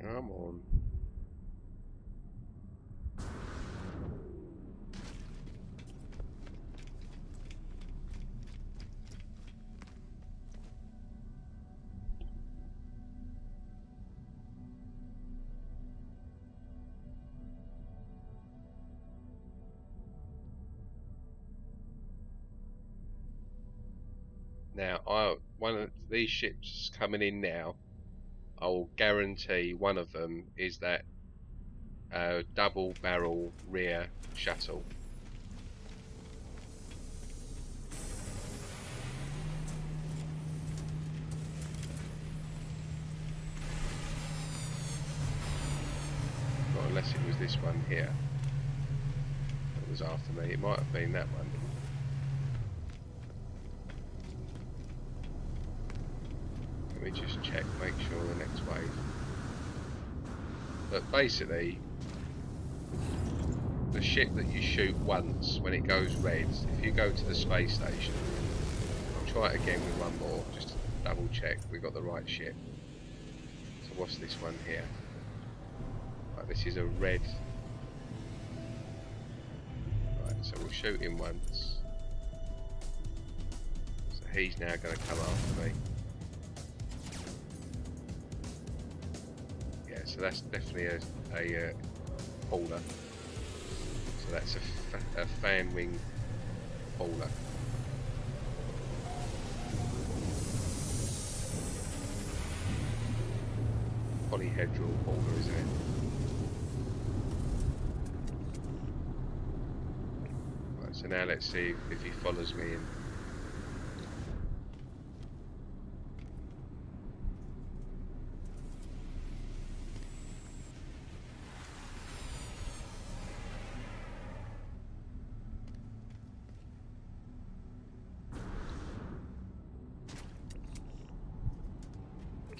Come on. Now, one of these ships coming in now, I will guarantee one of them is that double barrel rear shuttle. Not unless it was this one here that was after me. It might have been that one. Let me just check, make sure the next wave. But basically, the ship that you shoot once when it goes red, if you go to the space station, I'll try it again with one more, just to double check we got the right ship. So what's this one here? Right, this is a red. Right, so we'll shoot him once. So he's now going to come after me. Yeah, so that's definitely a hauler. So that's a fan wing hauler. Polyhedral hauler, isn't it? Right, so now let's see if he follows me in.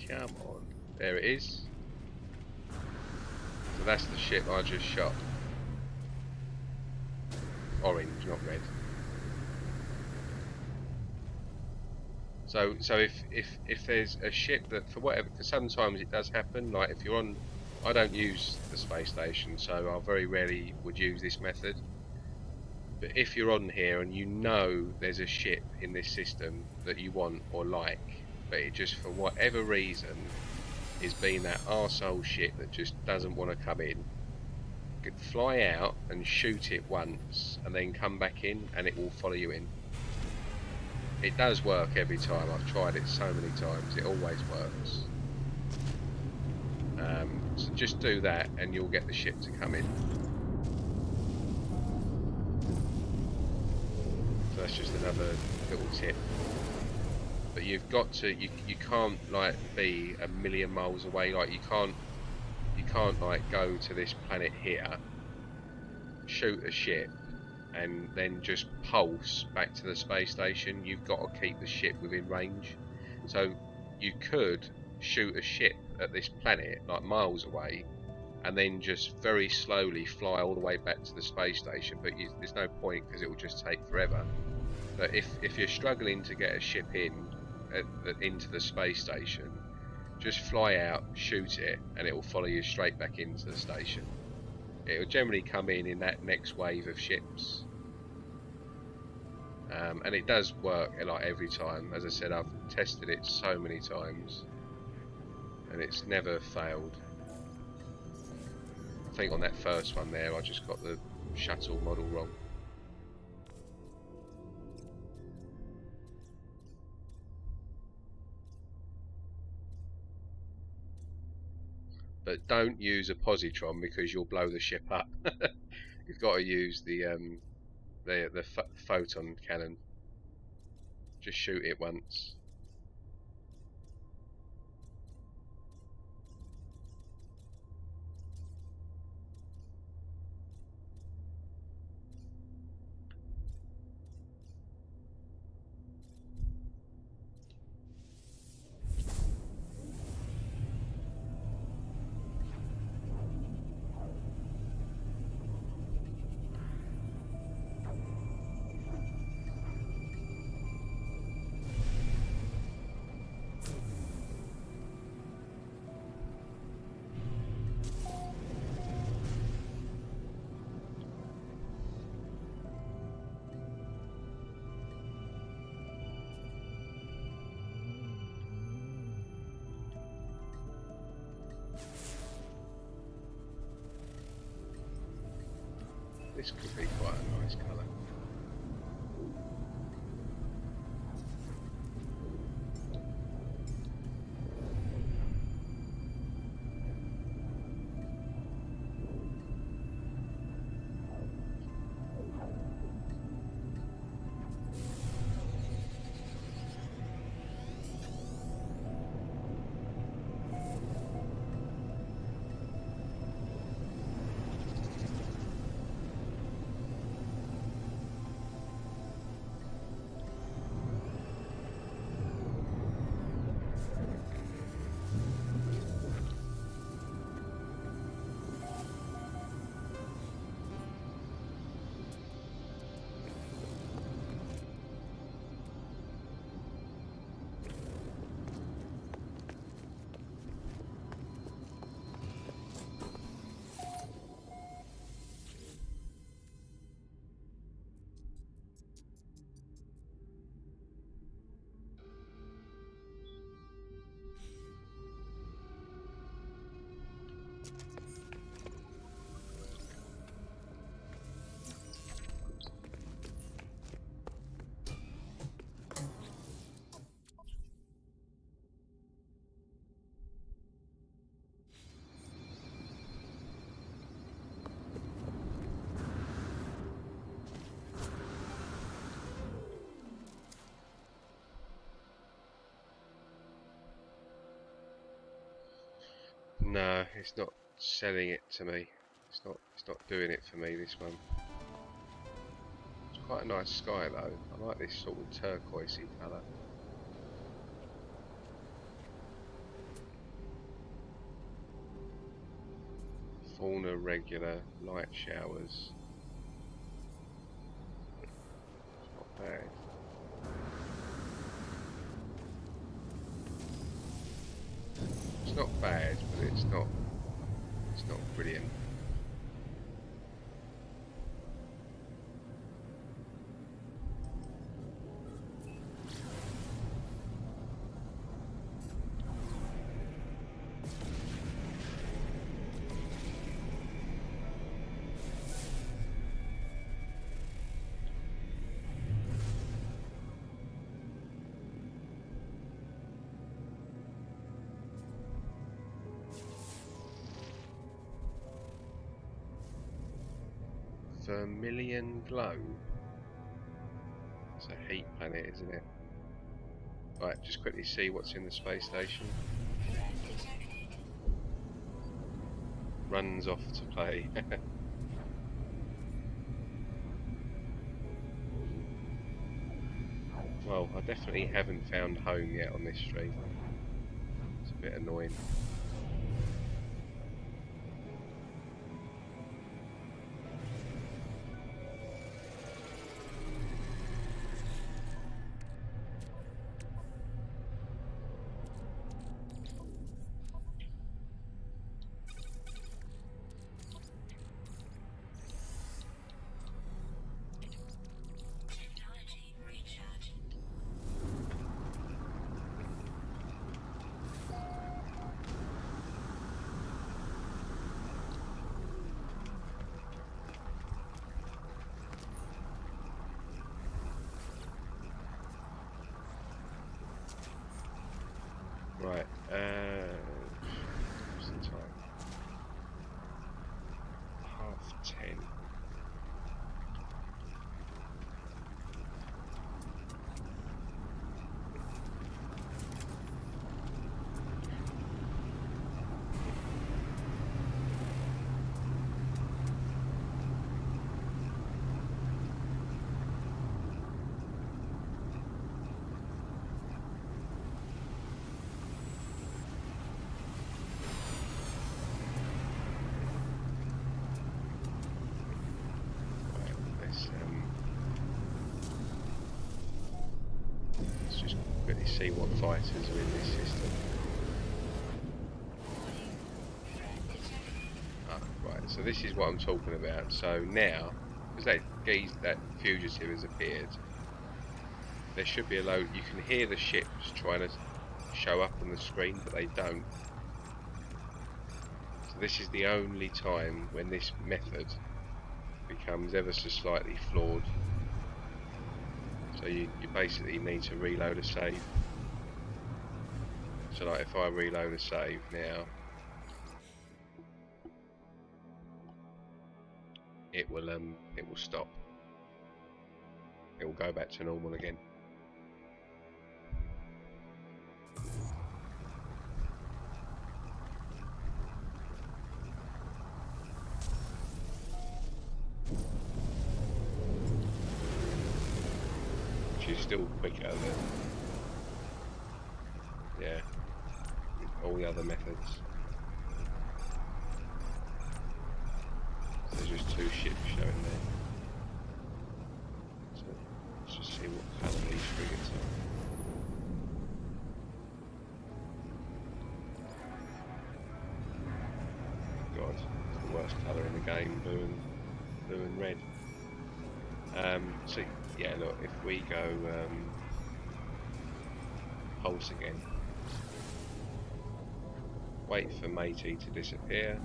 Come on. There it is. So that's the ship I just shot. Orange, not red. So if there's a ship that for whatever, because sometimes it does happen, like if you're on, I don't use the space station, so I very rarely would use this method. But if you're on here and you know there's a ship in this system that you want or like, but it just for whatever reason is being that arsehole shit that just doesn't want to come in, fly out and shoot it once and then come back in and it will follow you in. It does work every time. I've tried it so many times. It always works. So just do that and you'll get the ship to come in. So that's just another little tip. But you've got to, you can't like be a million miles away. Like you can't like go to this planet here, shoot a ship, and then just pulse back to the space station. You've got to keep the ship within range. So you could shoot a ship at this planet like miles away, and then just very slowly fly all the way back to the space station. But there's no point because it will just take forever. But if you're struggling to get a ship into the space station, just fly out, shoot it, and it will follow you straight back into the station. It will generally come in that next wave of ships, and it does work like every time. As I said, I've tested it so many times, and it's never failed. I think on that first one there, I just got the shuttle model wrong. But don't use a positron because you'll blow the ship up. You've got to use the photon cannon. Just shoot it once. This could be quite a nice colour. No, it's not selling it to me. It's not doing it for me, this one. It's quite a nice sky though. I like this sort of turquoisey colour. Fauna regular, light showers. It's not bad. It's not bad, but it's not brilliant. Vermilion glow. It's a heat planet, isn't it? Right, just quickly see what's in the space station. Runs off to play. Well, I definitely haven't found home yet on this stream. It's a bit annoying. quickly see what fighters are in this system. Ah, right, so this is what I'm talking about. So now, because that fugitive has appeared, there should be a load. You can hear the ships trying to show up on the screen, but they don't. So this is the only time when this method becomes ever so slightly flawed. So you basically need to reload a save. So like if I reload a save now, it will stop. It will go back to normal again. Which is still quicker than all the other methods. So there's just 2 ships showing there. So let's just see what colour these frigates are. God, it's the worst colour in the game, blue and red. So yeah, look, if we go pulse again, wait for matey to disappear,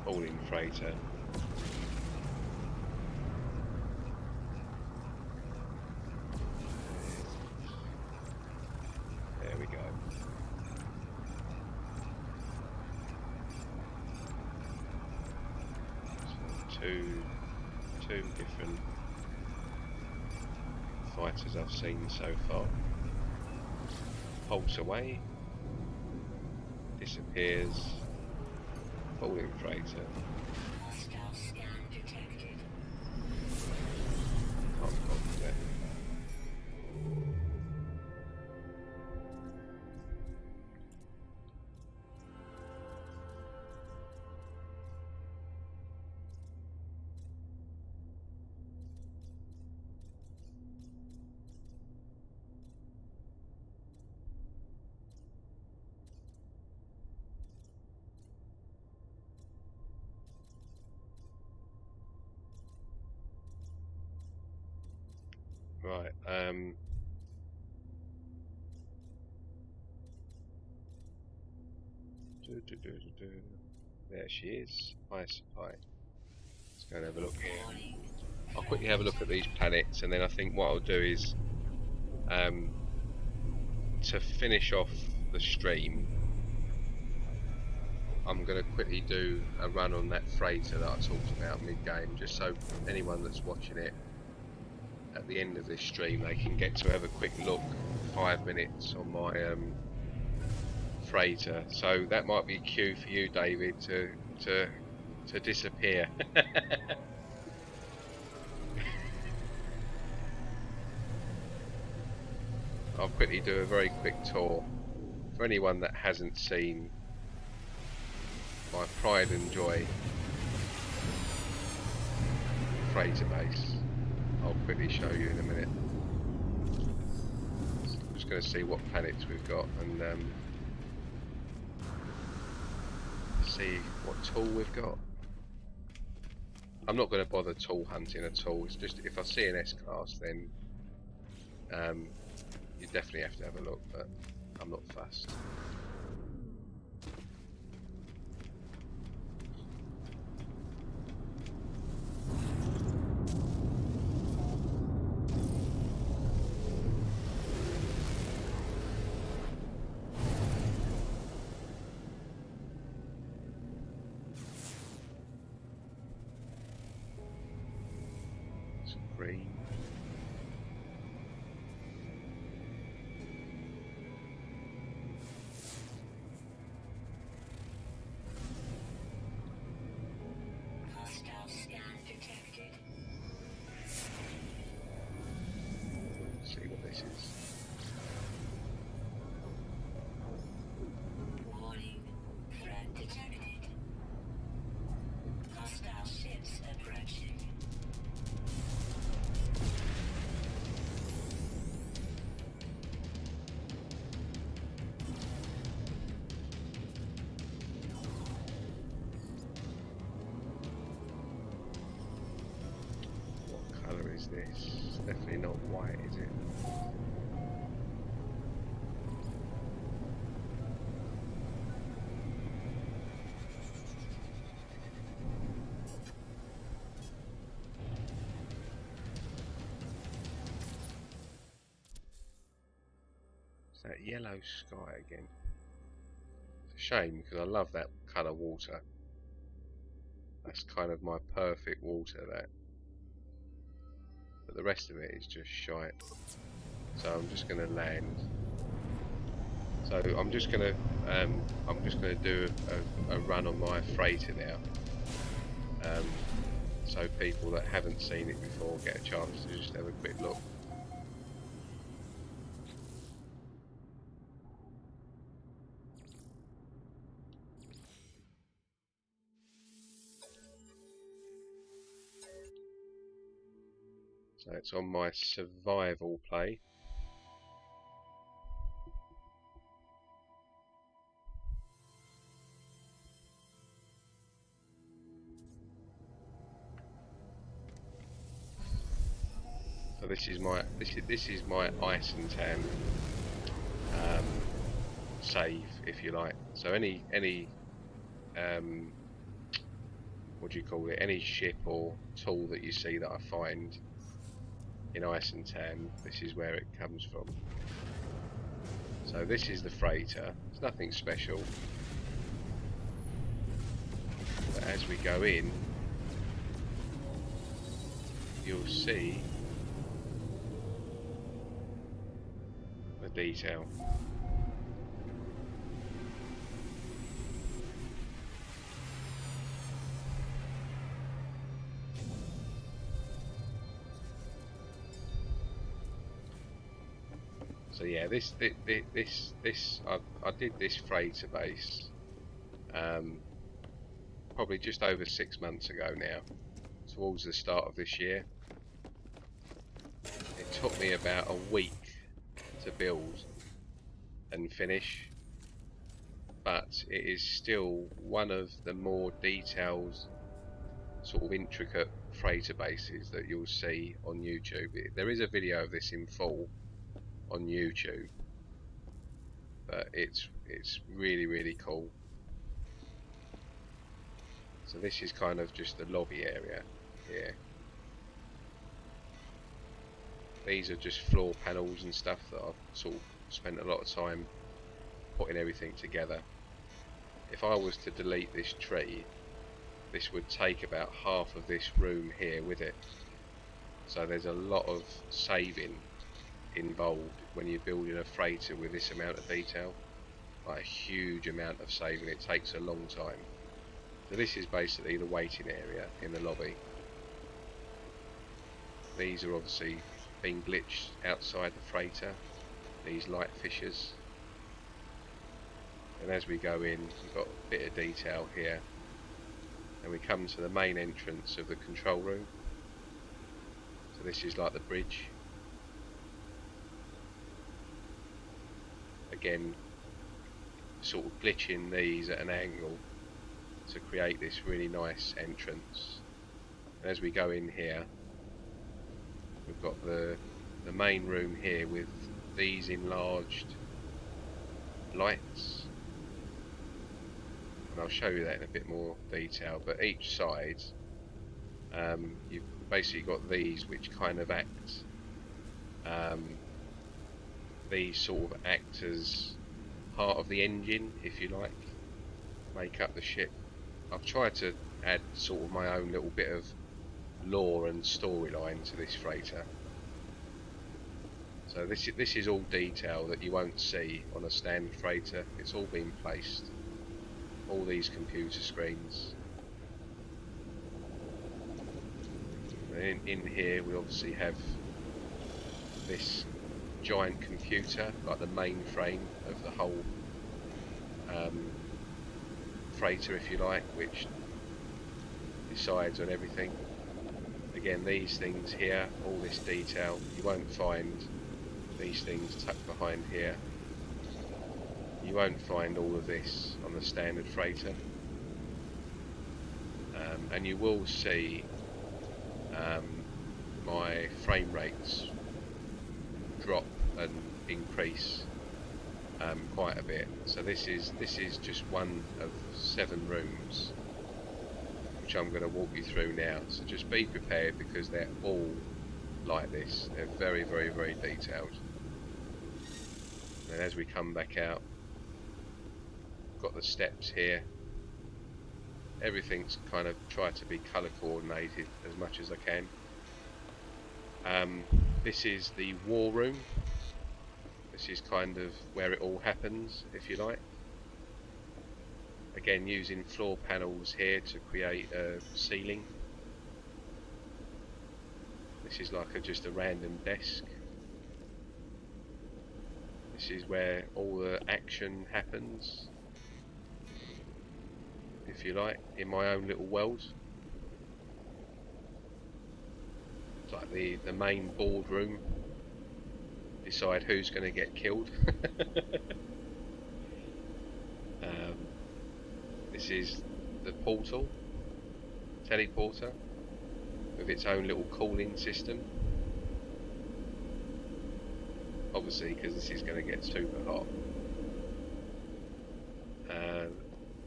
falling freighter, there we go. So two different fighters I've seen so far. Pulse away, disappears, falling freighter. Hostile scan detected. Can't copy that. Right, there she is, Eissentam. Let's go and have a look here. I'll quickly have a look at these planets, and then I think what I'll do is, to finish off the stream, I'm going to quickly do a run on that freighter that I talked about mid-game, just so anyone that's watching it at the end of this stream, they can get to have a quick look, 5 minutes, on my freighter. So that might be a cue for you, David, to disappear. I'll quickly do a very quick tour for anyone that hasn't seen my pride and joy freighter base. I'll quickly show you in a minute. I'm just going to see what planets we've got and see what tool we've got. I'm not going to bother tool hunting at all. It's just if I see an S-class, then you definitely have to have a look, but I'm not fussed. Green. Hostile scan detected. Let's see what this is. Warning. Threat detected. Hostile ships approaching. is this? It's definitely not white, is it? It's that yellow sky again. It's a shame because I love that colour water. That's kind of my perfect water, that. But the rest of it is just shite. So I'm just going to land. So I'm just going to do a run on my freighter now. So people that haven't seen it before get a chance to just have a quick look. So it's on my survival play. So this is my Eissentam save, if you like. So any what do you call it? Any ship or tool that you see that I find in Eissentam, this is where it comes from. So this is the freighter. It's nothing special. But as we go in, you'll see the detail. So yeah, I did this freighter base probably just over 6 months ago now, towards the start of this year. It took me about a week to build and finish, but it is still one of the more detailed, sort of intricate freighter bases that you'll see on YouTube. There is a video of this in full on YouTube, but it's really cool. So this is kind of just the lobby area here. These are just floor panels and stuff that I've sort of spent a lot of time putting everything together. If I was to delete this tree, this would take about half of this room here with it. So there's a lot of saving involved when you're building a freighter with this amount of detail. Like a huge amount of saving. It takes a long time. So this is basically the waiting area in the lobby. These are obviously being glitched outside the freighter, these light fissures. And as we go in, we've got a bit of detail here. And we come to the main entrance of the control room. So this is like the bridge. Again, sort of glitching these at an angle to create this really nice entrance. And as we go in here, we've got the main room here with these enlarged lights, and I'll show you that in a bit more detail. But each side, you've basically got these which kind of act, these sort of act as part of the engine, if you like, make up the ship. I've tried to add sort of my own little bit of lore and storyline to this freighter. So this is all detail that you won't see on a standard freighter. It's all been placed. All these computer screens. And in here we obviously have this giant computer, like the mainframe of the whole freighter, if you like, which decides on everything. Again, these things here, all this detail, you won't find these things tucked behind here. You won't find all of this on the standard freighter. And you will see my frame rates drop and increase quite a bit. So this is just one of 7 rooms which I'm going to walk you through now. So just be prepared, because they're all like this. They're very, very, very detailed. And as we come back out, got the steps here. Everything's kind of tried to be colour coordinated as much as I can. This is the war room. This is kind of where it all happens, if you like. Again, using floor panels here to create a ceiling. This is like just a random desk. This is where all the action happens, if you like, in my own little world. It's like the main boardroom. Decide who's going to get killed. This is the portal, teleporter, with its own little cooling system. Obviously, because this is going to get super hot.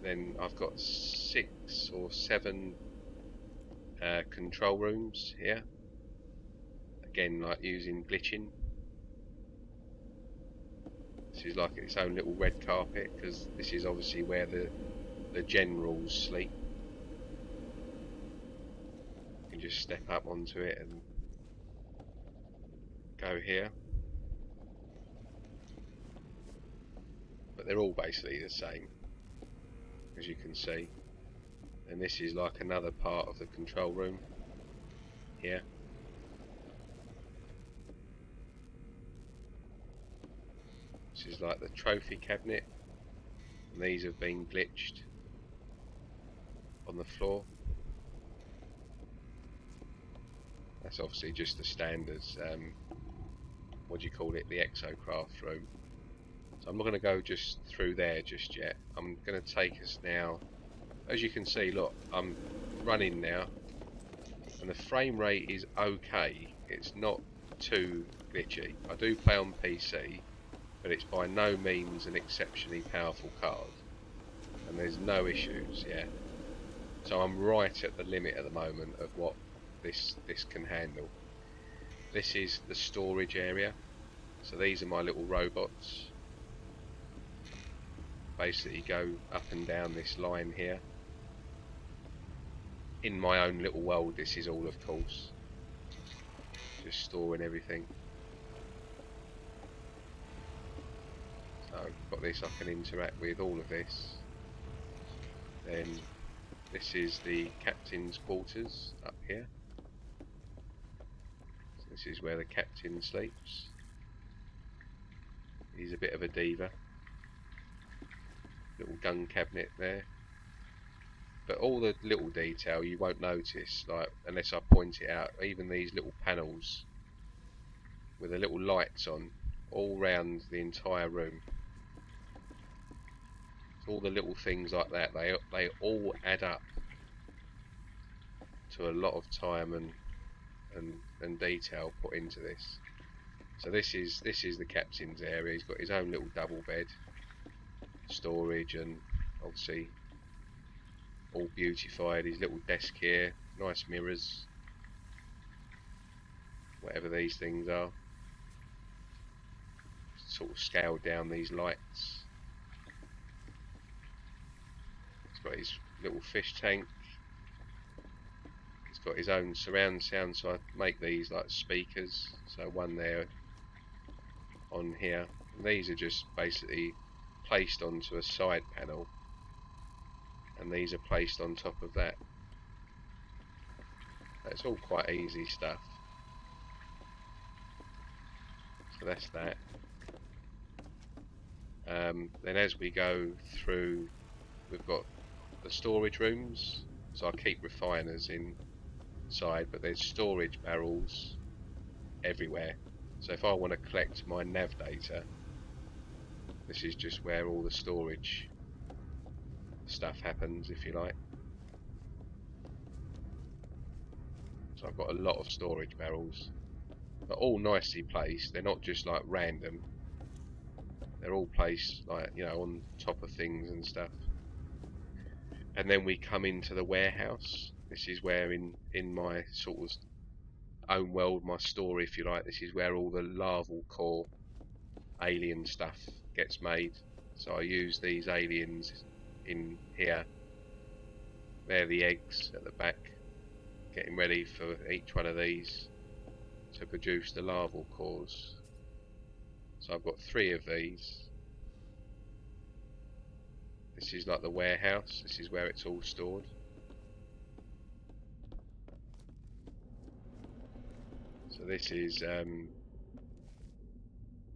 Then I've got 6 or 7 control rooms here. Again, like using glitching. This is like its own little red carpet, because this is obviously where the generals sleep. You can just step up onto it and go here. But they're all basically the same, as you can see. And this is like another part of the control room here. This is like the trophy cabinet, and these have been glitched on the floor. That's obviously just the standards, what do you call it, the exocraft room. So I'm not going to go just through there just yet. I'm going to take us now, as you can see, look, I'm running now, and the frame rate is okay. It's not too glitchy. I do play on PC, but it's by no means an exceptionally powerful card, and there's no issues, yeah. So I'm right at the limit at the moment of what this can handle. This is the storage area. So these are my little robots. Basically go up and down this line here. In my own little world, this is all, of course. Just storing everything. So I've got this, I can interact with all of this. Then this is the captain's quarters up here. So this is where the captain sleeps. He's a bit of a diva. Little gun cabinet there. But all the little detail you won't notice, like, unless I point it out. Even these little panels with the little lights on all round the entire room. All the little things like that, they all add up to a lot of time and detail put into this. So this is the captain's area. He's got his own little double bed, storage, and obviously all beautified. His little desk here, nice mirrors, whatever these things are. Sort of scaled down these lights. He's got his little fish tank. He's got his own surround sound, so I make these like speakers. So one there, on here. And these are just basically placed onto a side panel, and these are placed on top of that. That's all quite easy stuff. So that's that. Then as we go through, we've got the storage rooms. So I keep refiners inside, but there's storage barrels everywhere. So if I want to collect my nav data, this is just where all the storage stuff happens, if you like. So I've got a lot of storage barrels. but all nicely placed. They're not just like random. They're all placed like, you know, on top of things and stuff. And then we come into the warehouse. This is where in my sort of own world, my story, if you like, this is where all the larval core alien stuff gets made. So I use these aliens in here. They're the eggs at the back, getting ready for each one of these to produce the larval cores. So I've got 3 of these. This is like the warehouse. This is where it's all stored. So this is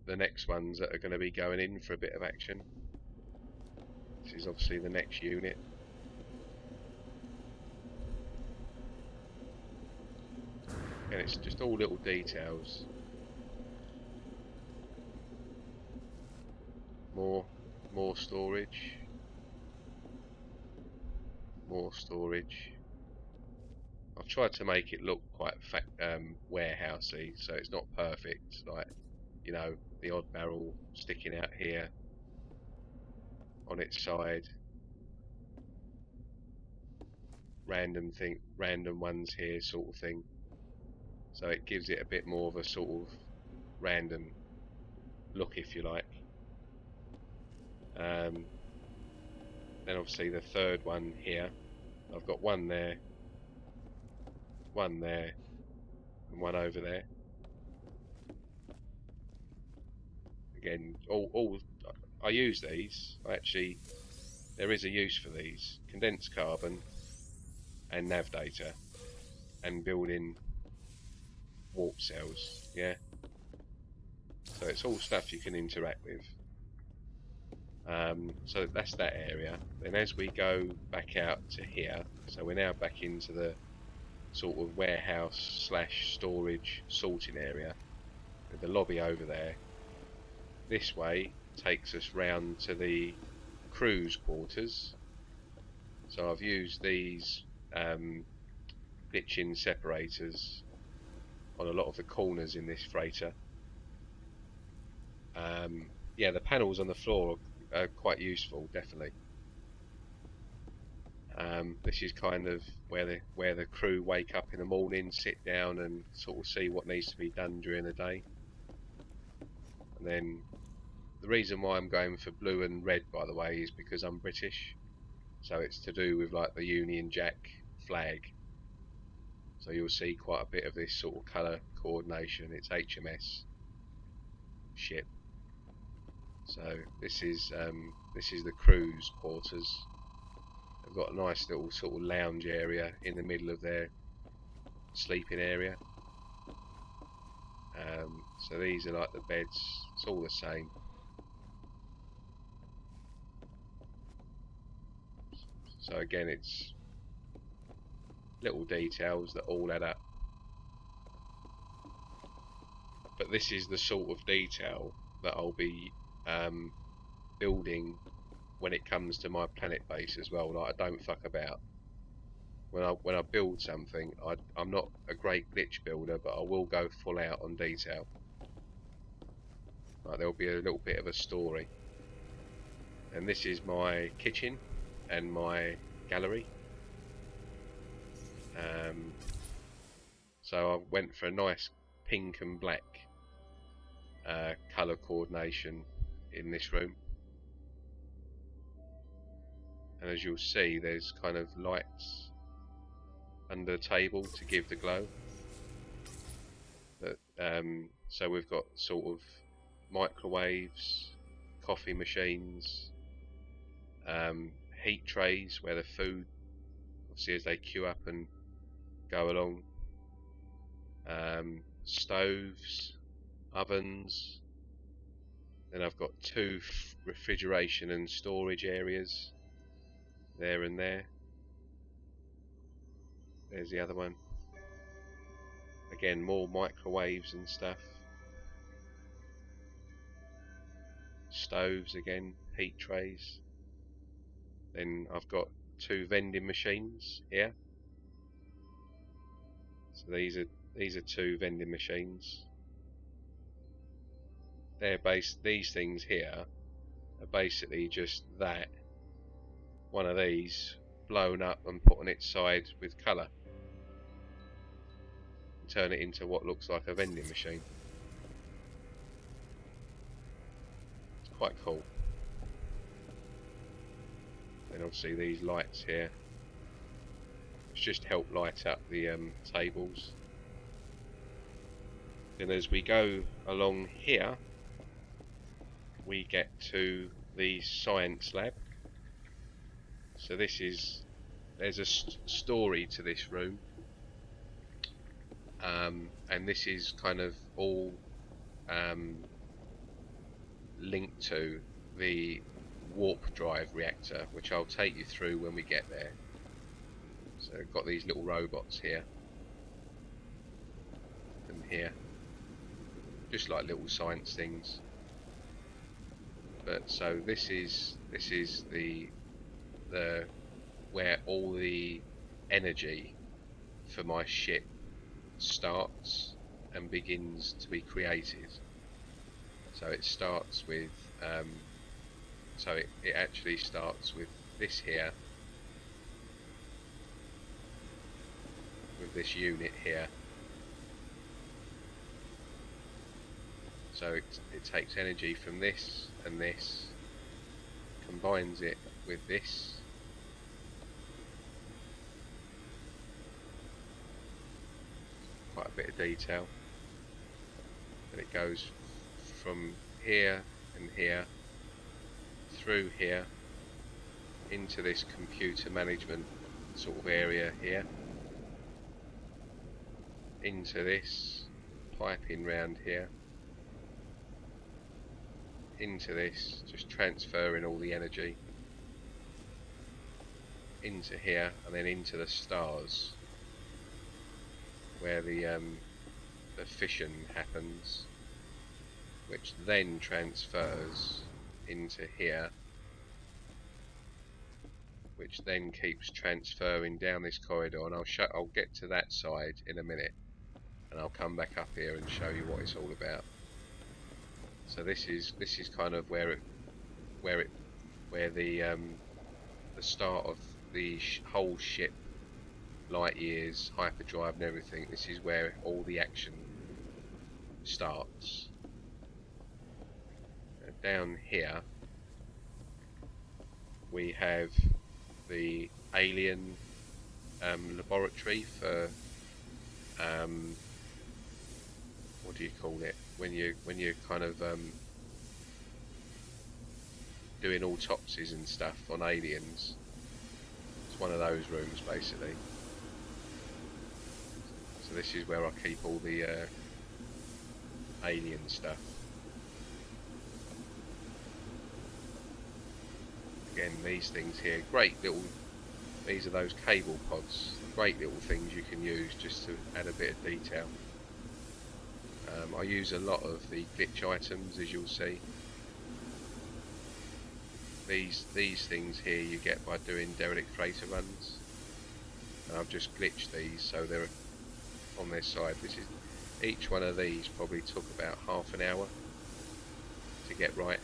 the next ones that are going to be going in for a bit of action. This is obviously the next unit. And it's just all little details. More storage. More storage. I've tried to make it look quite warehousey, so it's not perfect. Like, you know, the odd barrel sticking out here on its side. Random ones here, sort of thing. So it gives it a bit more of a sort of random look, if you like. Then obviously the third one here, I've got one there, and one over there. Again, all I use these. There is a use for these: condensed carbon and nav data, and building warp cells. Yeah. So it's all stuff you can interact with. So that's that area. Then as we go back out to here, so we're now back into the sort of warehouse / storage sorting area with the lobby over there. This way takes us round to the crew's quarters. So I've used these pitch-in separators on a lot of the corners in this freighter. Yeah, the panels on the floor are quite useful, definitely. This is kind of where the crew wake up in the morning, sit down and sort of see what needs to be done during the day. And then the reason why I'm going for blue and red, by the way, is because I'm British. So it's to do with like the Union Jack flag. So you'll see quite a bit of this sort of colour coordination. It's HMS ship. So this is the crew's quarters. They've got a nice little sort of lounge area in the middle of their sleeping area. So these are like the beds. It's all the same. So again, it's little details that all add up. But this is the sort of detail that I'll be building when it comes to my planet base as well. Like, I don't fuck about. When I build something, I'm not a great glitch builder, but I will go full out on detail. Like, there'll be a little bit of a story. And this is my kitchen and my gallery. So I went for a nice pink and black colour coordination in this room. And as you'll see, there's kind of lights under the table to give the glow. So we've got sort of microwaves, coffee machines, heat trays where the food, obviously as they queue up and go along, stoves, ovens. Then I've got 2 refrigeration and storage areas there and there. There's the other one. Again, more microwaves and stuff. Stoves again, heat trays. Then I've got 2 vending machines here. So these are 2 vending machines. these things here are basically just that. One of these blown up and put on its side with colour. Turn it into what looks like a vending machine. It's quite cool. And obviously these lights here, which just help light up the tables. Then as we go along here, we get to the science lab. So there's a story to this room, and this is kind of all linked to the warp drive reactor, which I'll take you through when we get there. So we've got these little robots here and here, just like little science things. But so this is the where all the energy for my ship starts and begins to be created. So it starts with so it actually starts with this here, with this unit here. So it takes energy from this and this, combines it with this, quite a bit of detail, and it goes from here and here, through here, into this computer management sort of area here, into this piping round here, into this, just transferring all the energy into here, and then into the stars where the fission happens, which then transfers into here, which then keeps transferring down this corridor, and I'll get to that side in a minute, and I'll come back up here and show you what it's all about. So this is kind of where the start of the whole ship, light years, hyperdrive and everything. This is where all the action starts. Down here we have the alien laboratory for what do you call it when you're kind of doing autopsies and stuff on aliens. It's one of those rooms basically. So this is where I keep all the alien stuff. Again, these things here, great little, these are those cable pods, great little things you can use just to add a bit of detail. I use a lot of the glitch items, as you'll see. These things here you get by doing derelict freighter runs, and I've just glitched these so they're on their side. Each one of these probably took about half an hour to get right,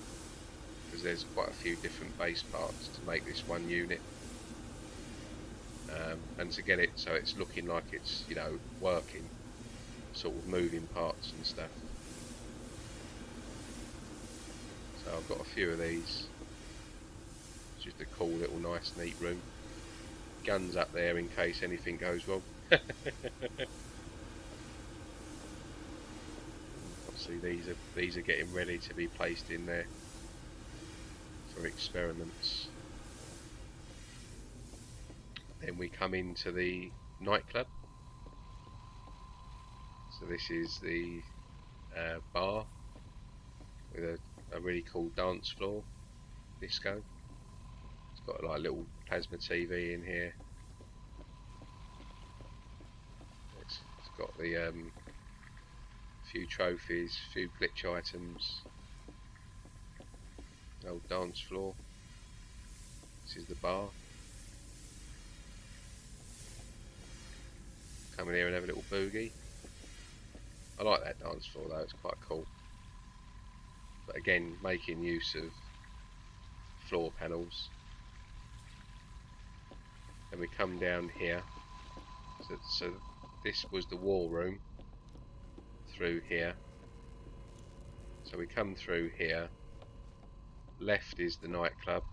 because there's quite a few different base parts to make this one unit, and to get it so it's looking like it's, you know, working, sort of moving parts and stuff. So I've got a few of these. It's just a cool little nice neat room. Guns up there in case anything goes wrong. Obviously these are getting ready to be placed in there for experiments. Then we come into the nightclub. So this is the bar with a really cool dance floor, disco. It's got like a little plasma TV in here. It's got the few trophies, few glitch items. Old dance floor. This is the bar. Come in here and have a little boogie. I like that dance floor though, it's quite cool. but again making use of floor panels. And we come down here, so this was the war room through here. So we come through here, left is the nightclub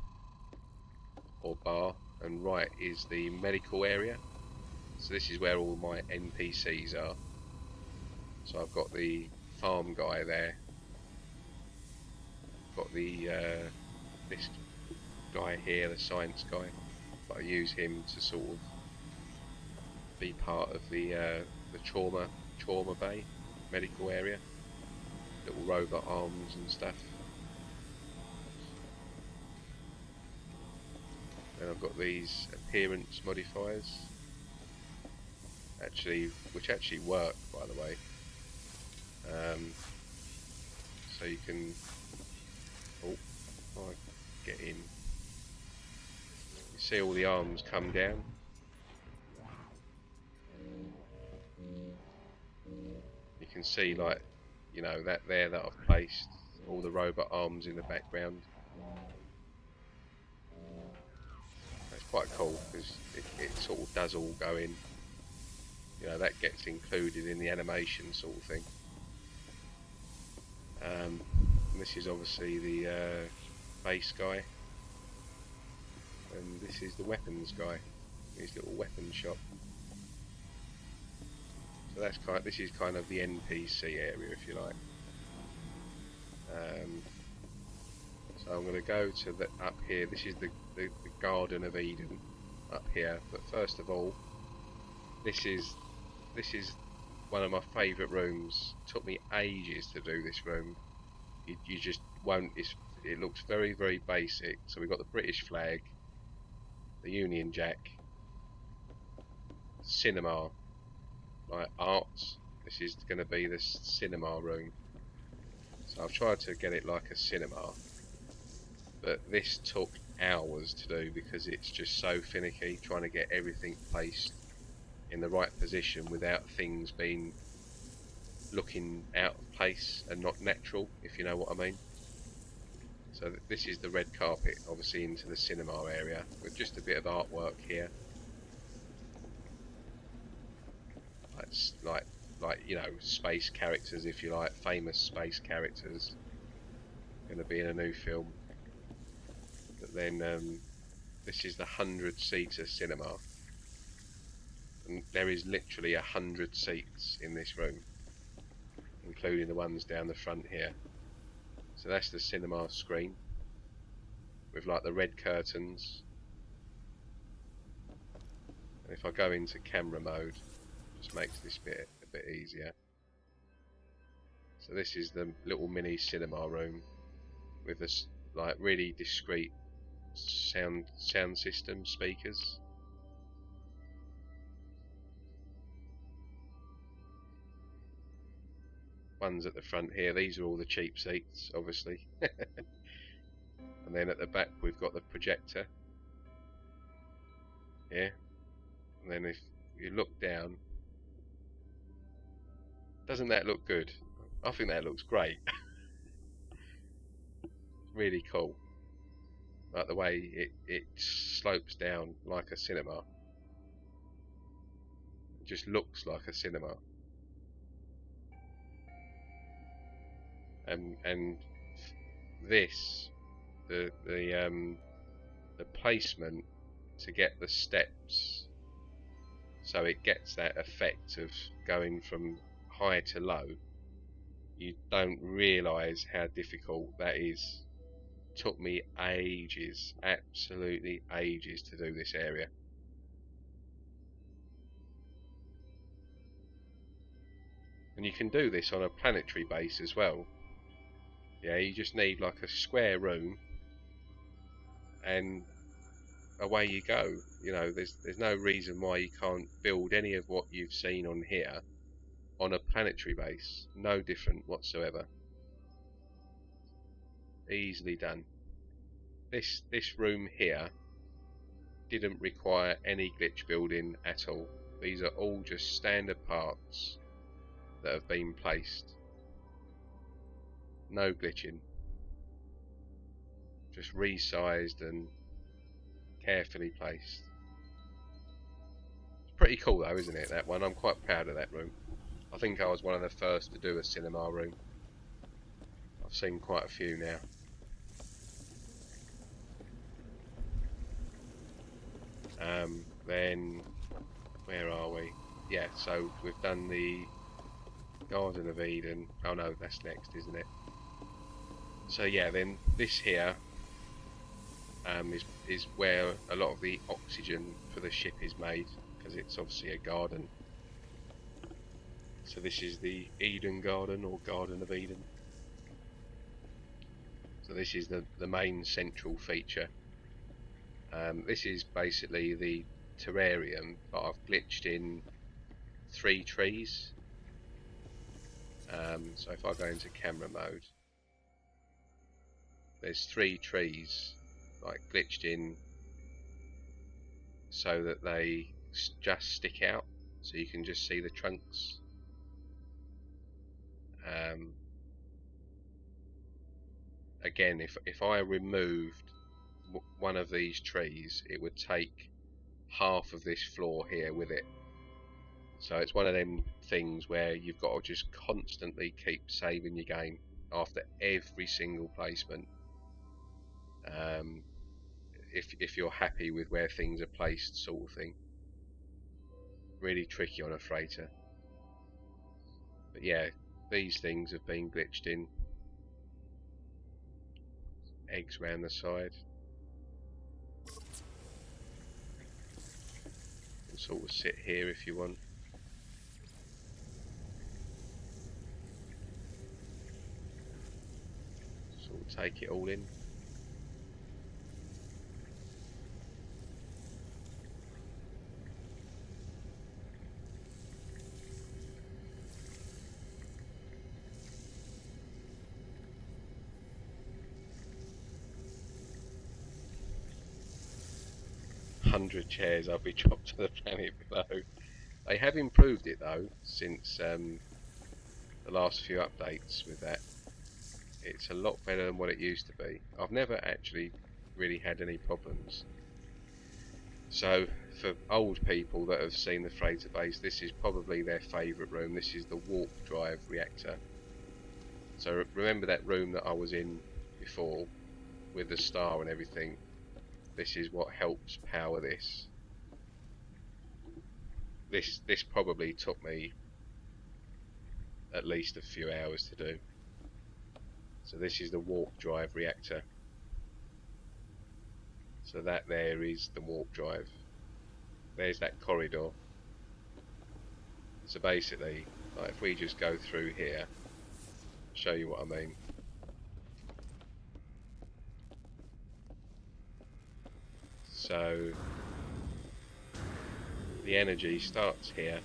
or bar, and right is the medical area. So this is where all my NPCs are. So I've got the farm guy there, got the this guy here, the science guy, but I use him to sort of be part of the trauma bay medical area, little robot arms and stuff. Then I've got these appearance modifiers, which actually work, by the way. So you can, I get in. You see all the arms come down. You can see, like, you know, that there that I've placed, all the robot arms in the background. That's quite cool because it sort of does all go in. You know, that gets included in the animation sort of thing. And this is obviously the base guy, and this is the weapons guy, his little weapon shop. So that's this is kind of the NPC area, if you like. So I'm going to go to up here. This is the Garden of Eden up here. But first of all, this is one of my favourite rooms. It took me ages to do this room. You just won't. It looks very, very basic. So we've got the British flag, the Union Jack, cinema, like arts. This is going to be the cinema room. So I've tried to get it like a cinema, but this took hours to do because it's just so finicky trying to get everything placed in the right position without things looking out of place and not natural, if you know what I mean. So this is the red carpet, obviously into the cinema area, with just a bit of artwork here. Like you know, space characters, if you like, famous space characters, going to be in a new film. But then this is the 100-seater cinema, and there is literally 100 seats in this room, including the ones down the front here. So that's the cinema screen with like the red curtains. And if I go into camera mode, just makes this bit a bit easier. So this is the little mini cinema room with this like really discreet sound system speakers. Ones at the front here, these are all the cheap seats, obviously. And then at the back we've got the projector here. And then if you look down, doesn't that look good? I think that looks great. Really cool. Like the way it slopes down like a cinema. It just looks like a cinema. And this, the placement to get the steps so it gets that effect of going from high to low, you don't realise how difficult that is. Took me ages, absolutely ages, to do this area. And you can do this on a planetary base as well. Yeah, you just need like a square room and away you go. You know, there's no reason why you can't build any of what you've seen on here on a planetary base. No different whatsoever. Easily done. This room here didn't require any glitch building at all. These are all just standard parts that have been placed. No glitching. just resized and carefully placed. It's pretty cool though, isn't it, that one? I'm quite proud of that room. I think I was one of the first to do a cinema room. I've seen quite a few now. Then, where are we? Yeah, so we've done the Garden of Eden. Oh no, that's next, isn't it? So yeah, then this here is where a lot of the oxygen for the ship is made, because it's obviously a garden. So this is the Eden Garden, or Garden of Eden. So this is the main central feature. This is basically the terrarium, but I've glitched in 3 trees. So if I go into camera mode, there's 3 trees like glitched in so that they just stick out, so you can just see the trunks. Again, if I removed one of these trees, it would take half of this floor here with it. So it's one of them things where you've got to just constantly keep saving your game after every single placement. If you're happy with where things are placed, sort of thing. Really tricky on a freighter. But yeah, these things have been glitched in. Eggs round the side. You can sort of sit here if you want. Sort of take it all in. Hundred chairs, I'll be dropped to the planet below. They have improved it though since the last few updates with that. It's a lot better than what it used to be. I've never actually really had any problems. So for old people that have seen the freighter base, this is probably their favourite room. This is the warp drive reactor. So remember that room that I was in before with the star and everything? This is what helps power this. This probably took me at least a few hours to do. So this is the warp drive reactor. So that there is the warp drive. There's that corridor. So basically, like if we just go through here, I'll show you what I mean. So the energy starts here,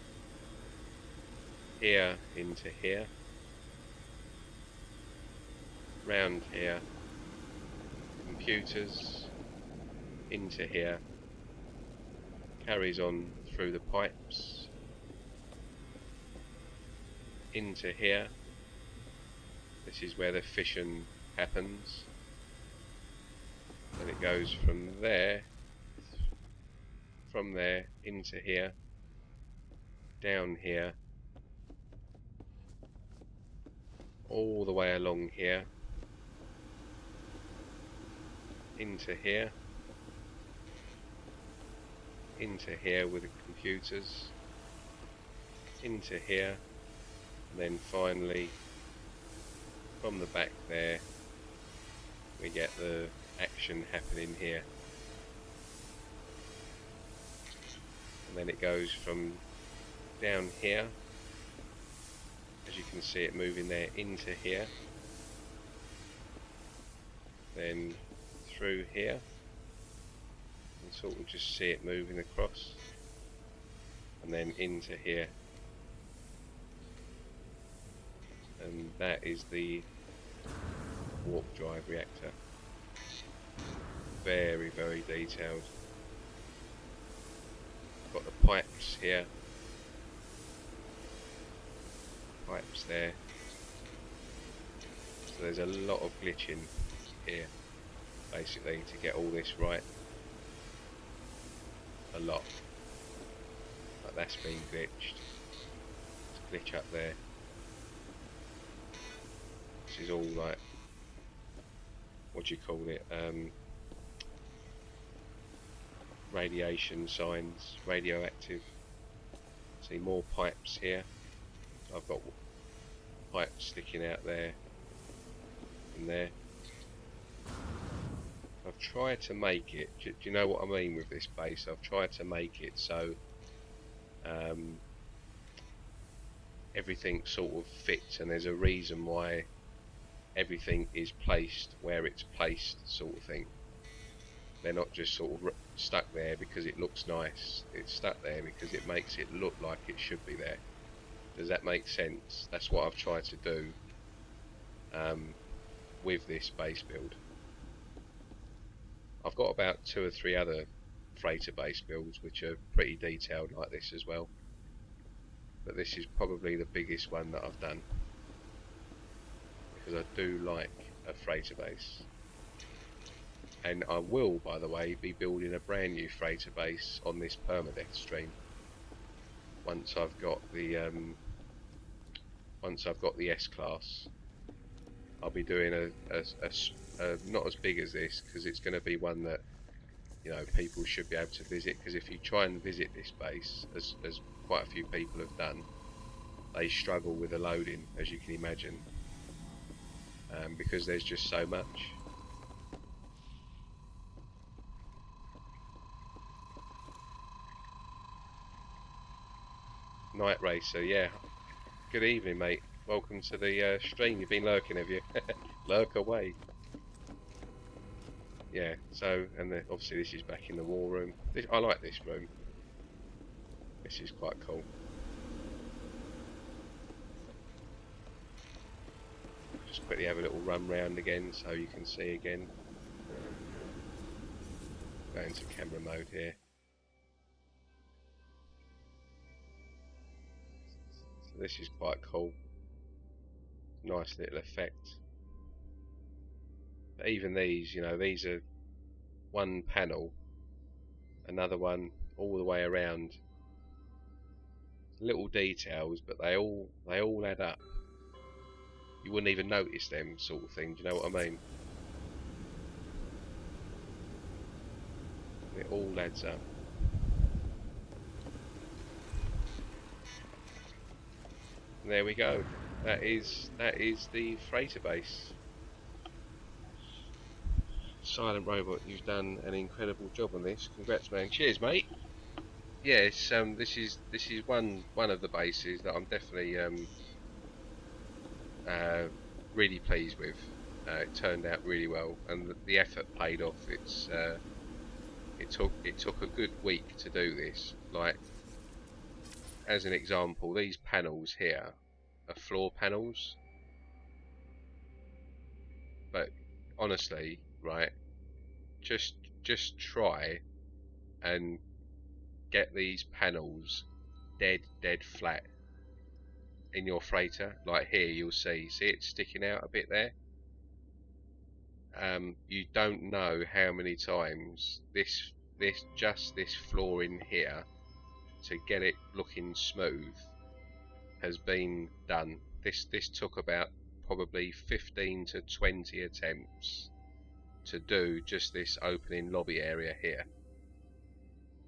here into here, round here, computers, into here, carries on through the pipes, into here. This is where the fission happens, and it goes from there into here, down here, all the way along here, into here with the computers, into here, and then finally from the back there we get the action happening here. And then it goes from down here, as you can see it moving there, into here, then through here, and sort of just see it moving across, and then into here. And that is the warp drive reactor. Very, very detailed. Got the pipes here, pipes there, so there's a lot of glitching here. basically, to get all this right. A lot. Like that's been glitched. There's a glitch up there. This is all like, what do you call it? Radiation signs, radioactive. See more pipes here. I've got pipes sticking out there and there. I've tried to make it, do you know what I mean with this base? I've tried to make it so everything sort of fits, and there's a reason why everything is placed where it's placed, sort of thing. They're not just sort of stuck there because it looks nice. It's stuck there because it makes it look like it should be there. Does that make sense? That's what I've tried to do with this base build. I've got about 2 or 3 other freighter base builds which are pretty detailed like this as well, but this is probably the biggest one that I've done because I do like a freighter base. And I will, by the way, be building a brand new freighter base on this Permadeath stream once I've got the S-class. I'll be doing a not as big as this, because it's going to be one that, you know, people should be able to visit, because if you try and visit this base, as quite a few people have done, they struggle with the loading, as you can imagine, because there's just so much. Night Racer, yeah. Good evening, mate. Welcome to the stream. You've been lurking, have you? Lurk away. Yeah, so, and obviously this is back in the war room. I like this room. This is quite cool. Just quickly have a little run round again so you can see again. Go into camera mode here. So this is quite cool. Nice little effect. But even these, you know, these are one panel, another one all the way around. Little details, but they all add up. You wouldn't even notice them, sort of thing. Do you know what I mean? It all adds up. And there we go. That is the freighter base. Silent Robot, you've done an incredible job on this. Congrats, man. Cheers, mate. Yes, this is one of the bases that I'm definitely really pleased with. It turned out really well, and the effort paid off. It took a good week to do this. Like, as an example, these panels here are floor panels, but honestly, right, just try and get these panels dead flat in your freighter. Like here, you'll see it sticking out a bit there. You don't know how many times this floor in here, to get it looking smooth, has been done. This took about probably 15 to 20 attempts to do just this opening lobby area here.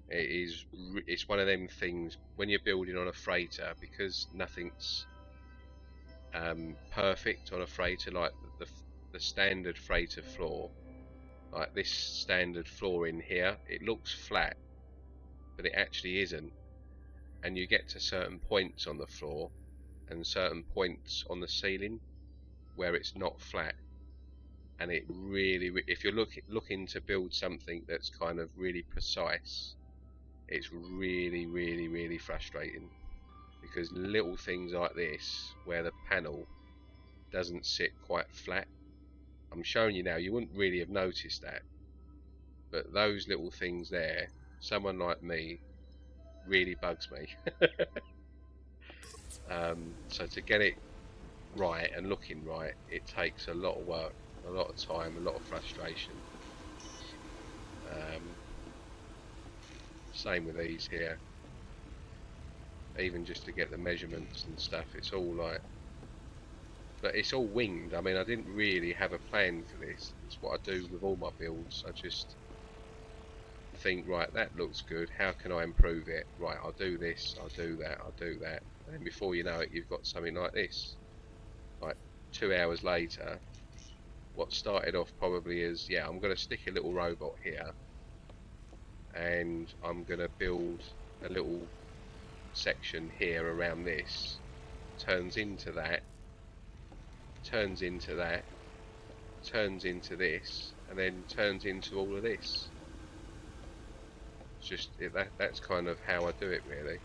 It's one of them things when you're building on a freighter, because nothing's perfect on a freighter. Like the standard freighter floor, like this standard floor in here, it looks flat, but it actually isn't. And you get to certain points on the floor and certain points on the ceiling where it's not flat, and it really, if you're looking to build something that's kind of really precise, it's really frustrating, because little things like this where the panel doesn't sit quite flat, I'm showing you now, you wouldn't really have noticed that, but those little things there, someone like me, really bugs me. So to get it right and looking right, it takes a lot of work, a lot of time, a lot of frustration. Same with these here. Even just to get the measurements and stuff, it's all like, but it's all winged. I mean, I didn't really have a plan for this. It's what I do with all my builds. I just think, right, that looks good. How can I improve it? Right, I'll do this, I'll do that, I'll do that. And then before you know it, you've got something like this. Like 2 hours later, what started off probably as, yeah, I'm going to stick a little robot here, and I'm going to build a little section here around this, turns into that, turns into that, turns into this, and then turns into all of this. It's just that's kind of how I do it, really.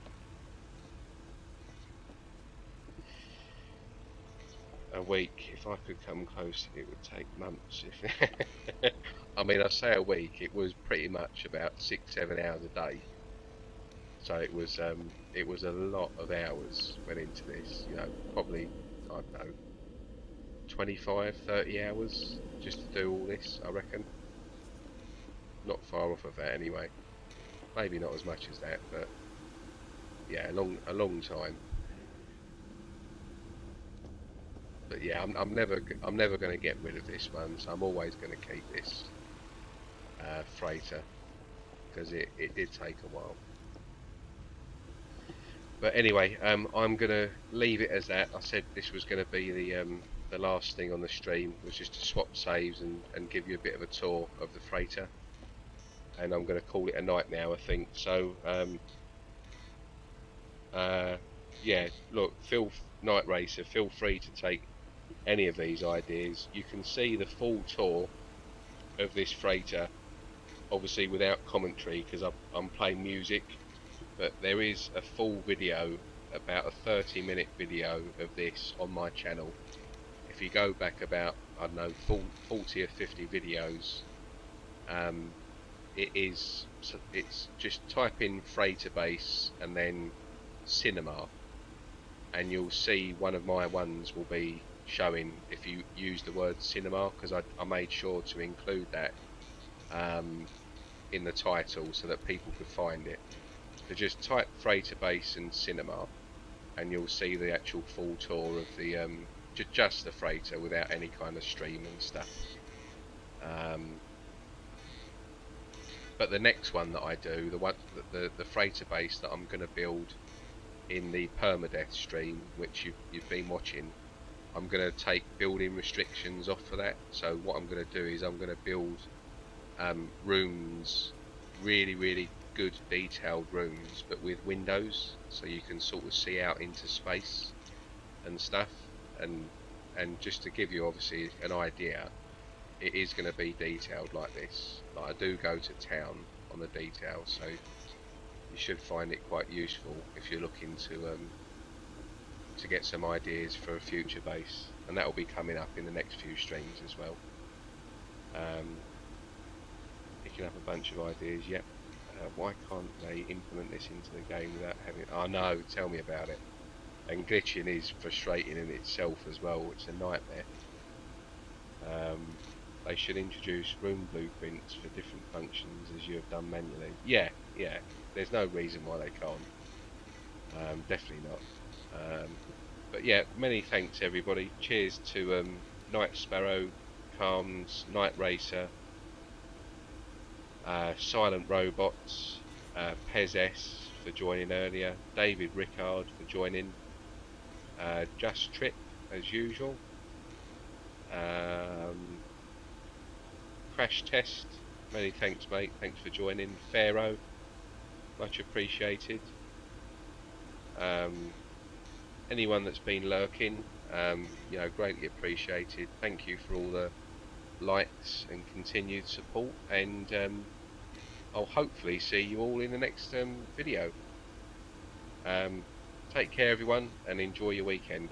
A week, if I could come close, it would take months. If I mean, I say a week, it was pretty much about 6-7 hours a day. So it was a lot of hours went into this. You know, probably, I don't know, 25-30 hours just to do all this, I reckon. Not far off of that anyway. Maybe not as much as that, but yeah, a long time. But yeah, I'm never going to get rid of this one, so I'm always going to keep this freighter, because it did take a while. But anyway, I'm going to leave it as that. I said this was going to be the last thing on the stream, was just to swap saves and give you a bit of a tour of the freighter. And I'm going to call it a night now, I think. So, yeah, look, Night Racer, feel free to take any of these ideas. You can see the full tour of this freighter, obviously without commentary, because I'm playing music. But there is a full video, about a 30-minute video of this on my channel. If you go back about, I don't know, 40 or 50 videos, it's just type in freighter base and then cinema, and you'll see one of my ones will be showing if you use the word cinema, because I made sure to include that in the title so that people could find it. So just type freighter base and cinema, and you'll see the actual full tour of the just the freighter without any kind of stream and stuff. But the next one that I do, the freighter base that I'm going to build in the Permadeath stream, which you've been watching, I'm going to take building restrictions off for that. So what I'm going to do is I'm going to build rooms, really good detailed rooms, but with windows, so you can sort of see out into space and stuff. And just to give you obviously an idea, it is going to be detailed like this. Like, I do go to town on the detail, so you should find it quite useful if you're looking to get some ideas for a future base, and that will be coming up in the next few streams as well. Picking up a bunch of ideas. Yep. Why can't they implement this into the game without having? Oh no, tell me about it. And glitching is frustrating in itself as well. It's a nightmare. They should introduce room blueprints for different functions as you have done manually. Yeah. There's no reason why they can't. Definitely not. But yeah, many thanks everybody. Cheers to Night Sparrow, Calms, Night Racer, Silent Robots, Pez S for joining earlier, David Rickard for joining, Just Trip as usual, Crash Test, many thanks mate, thanks for joining, Pharaoh, much appreciated, anyone that's been lurking, you know, greatly appreciated. Thank you for all the likes and continued support, and I'll hopefully see you all in the next video. Take care everyone, and enjoy your weekend.